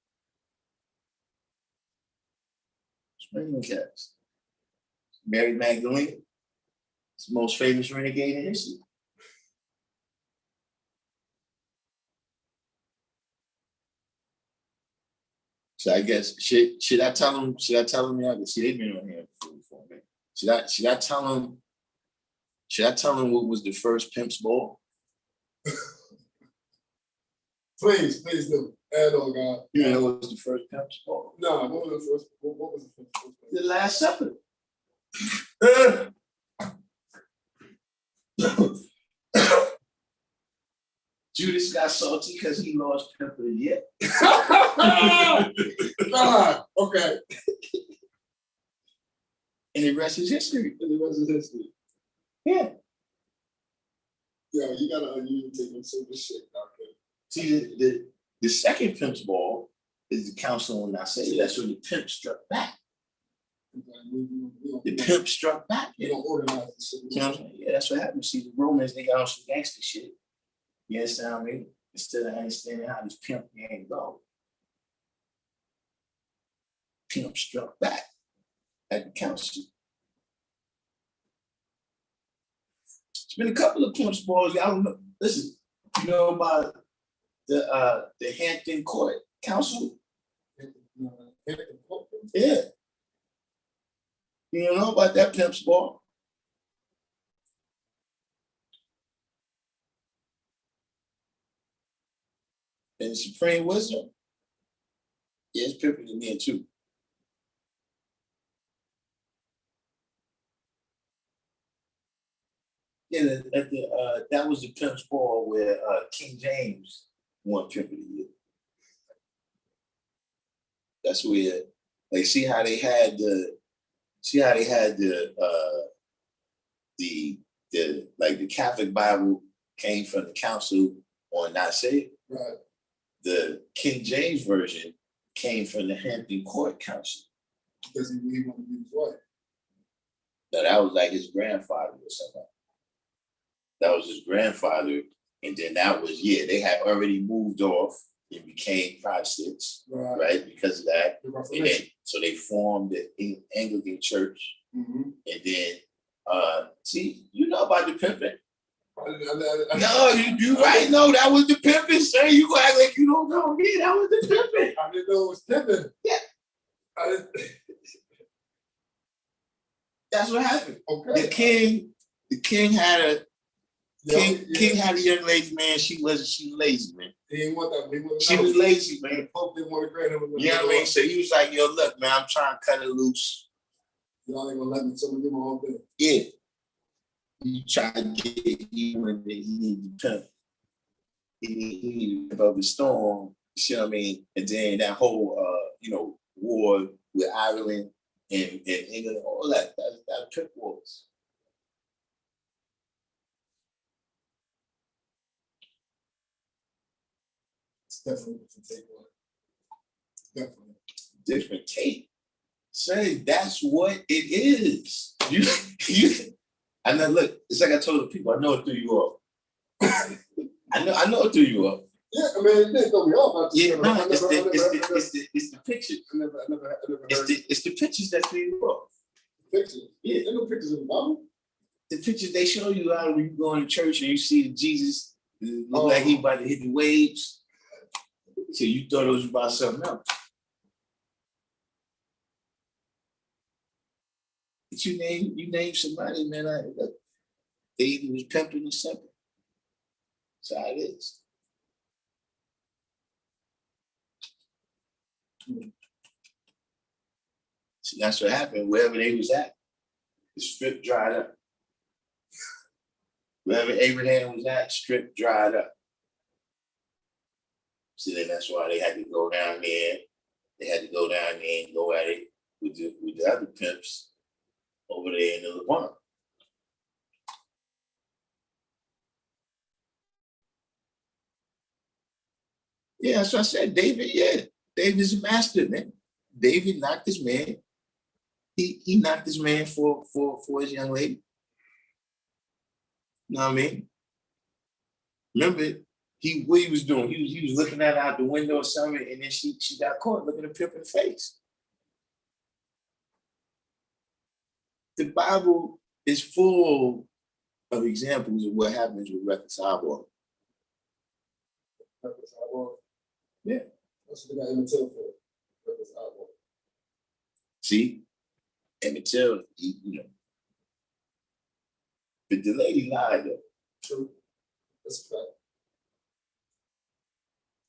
Sprinkling cats. Mary Magdalene, it's the most famous renegade in history. So I guess should I tell him? Should I tell him? Yeah, see, they've been on here before me. Should I tell him? Should I tell him what was the first pimp's ball? Please do. Add on, God. You know what was the first pimp's ball? No, what was the first? What was the first? The Last Supper. Judas got salty because he lost pepper yet. God, okay. And the rest is history. And the rest is history. Yeah. Yo, you gotta take on some of this shit, okay? See, the second pimp's ball is the council on Nicaea. That's when the pimp struck back. The pimp struck back. You don't organize this shit. You know what I'm saying? Yeah, that's what happened. See, the Romans, they got on some gangster shit. You understand what I mean? Instead of understanding how this pimp game go. Pimp struck back at the council. It's been a couple of pimps balls. Y'all don't know. Listen, you know about the Hampton Court Council? Yeah. You don't know about that pimp's ball? And Supreme Wisdom? Yeah, it's pimping in there too. Yeah, that was the pimp's ball where King James won Pimp of the Year. That's where, like, see how they had the like the Catholic Bible came from the council on Nicaea. Right. The King James version came from the Hampton Court Council. Because he really wanted to be his wife. Now that was like his grandfather or something. That was his grandfather, and then that was they had already moved off. It became Protestants, Right. right? Because of that. The And then, Reformation. so they formed the Anglican Church. Mhm. And then, see, you know about the pimping. I- No, you right. No, that was the pimping, sir. You act like you don't know. Yeah, that was the pimping. I didn't know it was pimping. Yeah. I didn't. That's what happened. Okay. The king had a Yeah, king had a young lady, man. She was lazy, man. He didn't want that. He wanted She to was know. lazy, man. The Pope didn't want to grant him. You know what I mean? So he was like, yo, look, man, I'm trying to cut it loose. Y'all ain't gonna let me. Someone do my own thing. Yeah. He tried to get even that he needed to pimp. He needed to pimp up the storm. You know what I mean? And then that whole war with Ireland and England, all that pimp wars. It's definitely a different take on it. Definitely. Different take. Say that's what it is. You I know, look, it's like I told the people, I know it threw you off. I know it threw you off. Yeah, I mean, it didn't throw me off. Yeah, no, it's the pictures. I never heard It's the pictures that threw you off. pictures. Yeah. There no pictures in the Bible. The pictures they show you out when you go in church and you see Jesus look like he about to hit the waves. So you thought it was about something else. But you name somebody, man. Look, David was pimping and simple. That's how it is. See, that's what happened wherever they was at. The strip dried up. Wherever Abraham was at, strip dried up. So then that's why they had to go down there. They had to go down there and go at it with the other pimps over there in the Levant. Yeah, that's what I said. David, yeah. David's a master, man. David knocked his man. He knocked his man for his young lady. You know what I mean? Remember, what he was doing, he was looking at her out the window or something, and then she got caught looking at pimp in the face. The Bible is full of examples of what happens with reconcilable. Yeah. That's what they got Emmett Till for. See? Emmett Till, But the lady lied though. True. That's a fact.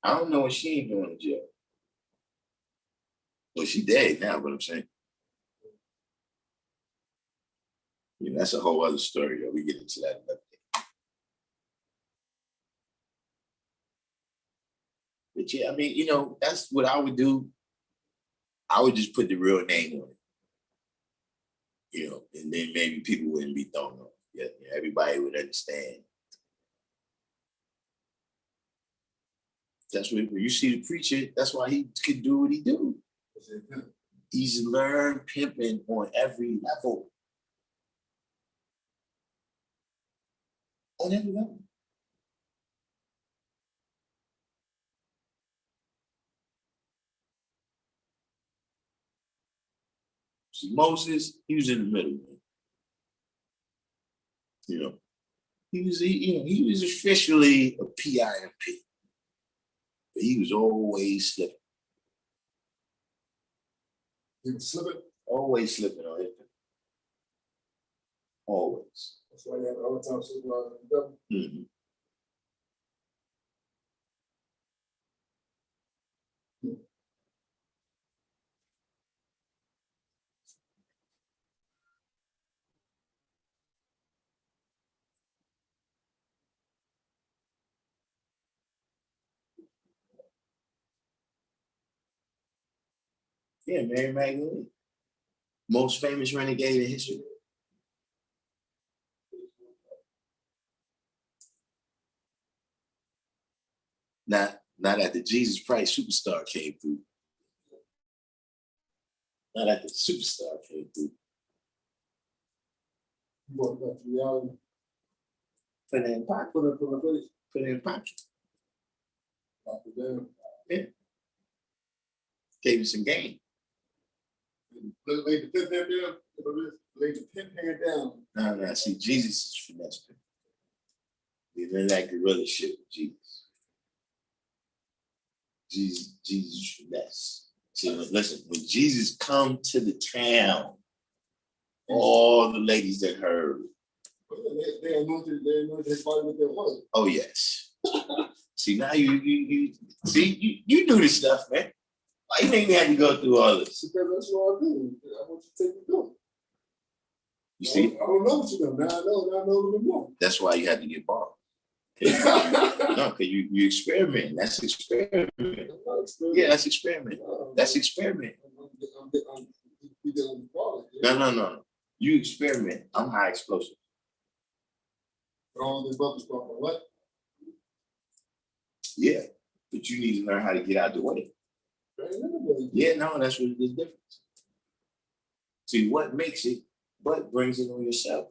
I don't know what she ain't doing in jail. Well, she dead now, but I'm saying. That's a whole other story. We get into that another day. But yeah, I mean, that's what I would do. I would just put the real name on it. And then maybe people wouldn't be thrown off. Yeah, everybody would understand. That's what when you see the preacher, that's why he could do what he do. He's learned pimping on every level. On every level. See, Moses, he was in the middle, man. He was officially a PIMP. But he was always slipping. He was slipping. Always slipping on it. Always. That's why you have all the time supervisor in the devil. Mm-hmm. Yeah, Mary Magdalene. Most famous renegade in history. Not after Jesus Christ superstar came through. Not after the superstar came through. You want that reality. Put it in pocket. Put it in place. Put it in pocket. Lock it down. Yeah. Gave you some game. Lay the pin hand down. Lay the pin hand down. No. See, Jesus is finesse. You're in that gorilla shit with Jesus. Jesus is finesse. See, listen, when Jesus come to the town, all the ladies that heard. They anointed his body with their oil. Oh yes. See, now you see you do this stuff, man. Why you make me have to go through all this? Because that's what I do. I want you to take me through. You see? I don't know what you know. Now I know a little bit more. That's why you had to get borrowed. No, because you experiment. That's experiment. Yeah, that's experiment. That's experiment. No. You experiment. I'm high explosive. All the brothers talking about what? Yeah, but you need to learn how to get out the way. Yeah, no, that's what the difference. See, what makes it, what brings it on yourself.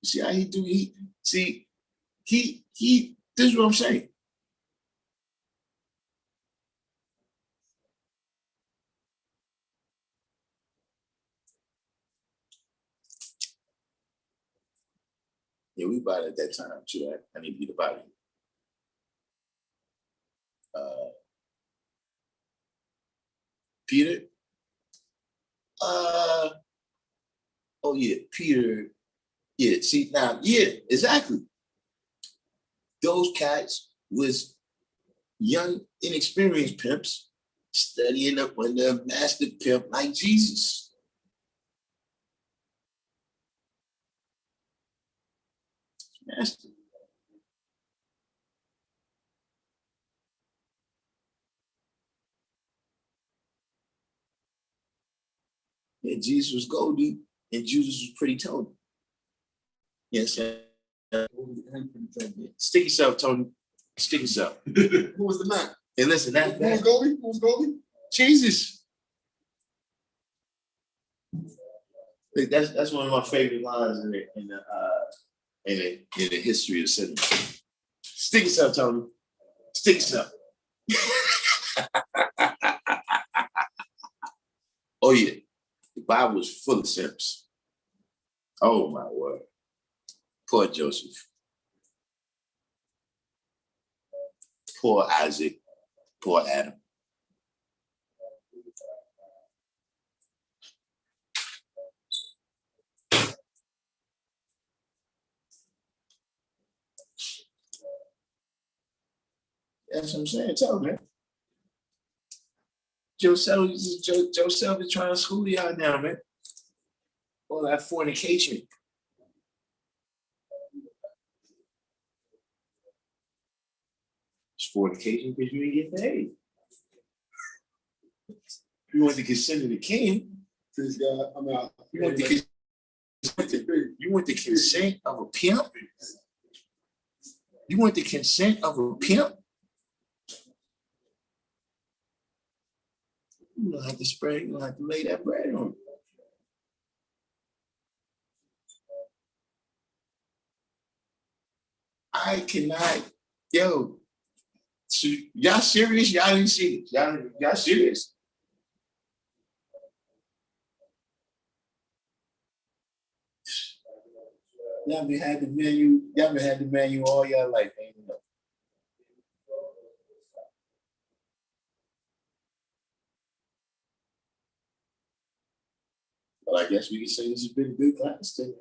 You see how he do? This is what I'm saying. Yeah, we bought it at that time too. I need to get about it. Peter? Oh yeah, Peter. Yeah, see now, yeah, exactly. Those cats was young, inexperienced pimps studying up under a master pimp like Jesus. Master. Yeah, Jesus was Goldie and Judas was pretty Tony. Yes, stick yourself, Tony. Stick yourself. Who was the man? Hey, listen, Who was Goldie? Who was Goldie? Jesus. That's one of my favorite lines in the history of cinema. Stick yourself, Tony. Stick yourself. Oh yeah, the Bible was full of simps. Oh my word. Poor Joseph. Poor Isaac. Poor Adam. That's what I'm saying. Tell me, man. Joseph is trying to school y'all now, man. All that fornication. It's fornication because you didn't get paid. You want the consent of the king. Praise God. I'm out. You want the consent of a pimp? You want the consent of a pimp? You don't have to spread, you don't have to lay that bread on. I cannot, yo, so y'all serious? Y'all didn't see this. Y'all serious? Y'all been had the menu all your life, ain't you know? Well, I guess we can say this has been a good class today.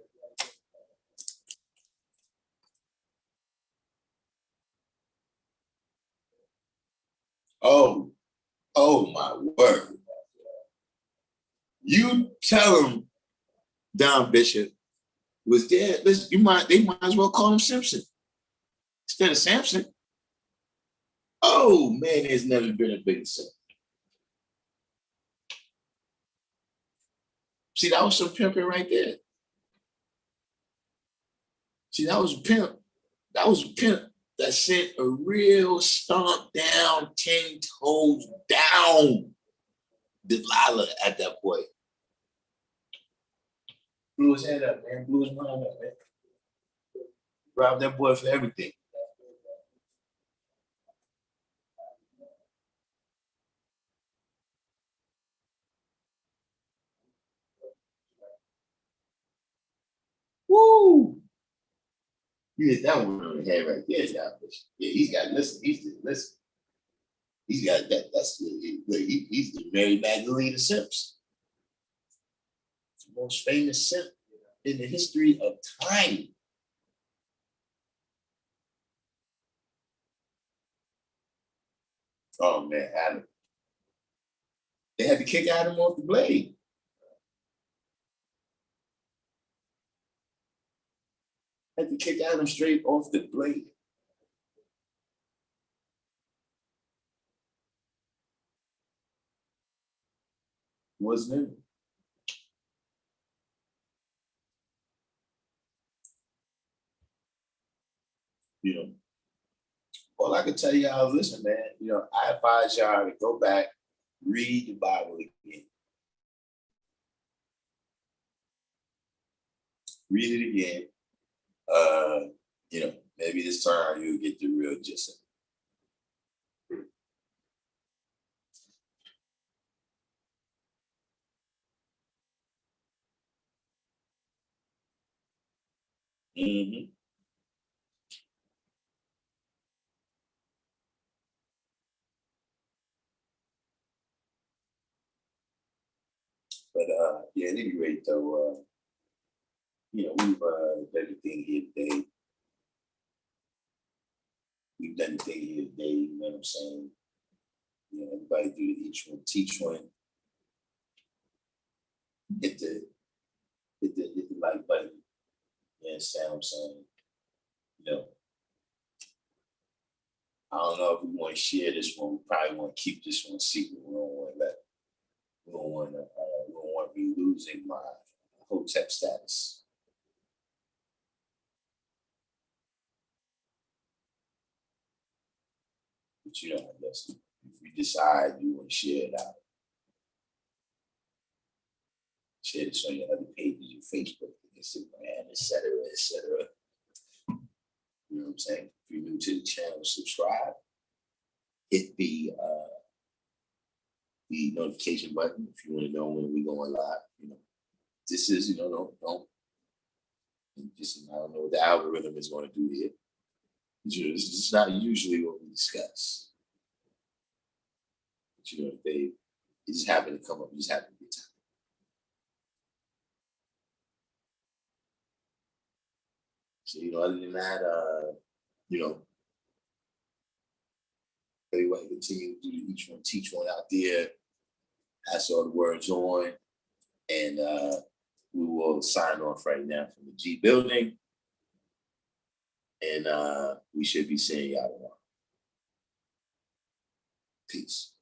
Oh my word. You tell them Don Bishop was there. Listen, they might as well call him Simpson instead of Samson. Oh man, there's never been a bigger sin. See, that was some pimping right there. See, that was a pimp. That was a pimp that sent a real stomp down, 10 toes down Delilah at that point. Blew his head up, man. Blew his mind up, man. Robbed that boy for everything. Woo! You hit that one on the head right there, y'all. Yeah, he's got listen. Listen. He's got that. He's the Mary Magdalene Simps, the most famous simp in the history of time. Oh man, Adam. They had to kick Adam off the blade. Had to kick Adam straight off the blade. Wasn't it? You know, all I can tell y'all, listen, man, I advise y'all to go back, read the Bible again. Read it again. Maybe this time you'll get the real gist of it. Mm-hmm. But yeah, at any rate, though, we've done everything here today. We've done everything here today, you know what I'm saying? Everybody do the each one, teach one. Hit the like button. You understand what I'm saying? I don't know if we want to share this one. We probably want to keep this one secret. We don't want to be losing my Hotep status. But unless if we decide you want to share it out, share this on your other pages, your Facebook, Instagram, etc., etc. You know what I'm saying? If you're new to the channel, subscribe. Hit the notification button if you want to know when we going live. This is don't just I don't know what the algorithm is going to do here. This is not usually what we discuss. But they just happen to come up. Just happen to be time. So other than that, everybody continue to do each one, teach one out there. Pass all the words on, and we will sign off right now from the G building, and we should be seeing y'all tomorrow. Peace.